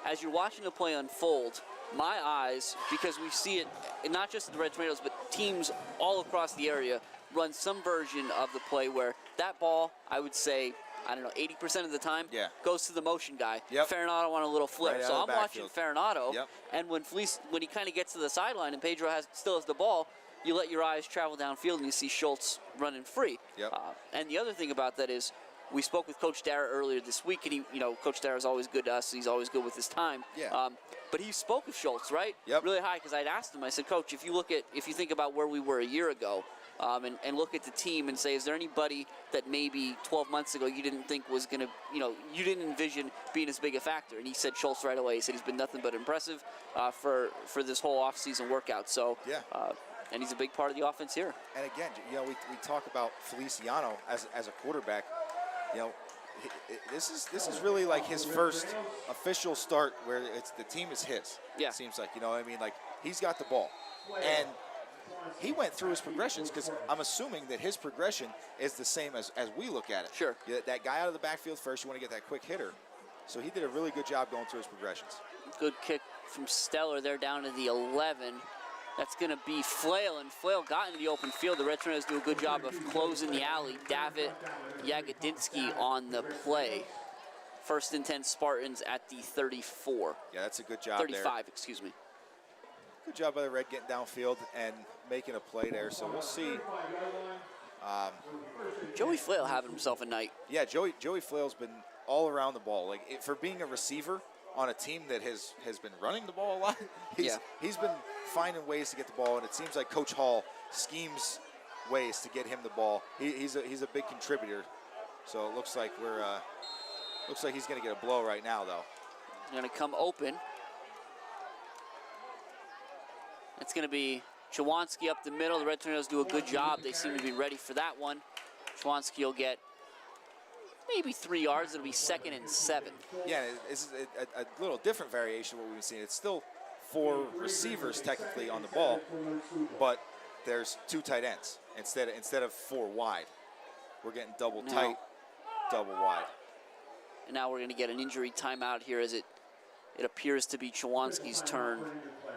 as you're watching the play unfold, my eyes, because we see it, and not just the Red Tornadoes, but teams all across the area run some version of the play where that ball, I would say, 80% of the time, goes to the motion guy. Yep. Fernando on a little flip. Right, so I'm watching Fernando, and when he kind of gets to the sideline and Pedro still has the ball, you let your eyes travel downfield and you see Schultz running free. Yep. And the other thing about that is, we spoke with Coach Dara earlier this week, and Coach Dara is always good to us. He's always good with his time. Yeah. But he spoke of Schultz, right? Yep. Really high, because I'd asked him. I said, Coach, if you think about where we were a year ago, and look at the team and say, is there anybody that maybe 12 months ago you didn't think was going to, you didn't envision being as big a factor? And he said Schultz right away. He said he's been nothing but impressive for this whole offseason workout. So and he's a big part of the offense here. And again, you know, we talk about Feliciano as a quarterback. You know, this is really like his first official start where the team is his. Yeah. It seems like, you know what I mean? Like, he's got the ball. And he went through his progressions because I'm assuming that his progression is the same as we look at it. Sure. That guy out of the backfield first, you want to get that quick hitter. So he did a really good job going through his progressions. Good kick from Stellar there down to the 11. That's going to be Flail, and Flail got into the open field. The Red Tornadoes do a good job of closing the alley. David Yagodinsky on the play. 1st and 10 Spartans at the 34. Yeah, that's a good job 35, there. excuse me. Good job by the Red getting downfield and making a play there. So we'll see. Joey Flail having himself a night. Yeah, Joey Flail's been all around the ball. Like, for being a receiver on a team that has been running the ball a lot, he's been finding ways to get the ball, and it seems like Coach Hall schemes ways to get him the ball. He's a big contributor. So it looks like he's going to get a blow right now, though. Going to come open. It's going to be Chawanski up the middle. The Red Tornadoes do a good job. They seem to be ready for that one. Chawanski will get maybe 3 yards. It'll be 2nd and 7. Yeah, it's a little different variation of what we've seen. It's still 4 receivers technically on the ball, but there's 2 tight ends instead of 4 wide. We're getting double tight, double wide. And now we're going to get an injury timeout here as it appears to be Chawanski's turn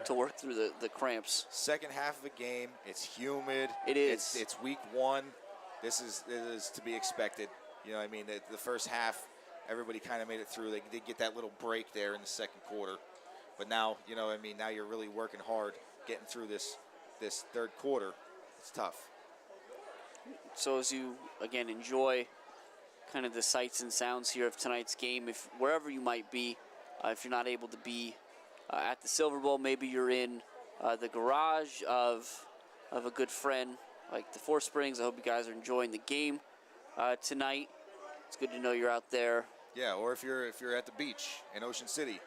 to work through the cramps. Second half of the game, it's humid. It is. It's week 1. This is to be expected. You know what I mean? The first half, everybody kind of made it through. They did get that little break there in the second quarter. But now, you know what I mean, now you're really working hard getting through this third quarter. It's tough. So as you, again, enjoy kind of the sights and sounds here of tonight's game, if wherever you might be, if you're not able to be at the Silver Bowl, maybe you're in the garage of a good friend like the Four Springs. I hope you guys are enjoying the game tonight. It's good to know you're out there. Yeah, or if you're at the beach in Ocean City,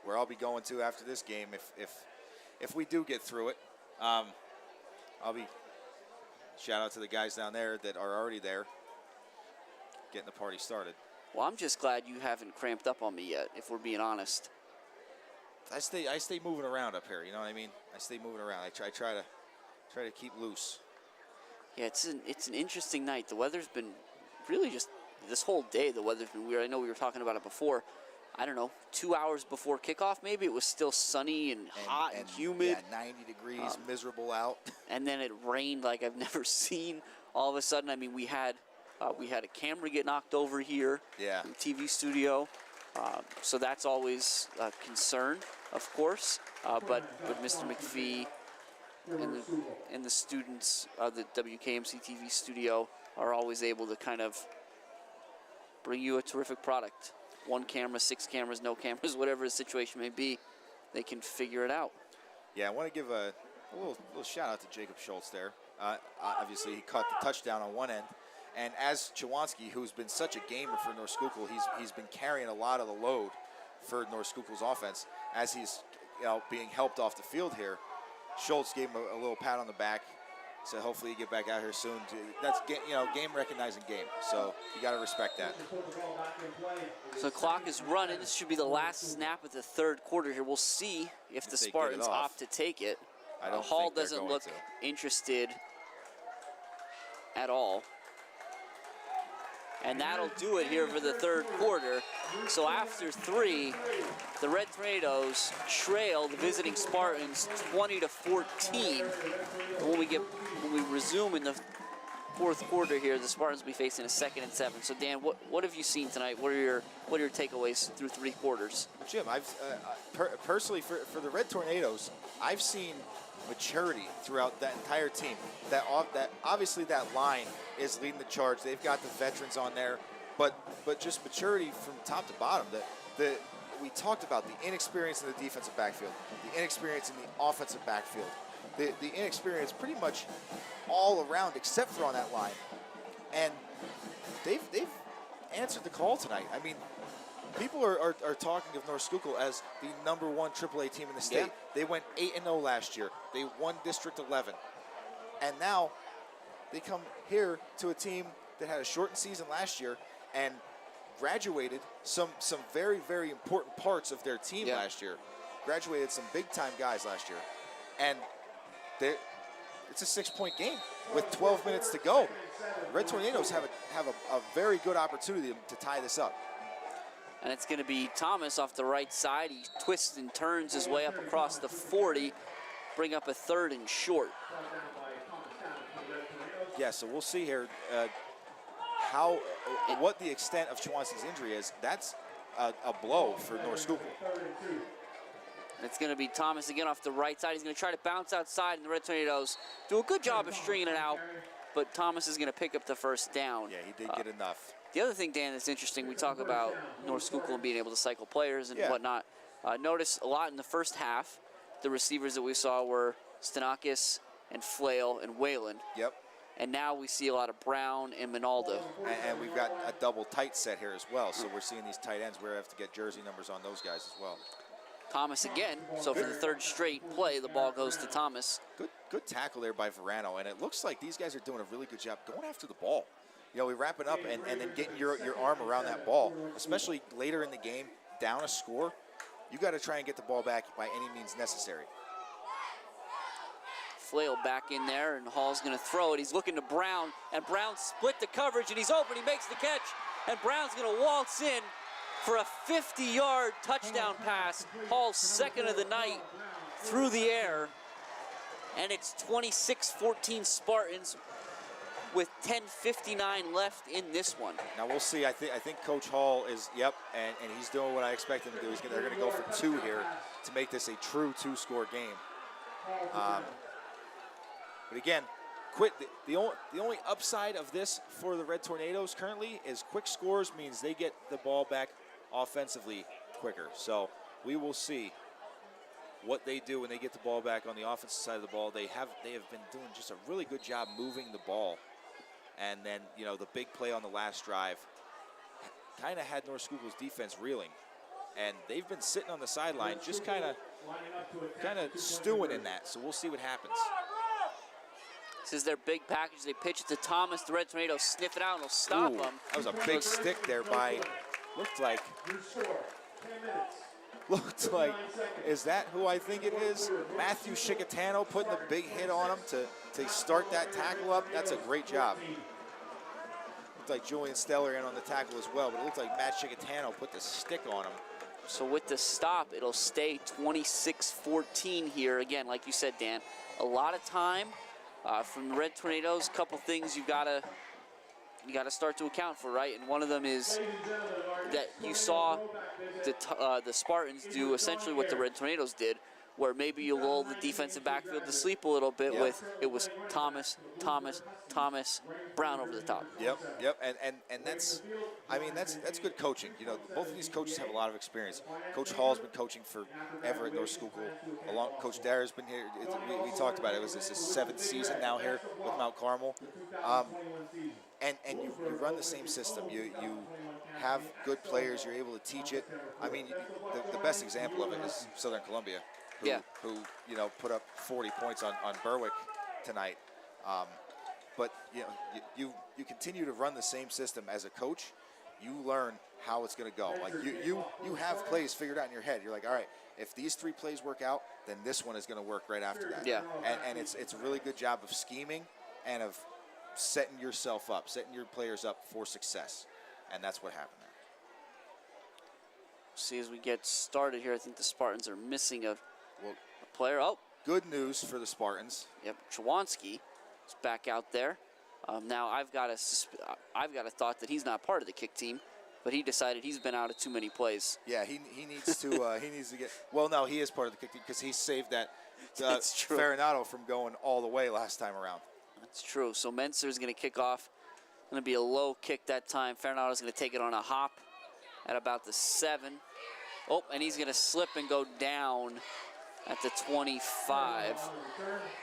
where I'll be going to after this game, if we do get through it, I'll be shout out to the guys down there that are already there, getting the party started. Well, I'm just glad you haven't cramped up on me yet, if we're being honest. I stay moving around up here. You know what I mean? I stay moving around. I try to keep loose. Yeah, it's an interesting night. The weather's been really just this whole day. The weather's been weird. I know we were talking about it before. I don't know, 2 hours before kickoff, maybe it was still sunny and hot and humid. Yeah, 90 degrees, miserable out. And then it rained like I've never seen. All of a sudden, I mean, we had a camera get knocked over here. Yeah. In the TV studio. So that's always a concern, of course. But Mr. McPhee and the students of the WKMC TV studio are always able to kind of bring you a terrific product. 1 camera, 6 cameras, no cameras, whatever the situation may be, they can figure it out. Yeah, I want to give a little shout out to Jacob Schultz there. Obviously, he caught the touchdown on one end. And as Chawanski, who's been such a gamer for North Schuylkill, he's been carrying a lot of the load for North Schuylkill's offense. As he's being helped off the field here, Schultz gave him a little pat on the back. So hopefully you get back out here soon. That's game recognizing game. So you got to respect that. So the clock is running. This should be the last snap of the third quarter here. We'll see if the Spartans opt to take it. Hall doesn't look interested at all. And that'll do it here for the third quarter. So after 3, the Red Tornadoes trail the visiting Spartans 20-14. And when we resume in the fourth quarter here, the Spartans will be facing a 2nd and 7. So Dan, what have you seen tonight? What are your takeaways through 3 quarters? Jim, I've personally for the Red Tornadoes, I've seen maturity throughout that entire team. That obviously that line is leading the charge. They've got the veterans on there, but just maturity from top to bottom. We talked about the inexperience in the defensive backfield, the inexperience in the offensive backfield, the inexperience pretty much all around except for on that line. And they've answered the call tonight. I mean, people are talking of North Schuylkill as the #1 AAA team in the state. Yeah. They went 8-0 last year. They won District 11. And now they come here to a team that had a shortened season last year and graduated some very, very important parts of their team last year. Graduated some big-time guys last year. And it's a 6-point game with 12 minutes to go. Red Tornadoes have a very good opportunity to tie this up. And it's going to be Thomas off the right side. He twists and turns his way up across the 40, bring up a 3rd and short. Yeah, so we'll see here what the extent of Chwanski's injury is. That's a blow for North Schuylkill. It's going to be Thomas again off the right side. He's going to try to bounce outside, and the Red Tornadoes do a good job of stringing it out, but Thomas is going to pick up the first down. Yeah, he did get enough. The other thing, Dan, that's interesting, we talk about North Schuylkill and being able to cycle players and whatnot. Notice a lot in the first half, the receivers that we saw were Stanakis and Flail and Whalen. Yep. And now we see a lot of Brown and Minaldo. And we've got a double tight set here as well, so we're seeing these tight ends. We have to get jersey numbers on those guys as well. Thomas again, so for the 3rd straight play, the ball goes to Thomas. Good tackle there by Verano, and it looks like these guys are doing a really good job going after the ball. You know, we wrap it up and then getting your arm around that ball, especially later in the game, down a score, you got to try and get the ball back by any means necessary. Flail back in there, and Hall's going to throw it. He's looking to Brown, and Brown split the coverage, and he's open. He makes the catch, and Brown's going to waltz in for a 50-yard touchdown pass. Hall's 2nd of the night through the air, and it's 26-14 Spartans with 10:59 left in this one. Now we'll see. I think Coach Hall is, and he's doing what I expect him to do. They're going to go for 2 here to make this a true 2-score game. But again, the only upside of this for the Red Tornadoes currently is quick scores means they get the ball back offensively quicker. So we will see what they do when they get the ball back on the offensive side of the ball. They have been doing just a really good job moving the ball. And then, you know, the big play on the last drive kind of had North Schuylkill's defense reeling. And they've been sitting on the sideline just kind of stewing in that. So we'll see what happens. This is their big package. They pitch it to Thomas. The Red Tornadoes sniff it out and will stop them. That was a big stick there by, looked like, is that who I think it is? Matthew Chicatano putting the big hit on him to start that tackle up. That's a great job. Looked like Julian Steller in on the tackle as well, but it looked like Matt Chicatano put the stick on him. So with the stop, it'll stay 26-14 here. Again, like you said, Dan, a lot of time from the Red Tornadoes. A couple things you gotta start to account for, right? And one of them is that you saw the Spartans do essentially what the Red Tornadoes did, where maybe you lull the defensive backfield to sleep a little bit with it was Thomas, Brown over the top. Yep, and that's good coaching. You know, both of these coaches have a lot of experience. Coach Hall's been coaching forever at North Schuylkill. Coach Darr's been here. We talked about it. It was his 7th season now here with Mount Carmel. And you run the same system. You have good players. You're able to teach it. I mean, the best example of it is Southern Columbia, who you know put up 40 points on Berwick tonight. But you know you continue to run the same system as a coach. You learn how it's going to go. Like you have plays figured out in your head. You're like, all right, if these 3 plays work out, then this one is going to work right after that. Yeah. And it's a really good job of scheming and of setting yourself up, setting your players up for success. And that's what happened there. See, as we get started here, I think the Spartans are missing a player. Oh, good news for the Spartans. Yep, Chwanski is back out there. Now I've got a thought that he's not part of the kick team, but he decided he's been out of too many plays. Yeah, he needs to get. Well, no, he is part of the kick team because he saved that That's true. Farinato from going all the way last time around. That's true. So Menser is going to kick off. Going to be a low kick that time. Farinato is going to take it on a hop at about the 7. Oh, and he's going to slip and go down at the 25.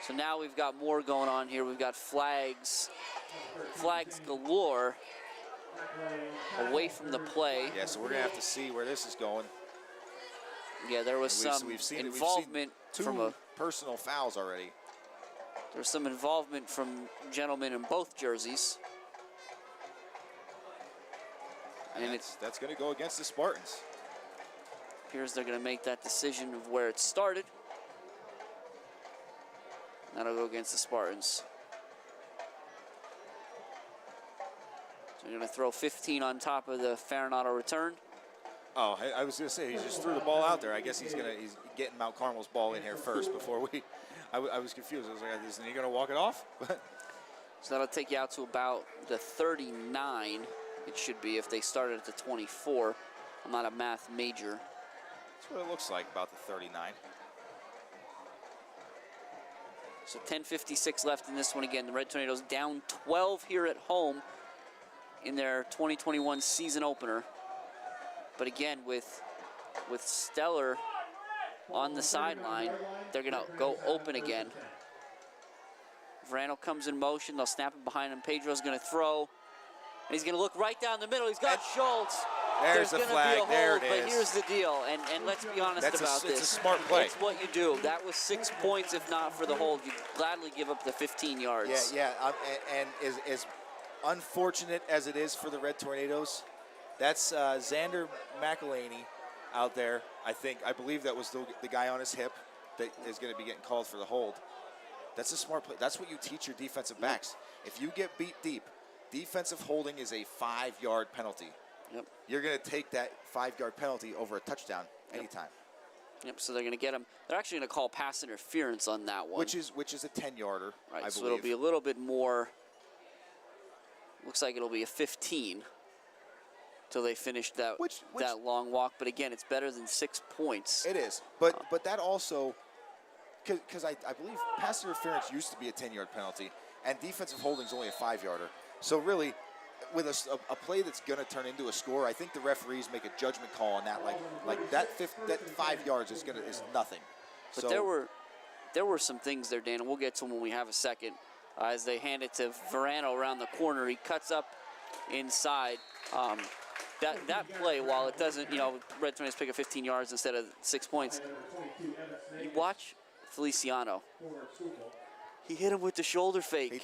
So now we've got more going on here. We've got flags galore. away from the play. Yeah, so we're going to have to see where this is going. Yeah, there was some involvement from two personal fouls already. There was some involvement from gentlemen in both jerseys. And that's going to go against the Spartans. Appears they're going to make that decision of where it started. That'll go against the Spartans. So they're going to throw 15 on top of the Farinado return. Oh, I was going to say, he just threw the ball out there. I guess he's getting Mount Carmel's ball in here first before we. I was confused. I was like, isn't he going to walk it off? So that'll take you out to about the 39. It should be if they started at the 24. I'm not a math major. That's what it looks like, about the 39. So 10:56 left in this one again. The Red Tornadoes down 12 here at home in their 2021 season opener. But again, with Stellar on the sideline, they're going to go open again. Verano comes in motion. They'll snap it behind him. Pedro's going to throw. And he's going to look right down the middle. He's got Schultz. There's the flag. There it is. But here's the deal, and let's be honest about this. It's a smart play. It's what you do. That was 6 points. If not for the hold, you'd gladly give up the 15 yards. Yeah. And as unfortunate as it is for the Red Tornadoes, that's Xander McElhaney out there. I believe that was the guy on his hip that is going to be getting called for the hold. That's a smart play. That's what you teach your defensive backs. If you get beat deep, defensive holding is a 5-yard penalty. Yep. You're going to take that 5-yard penalty over a touchdown anytime. Yep. So they're going to get him. They're actually going to call pass interference on that one. Which is a 10-yarder. Right. I so believe. it'll be a little bit more. Looks like it'll be a 15 till they finish that long walk. But again, it's better than 6 points. It is. But that also, because I believe pass interference used to be a 10-yard penalty, and defensive holding is only a 5-yarder. So really, with a play that's going to turn into a score, I think the referees make a judgment call on that. Like that 5 yards is nothing. But so, there were some things there, Dan, and we'll get to them when we have a second. As they hand it to Verano around the corner, he cuts up inside. That play, while it doesn't, Red Tornadoes pick up 15 yards instead of 6 points. You watch Feliciano. He hit him with the shoulder fake. He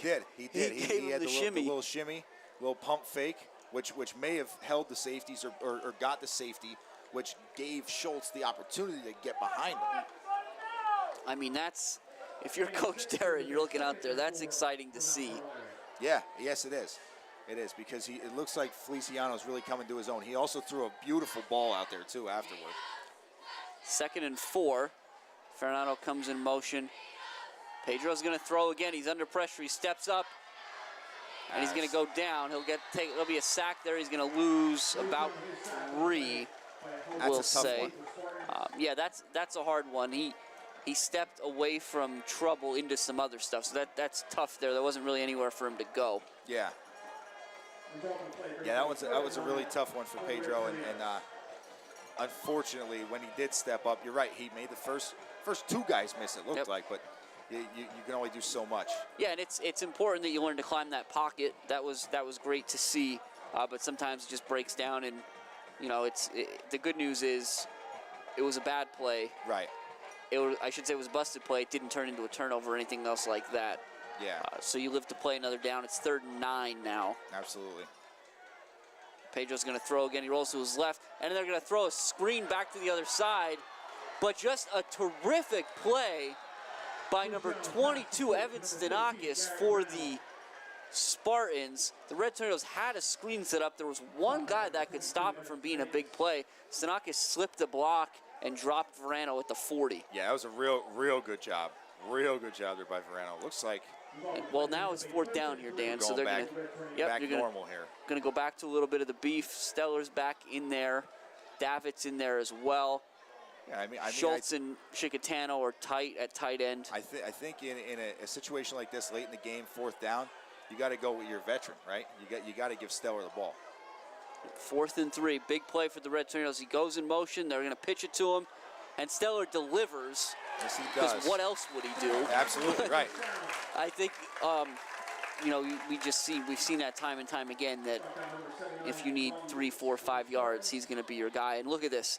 did. He had the shimmy. little shimmy, little pump fake, which may have held the safeties or got the safety, which gave Schultz the opportunity to get behind him. I mean, if you're Coach Darren, you're looking out there, that's exciting to see. Yeah, yes, it is. It is, because it looks like Feliciano's really coming to his own. He also threw a beautiful ball out there, too, afterward. 2nd and 4. Farinado comes in motion. Pedro's going to throw again. He's under pressure. He steps up, and he's going to go down. There'll be a sack there. He's going to lose about 3, we'll say. Yeah, that's a hard one. He stepped away from trouble into some other stuff, so that's tough there. There wasn't really anywhere for him to go. Yeah. Yeah, that was a really tough one for Pedro, and unfortunately, when he did step up, you're right, he made the first 2 guys miss, it looked like, but you can only do so much. Yeah, and it's important that you learn to climb that pocket. That was great to see, but sometimes it just breaks down, and the good news is it was a bad play. Right. I should say it was a busted play. It didn't turn into a turnover or anything else like that. Yeah. So you live to play another down. It's 3rd and 9 now. Absolutely. Pedro's going to throw again. He rolls to his left, and then they're going to throw a screen back to the other side. But just a terrific play by number 22, Evan Stanakis, for the Spartans. The Red Tornadoes had a screen set up. There was one guy that could stop it from being a big play. Stanakis slipped the block and dropped Verano at the 40. Yeah, that was a real good job. Real good job there by Verano. Looks like. Well, now it's 4th down here, Dan. So they're going to normal here. Going to go back to a little bit of the beef. Stellar's back in there. Davitt's in there as well. Yeah, I mean, Schultz and Chicatano are tight at tight end. I think in a situation like this, late in the game, 4th down, you got to go with your veteran, right? You got to give Stellar the ball. 4th and 3, big play for the Red Tornadoes. He goes in motion. They're going to pitch it to him, and Stellar delivers. Yes, he does. Because what else would he do? Absolutely right. I think you know, we've seen that time and time again that if you need 3, 4, 5 yards, he's going to be your guy. And look at this.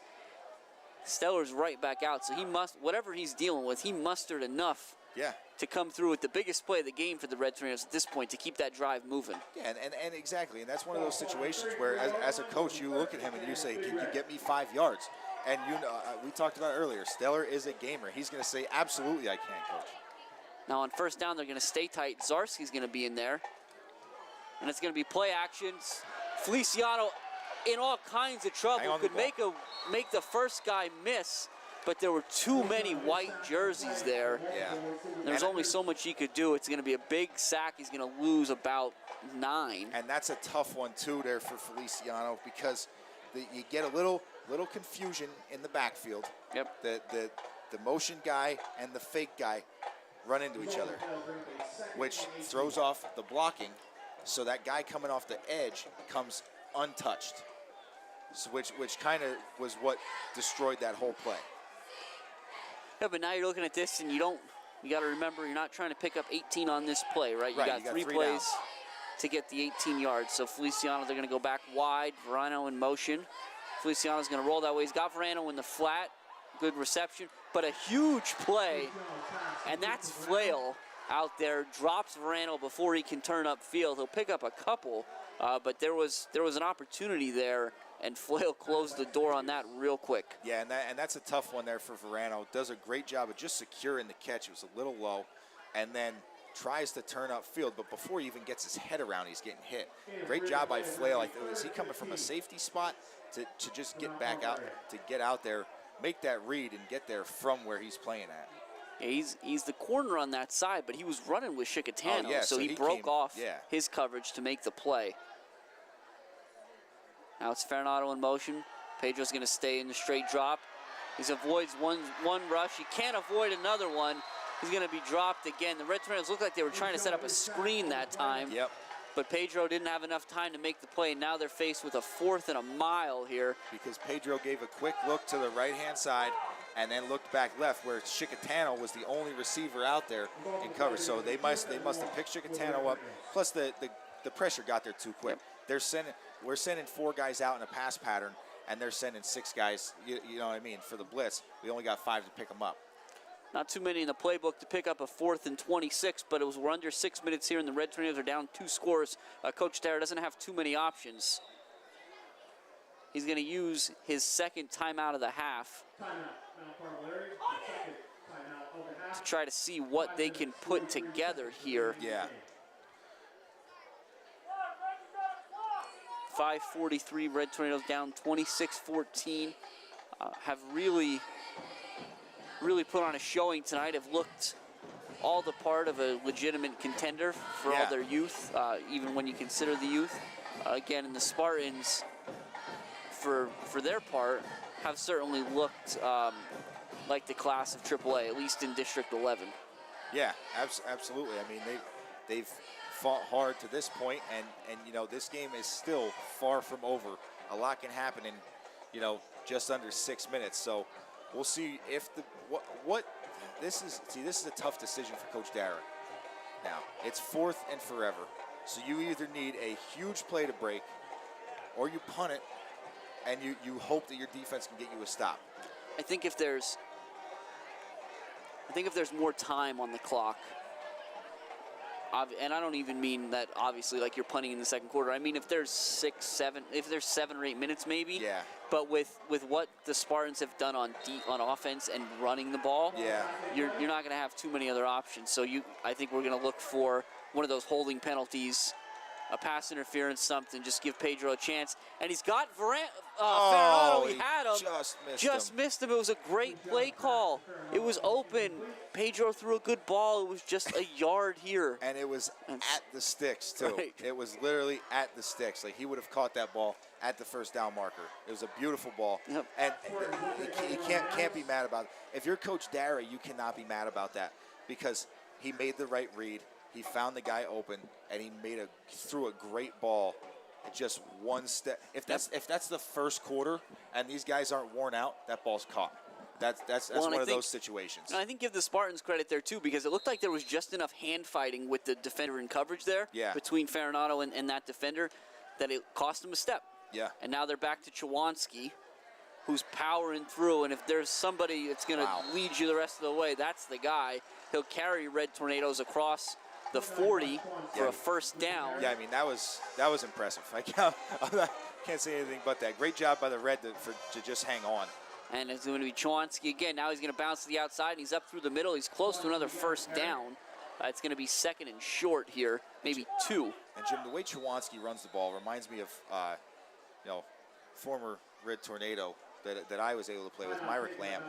Steller's right back out, so he must, whatever he's dealing with, he mustered enough to come through with the biggest play of the game for the Red Tornadoes at this point to keep that drive moving. Yeah, and exactly, and that's one of those situations where as a coach, you look at him and you say, can you get me 5 yards? And you know, we talked about it earlier, Steller is a gamer. He's going to say, absolutely I can, coach. Now on first down, they're going to stay tight. Zarski's going to be in there. And it's going to be play actions. Feliciano in all kinds of trouble. Could make the first guy miss, but there were too many white jerseys there. Yeah. There's only so much he could do. It's going to be a big sack. He's going to lose about 9. And that's a tough one, too, there for Feliciano, because you get a little confusion in the backfield. Yep. The motion guy and the fake guy run into each other, which throws off the blocking, so that guy coming off the edge comes untouched, so which kind of was what destroyed that whole play. Yeah, but now you're looking at this, and you got to remember, you're not trying to pick up 18 on this play, right? You got 3 plays downs to get the 18 yards. So Feliciano, they're going to go back wide. Verano in motion. Feliciano's going to roll that way. He's got Verano in the flat. Good reception, but a huge play, and that's Flail out there. Drops Verano before he can turn upfield. He'll pick up a couple, but there was an opportunity there, and Flail closed the door on that real quick. Yeah, and that's a tough one there for Verano. Does a great job of just securing the catch. It was a little low, and then tries to turn upfield, but before he even gets his head around, he's getting hit. Great job by Flail. Is he coming from a safety spot to just get back out, to get out there, make that read, and get there from where he's playing at? Yeah, he's the corner on that side, but he was running with Chicatano, so he broke off his coverage to make the play. Now it's Fernato in motion. Pedro's going to stay in the straight drop. He avoids one rush. He can't avoid another one. He's going to be dropped again. The Red Tornadoes looked like they were trying to set up a screen that time. Yep. But Pedro didn't have enough time to make the play. Now they're faced with a 4th and a mile here. Because Pedro gave a quick look to the right-hand side and then looked back left, where Chicatano was the only receiver out there in cover. So they must have picked Chicatano up. Plus the pressure got there too quick. Yep. We're sending 4 guys out in a pass pattern, and they're sending 6 guys. You know what I mean? For the blitz, we only got 5 to pick them up. Not too many in the playbook to pick up a 4th and 26, but we're under 6 minutes here, and the Red Tornadoes are down 2 scores. Coach Dara doesn't have too many options. He's going to use his second timeout of the half to try to see what they can put together here. Yeah. 5:43, Red Tornadoes down 26-14. Have really put on a showing tonight. Have looked all the part of a legitimate contender for all their youth, even when you consider the youth. Again, and the Spartans, for their part, have certainly looked like the class of AAA, at least in District 11. Yeah, absolutely. I mean, they've fought hard to this point, and you know, this game is still far from over. A lot can happen in, you know, just under 6 minutes. So we'll see if this is a tough decision for Coach Dara. Now, it's 4th and forever. So you either need a huge play to break, or you punt it, and you hope that your defense can get you a stop. I think if there's more time on the clock, and I don't even mean that obviously like you're punting in the second quarter. I mean if there's 7 or 8 minutes maybe. Yeah. But with what the Spartans have done on offense and running the ball, you're not going to have too many other options. So I think we're going to look for one of those holding penalties, a pass interference, something. Just give Pedro a chance. And he's got Fernato. He had him. Just missed him. It was a great play call. It was open. Pedro threw a good ball. It was just a yard here. And it was at the sticks, too. Right. It was literally at the sticks. Like, he would have caught that ball at the first down marker. It was a beautiful ball. Yep. And you can't be mad about it. If you're Coach Dara, you cannot be mad about that, because he made the right read. He found the guy open, and he threw a great ball. Just one step. If that's the first quarter, and these guys aren't worn out, that ball's caught. That's Well, and one I of think- those situations. And I think give the Spartans credit there too, because it looked like there was just enough hand fighting with the defender in coverage there Yeah. between Farinato and that defender that it cost him a step. Yeah. And now they're back to Chawanski, who's powering through. And if there's somebody that's going to Wow. lead you the rest of the way, that's the guy. He'll carry Red Tornadoes across the 40 for Yeah. a first down. Yeah, I mean, that was impressive. I can't say anything but that. Great job by the Red to just hang on. And it's going to be Chawanski again. Now he's going to bounce to the outside, and he's up through the middle. He's close to another first down. It's going to be second and short here, maybe 2. And Jim, the way Chawanski runs the ball reminds me of, former Red Tornado that I was able to play with, Myrick Lamb.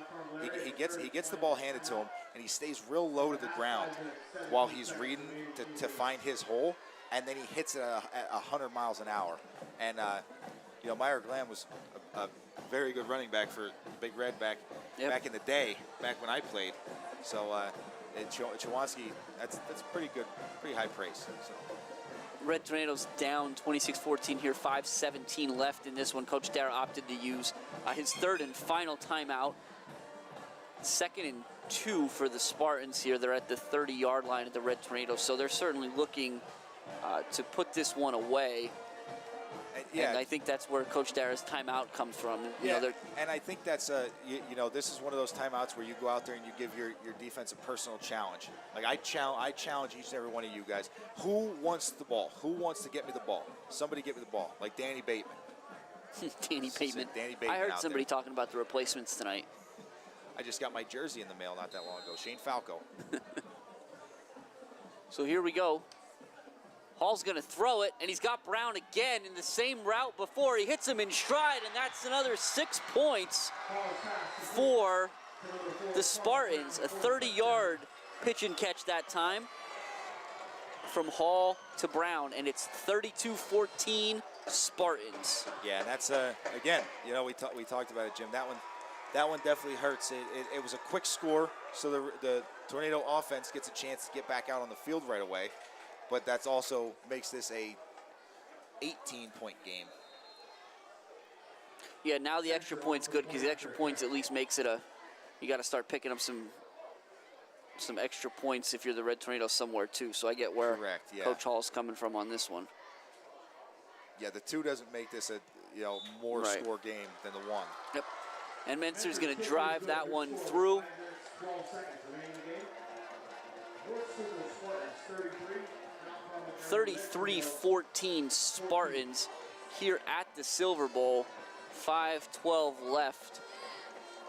He gets the ball handed to him, and he stays real low to the ground while he's reading to find his hole, and then he hits it at 100 miles an hour. And Myrick Lamb was a very good running back for the Big Red back in the day, back when I played. So Chawanski, that's pretty good, pretty high praise. So. Red Tornadoes down 26-14 here, 5:17 left in this one. Coach Dara opted to use his third and final timeout. 2nd and 2 for the Spartans here. They're at the 30-yard line at the Red Tornadoes, so they're certainly looking to put this one away. And I think that's where Coach Dara's timeout comes from. And I think that's this is one of those timeouts where you go out there and you give your defense a personal challenge. Like I challenge each and every one of you guys. Who wants the ball? Who wants to get me the ball? Somebody get me the ball. Like Danny Bateman. Danny Bateman. I heard somebody talking about the replacements tonight. I just got my jersey in the mail not that long ago. Shane Falco. So here we go. Hall's going to throw it, and he's got Brown again in the same route before. He hits him in stride, and that's another 6 points for the Spartans. A 30-yard pitch and catch that time from Hall to Brown, and it's 32-14 Spartans. Yeah, and that's, again, we talked about it, Jim. That one definitely hurts. It was a quick score, so the Tornado offense gets a chance to get back out on the field right away. But that also makes this a 18-point game. Yeah, now the extra point's good because the extra points at least makes it you got to start picking up some extra points if you're the Red Tornado somewhere too. So I get where Coach Hall's coming from on this one. Yeah, the 2 doesn't make this a more score game than the 1. Yep. And Menser's going to drive that one through. 33-14 Spartans here at the Silver Bowl. 5:12 left.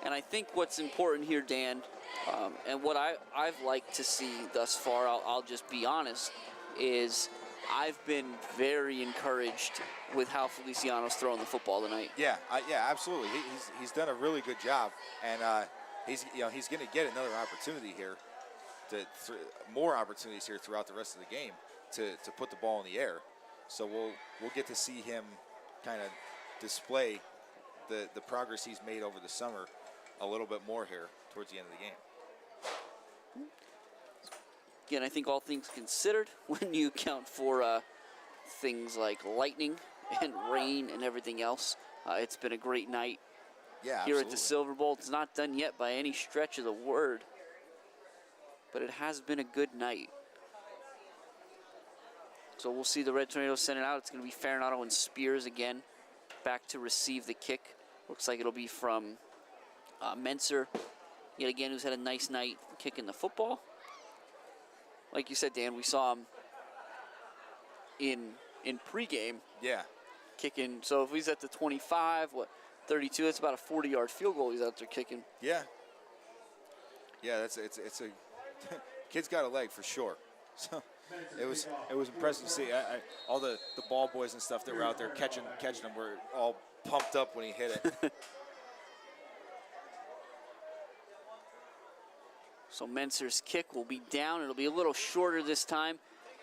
And I think what's important here, Dan, and what I've liked to see thus far, I'll just be honest, is I've been very encouraged with how Feliciano's throwing the football tonight. Yeah, absolutely. He's done a really good job, and he's going to get another opportunity here, more opportunities here throughout the rest of the game to put the ball in the air. So we'll get to see him kind of display the progress he's made over the summer a little bit more here towards the end of the game. Again, I think all things considered, when you account for things like lightning and rain and everything else, it's been a great night here at the Silver Bowl. It's not done yet by any stretch of the word, but it has been a good night. So we'll see the Red Tornadoes send it out. It's going to be Farinato and Spears again back to receive the kick. Looks like it'll be from Menser, yet again, who's had a nice night kicking the football. Like you said, Dan, we saw him in pregame. Yeah. Kicking. So if he's at the 25, 32, that's about a 40-yard field goal he's out there kicking. Yeah. Yeah, it's a kid's got a leg for sure. So it was impressive to see. All the ball boys and stuff that were out there catching them were all pumped up when he hit it. So Menser's kick will be down. It'll be a little shorter this time.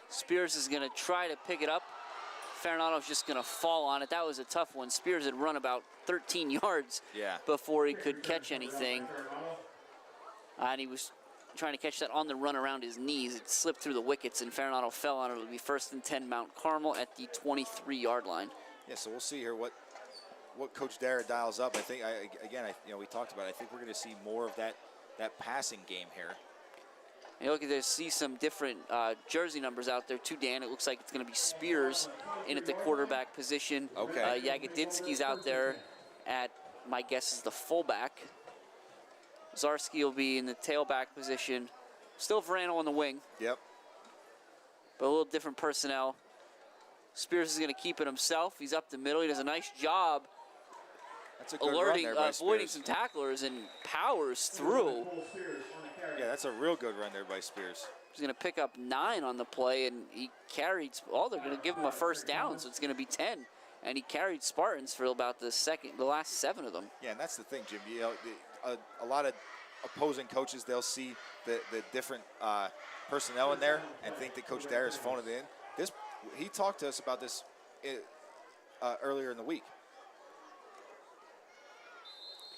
Spears is going to try to pick it up. Farinato's just going to fall on it. That was a tough one. Spears had run about 13 yards before he could catch anything. And he was trying to catch that on the run around his knees. It slipped through the wickets, and Farinato fell on it. It'll be 1st and 10 Mount Carmel at the 23-yard line. Yeah, so we'll see here what what Coach Dara dials up. I think we talked about it. I think we're going to see more of that passing game here. And look at this, see some different jersey numbers out there too, Dan. It looks like it's going to be Spears in at the quarterback position. Okay. Yagodinsky's out there at, my guess is the fullback. Zarski will be in the tailback position. Still Verano on the wing. Yep. But a little different personnel. Spears is going to keep it himself. He's up the middle. He does a nice job That's a good run there by avoiding Spears. some tacklers and powers through. Yeah, that's a real good run there by Spears. He's going to pick up 9 on the play, and he carried. They're going to give him a first down, so it's going to be 10. And he carried Spartans for about the last 7 of them. Yeah, and that's the thing, Jim. You know, a lot of opposing coaches, they'll see the different personnel in there and think that Coach Dara is phoning it in. He talked to us about this earlier in the week.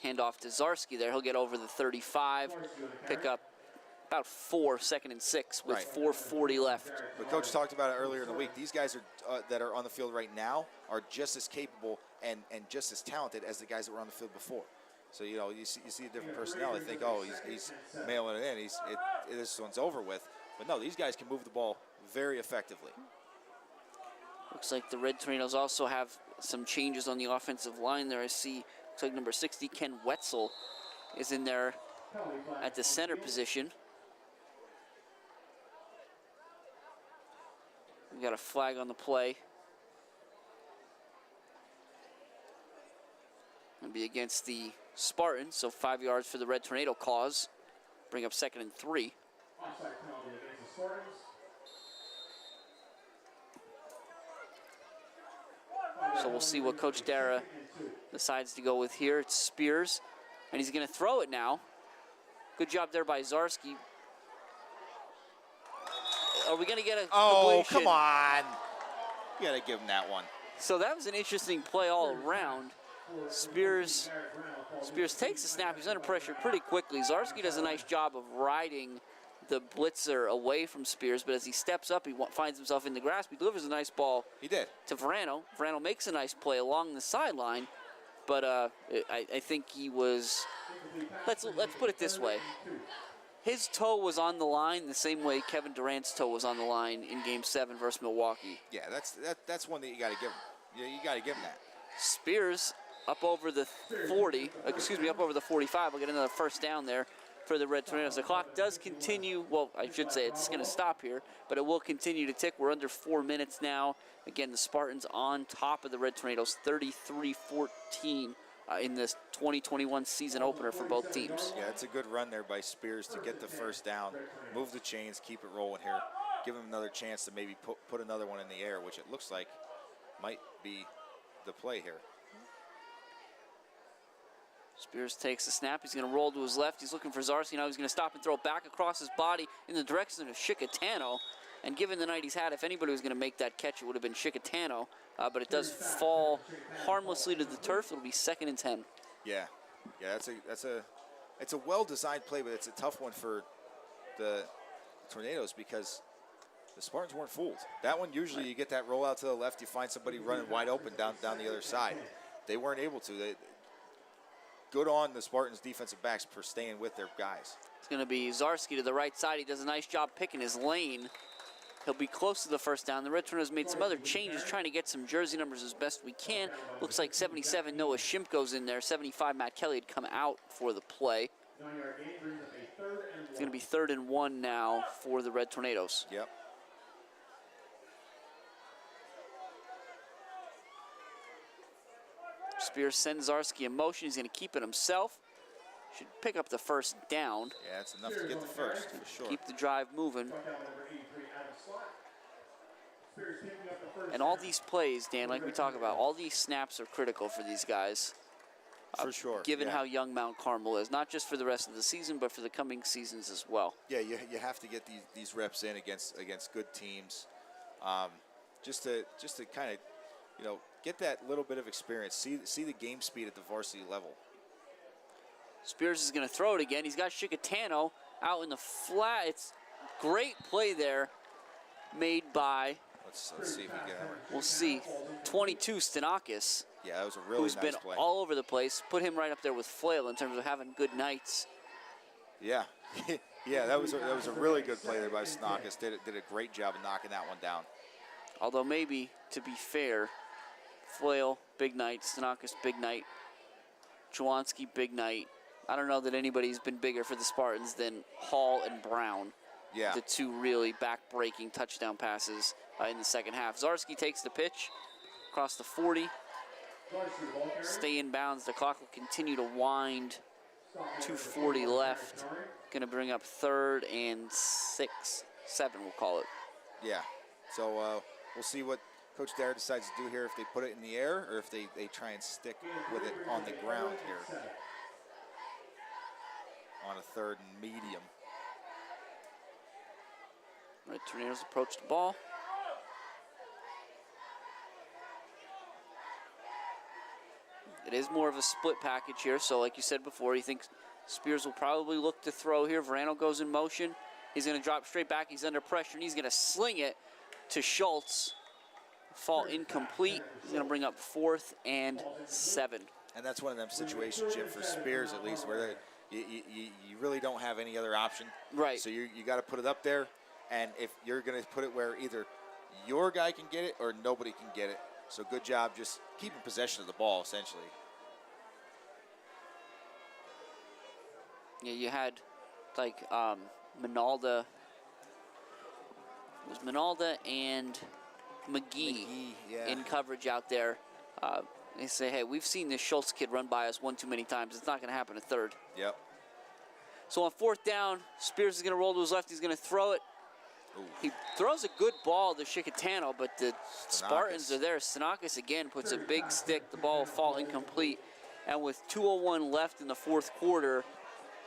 Hand off to Zarski there. He'll get over the 35, pick up about 4, 2nd and 6 with 4:40 left. But Coach talked about it earlier in the week. These guys that are on the field right now are just as capable and just as talented as the guys that were on the field before. So, you know, you see a different personnel. I think, oh, he's mailing it in. This one's over with. But no, these guys can move the ball very effectively. Looks like the Red Tornadoes also have some changes on the offensive line there. I see, looks like number 60, Ken Wetzel, is in there at the center position. We got a flag on the play. It'll be against the Spartans, so 5 yards for the Red Tornado cause. Bring up 2nd and 3. So we'll see what Coach Dara decides to go with here. It's Spears, and he's going to throw it now. Good job there by Zarski. Are we going to get a completion? Come on. You got to give him that one. So that was an interesting play all around. Spears takes the snap. He's under pressure pretty quickly. Zarski does a nice job of riding the blitzer away from Spears, but as he steps up, he finds himself in the grasp. He delivers a nice ball. He did. To Verano. Verano makes a nice play along the sideline, but I think he was. Let's put it this way. His toe was on the line the same way Kevin Durant's toe was on the line in Game 7 versus Milwaukee. Yeah, that's one that you got to give him. You got to give him that. Spears up over the 40, up over the 45. We'll get another first down there for the Red Tornadoes. The clock does continue. Well, I should say it's going to stop here, but it will continue to tick. We're under 4 minutes now. Again, the Spartans on top of the Red Tornadoes, 33-14 in this 2021 season opener for both teams. Yeah, it's a good run there by Spears to get the first down, move the chains, keep it rolling here, give him another chance to maybe put another one in the air, which it looks like might be the play here. Spears takes the snap. He's going to roll to his left. He's looking for Zarski. Now he's going to stop and throw it back across his body in the direction of Chicatano. And given the night he's had, if anybody was going to make that catch, it would have been Chicatano. But it does fall harmlessly to the turf. It'll be 2nd and 10. Yeah, it's a well-designed play, but it's a tough one for the Tornadoes because the Spartans weren't fooled. That one, usually you get that roll out to the left, you find somebody running wide open down the other side. They weren't able to. Good on the Spartans' defensive backs for staying with their guys. It's going to be Zarski to the right side. He does a nice job picking his lane. He'll be close to the first down. The Red Tornadoes made some other changes, trying to get some jersey numbers as best we can. Looks like 77 Noah Shimko's in there. 75 Matt Kelly had come out for the play. It's going to be 3rd and 1 now for the Red Tornadoes. Yep. Spears sends Zarski in motion. He's going to keep it himself. Should pick up the first down. Yeah, it's enough to get the first, for sure. Keep the drive moving. And all these plays, Dan, like we talk about, all these snaps are critical for these guys. For sure. Given how young Mount Carmel is, not just for the rest of the season, but for the coming seasons as well. Yeah, you have to get these reps in against good teams, just to kind of, get that little bit of experience. See the game speed at the varsity level. Spears is going to throw it again. He's got Chicatano out in the flat. It's great play there made by Let's see if we get him. We'll see. 22, Stanakis, Yeah, that was a really who's nice been play. all over the place. Put him right up there with Flail in terms of having good nights. Yeah, yeah, that was a really good play there by Stanakis. Did a great job of knocking that one down. Although maybe, to be fair, Flail, big night. Stanakis, big night. Chawanski, big night. I don't know that anybody's been bigger for the Spartans than Hall and Brown. Yeah. The two really back-breaking touchdown passes in the second half. Zarski takes the pitch across the 40. Stay in bounds. The clock will continue to wind. 2:40 left. Going to bring up 3rd and 7, we'll call it. Yeah. So we'll see what Coach Dare decides to do here, if they put it in the air or if they try and stick with it on the ground here. On a 3rd and medium. Red Tornadoes approach the ball. It is more of a split package here, so like you said before, you think Spears will probably look to throw here. Verano goes in motion. He's going to drop straight back. He's under pressure, and he's going to sling it to Schultz. Fall incomplete. He's going to bring up 4th and 7. And that's one of them situations, Jim, for Spears at least, where you really don't have any other option. Right. So you got to put it up there, and if you're going to put it where either your guy can get it or nobody can get it. So good job just keeping possession of the ball, essentially. Yeah, you had like Minalda. It was Minalda and McGee yeah. in coverage out there. They say, hey, we've seen this Schultz kid run by us one too many times. It's not going to happen a 3rd. Yep. So on 4th down, Spears is going to roll to his left. He's going to throw it. Ooh. He throws a good ball to Chicatano, but the Spartans are there. Stanakis again puts a big stick. The ball will fall incomplete. And with 2:01 left in the 4th quarter,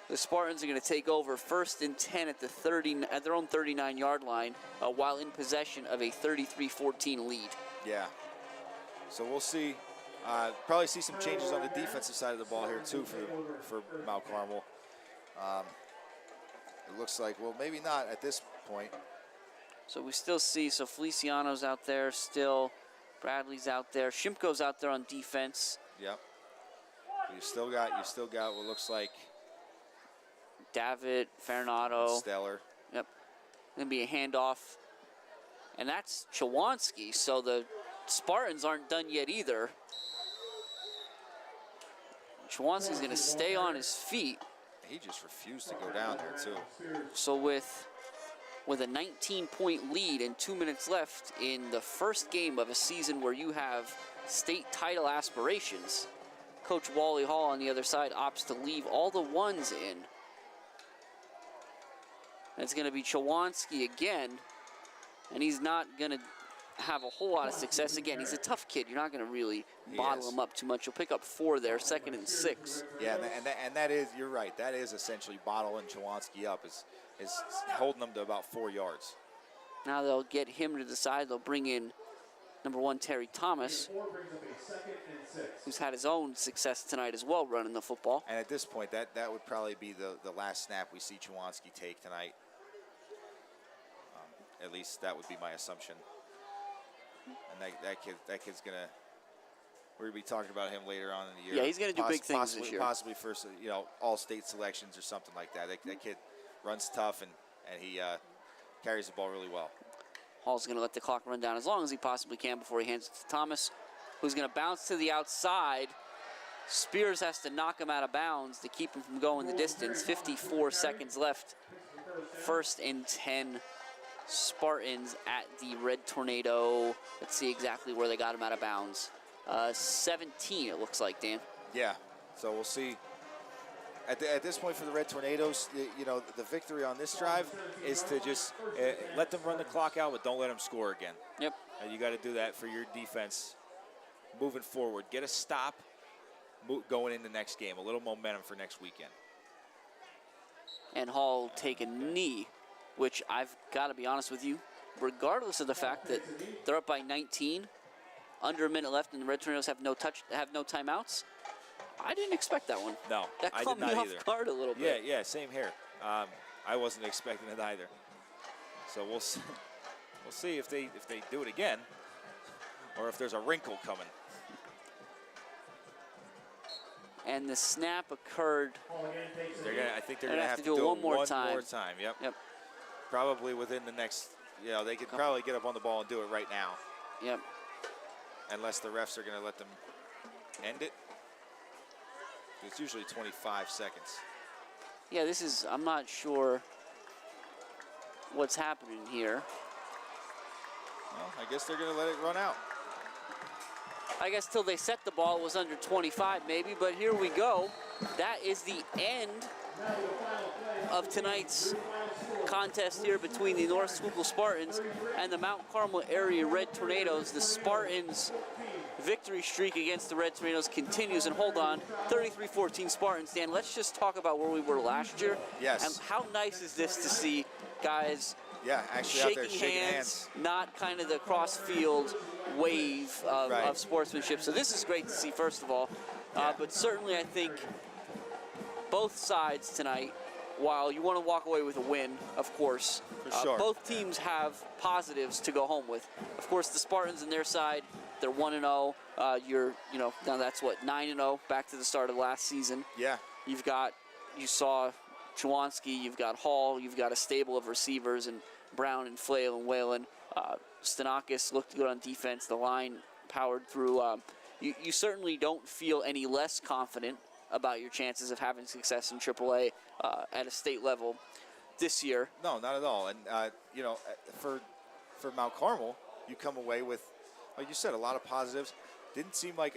the Spartans are going to take over 1st and 10 at their own 39-yard line, while in possession of a 33-14 lead. Yeah. So we'll see. Probably see some changes on the defensive side of the ball here too for Mount Carmel. It looks like, well, maybe not at this point. So we still see, Feliciano's out there still, Bradley's out there, Shimko's out there on defense. Yep. You still got what looks like David, Farinato. Stellar. Yep. Gonna be a handoff. And that's Chawanski, so the Spartans aren't done yet either. Chawanski's gonna stay on his feet. He just refused to go down there too. So with a 19-point lead and 2 minutes left in the first game of a season where you have state title aspirations, Coach Wally Hall on the other side opts to leave all the ones in. And it's going to be Chawanski again, and he's not going to have a whole lot of success. Again, he's a tough kid. You're not going to really bottle him up too much. You'll pick up 4 there, 2nd and 6. Yeah, and that is, you're right, that is essentially bottling Chawanski up, is holding him to about 4 yards. Now they'll get him to the side. They'll bring in number 1, Terry Thomas, who's had his own success tonight as well running the football. And at this point, that would probably be the last snap we see Chawanski take tonight. At least that would be my assumption. And that kid's gonna. We're gonna be talking about him later on in the year. Yeah, he's gonna do big things this year. Possibly for all-state selections or something like that. That kid runs tough and he carries the ball really well. Hall's gonna let the clock run down as long as he possibly can before he hands it to Thomas, who's gonna bounce to the outside. Spears has to knock him out of bounds to keep him from going the distance. 54 seconds left. 1st and 10. Spartans at the Red Tornado. Let's see exactly where they got him out of bounds. 17, it looks like, Dan. Yeah, so we'll see. At this point for the Red Tornadoes, the victory on this drive is to just let them run the clock out, but don't let them score again. Yep. You got to do that for your defense moving forward. Get a stop going into the next game, a little momentum for next weekend. And Hall will take a knee, which I've got to be honest with you, regardless of the fact that they're up by 19, under a minute left, and the Red Tornadoes have no timeouts, I didn't expect that one. No, that I caught did me not off either. guard a little bit. Yeah, same here. I wasn't expecting it either. So we'll We'll see if they do it again, or if there's a wrinkle coming. And the snap occurred. I think they're gonna have to do it one more time. Yep. Probably within the next. They could probably get up on the ball and do it right now. Yep. Unless the refs are gonna let them end it. It's usually 25 seconds. Yeah, I'm not sure what's happening here. Well, I guess they're going to let it run out. I guess till they set the ball, it was under 25 maybe, but here we go. That is the end of tonight's contest here between the North Schuylkill Spartans and the Mount Carmel area Red Tornadoes. The Spartans' victory streak against the Red Tornadoes continues, and hold on, 33-14 Spartans. Dan, let's just talk about where we were last year. Yes. And how nice is this to see guys actually out there shaking hands, not kind of the cross-field wave of sportsmanship. So this is great to see, first of all. But certainly I think both sides tonight, while you want to walk away with a win, of course, for sure, both teams have positives to go home with. Of course, the Spartans on their side, they're 1-0. Now that's what, 9-0 back to the start of last season. Yeah. You saw Chawanski, you've got Hall, you've got a stable of receivers, and Brown and Flail and Whalen. Stanakis looked good on defense. The line powered through. You certainly don't feel any less confident about your chances of having success in AAA at a state level this year. No, not at all. And, for Mount Carmel, you come away with, like you said, a lot of positives. Didn't seem like,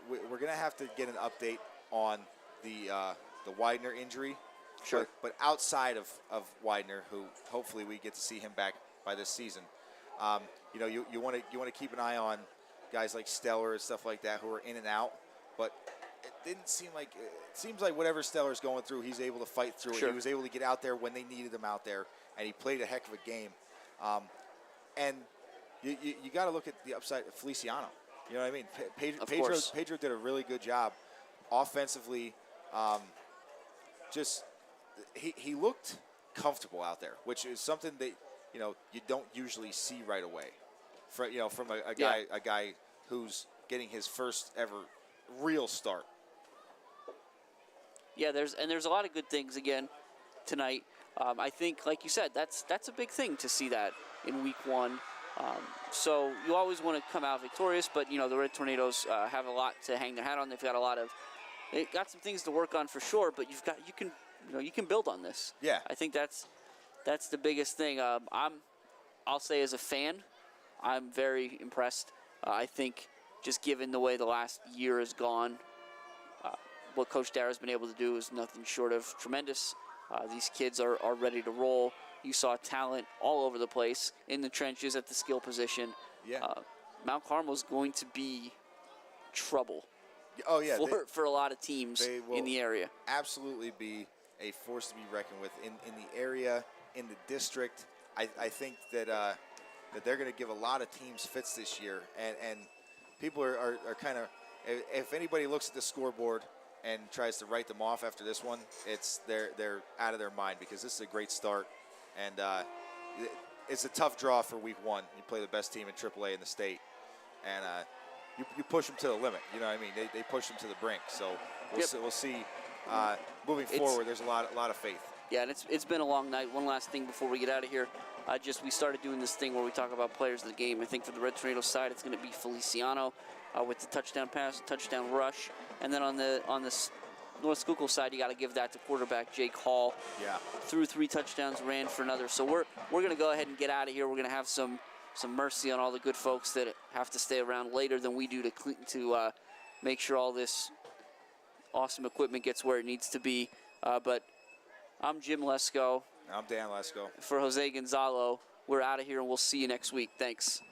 we're going to have to get an update on the Widener injury. Sure. But outside of Widener, who hopefully we get to see him back by this season, you want to keep an eye on guys like Stellar and stuff like that who are in and out. But it didn't seem like it seems like whatever Stellar's going through, he's able to fight through Sure. it. He was able to get out there when they needed him out there, and he played a heck of a game. And you got to look at the upside of Feliciano. You know what I mean? Pedro did a really good job offensively. He looked comfortable out there, which is something that you don't usually see right away. From a guy who's getting his first ever real start. Yeah, there's a lot of good things again tonight. I think, like you said, that's a big thing to see that in week one. So you always want to come out victorious, but the Red Tornadoes have a lot to hang their hat on. They got some things to work on for sure, but you can build on this. Yeah. I think that's the biggest thing. I'll say as a fan, I'm very impressed. I think just given the way the last year has gone, what Coach Dara's been able to do is nothing short of tremendous. These kids are ready to roll. You saw talent all over the place in the trenches at the skill position. Yeah. Mount Carmel's going to be trouble. Oh yeah, for a lot of teams in the area. Absolutely be a force to be reckoned with in the area, in the district. I think that they're going to give a lot of teams fits this year, and people are kind of, if anybody looks at the scoreboard and tries to write them off after this one, they're out of their mind, because this is a great start, and it's a tough draw for week one. You play the best team in AAA in the state, and you push them to the limit. You know what I mean? They push them to the brink. So we'll see. Moving forward, there's a lot of faith. Yeah, and it's been a long night. One last thing before we get out of here. We started doing this thing where we talk about players of the game. I think for the Red Tornadoes side, it's going to be Feliciano with the touchdown pass, touchdown rush. And then on the North Schuylkill side, you got to give that to quarterback Jake Hall. Yeah. Threw 3 touchdowns, ran for another. So we're going to go ahead and get out of here. We're going to have some mercy on all the good folks that have to stay around later than we do to make sure all this awesome equipment gets where it needs to be. But I'm Jim Lesko. I'm Dan Lesko. For Jose Gonzalo, we're out of here, and we'll see you next week. Thanks.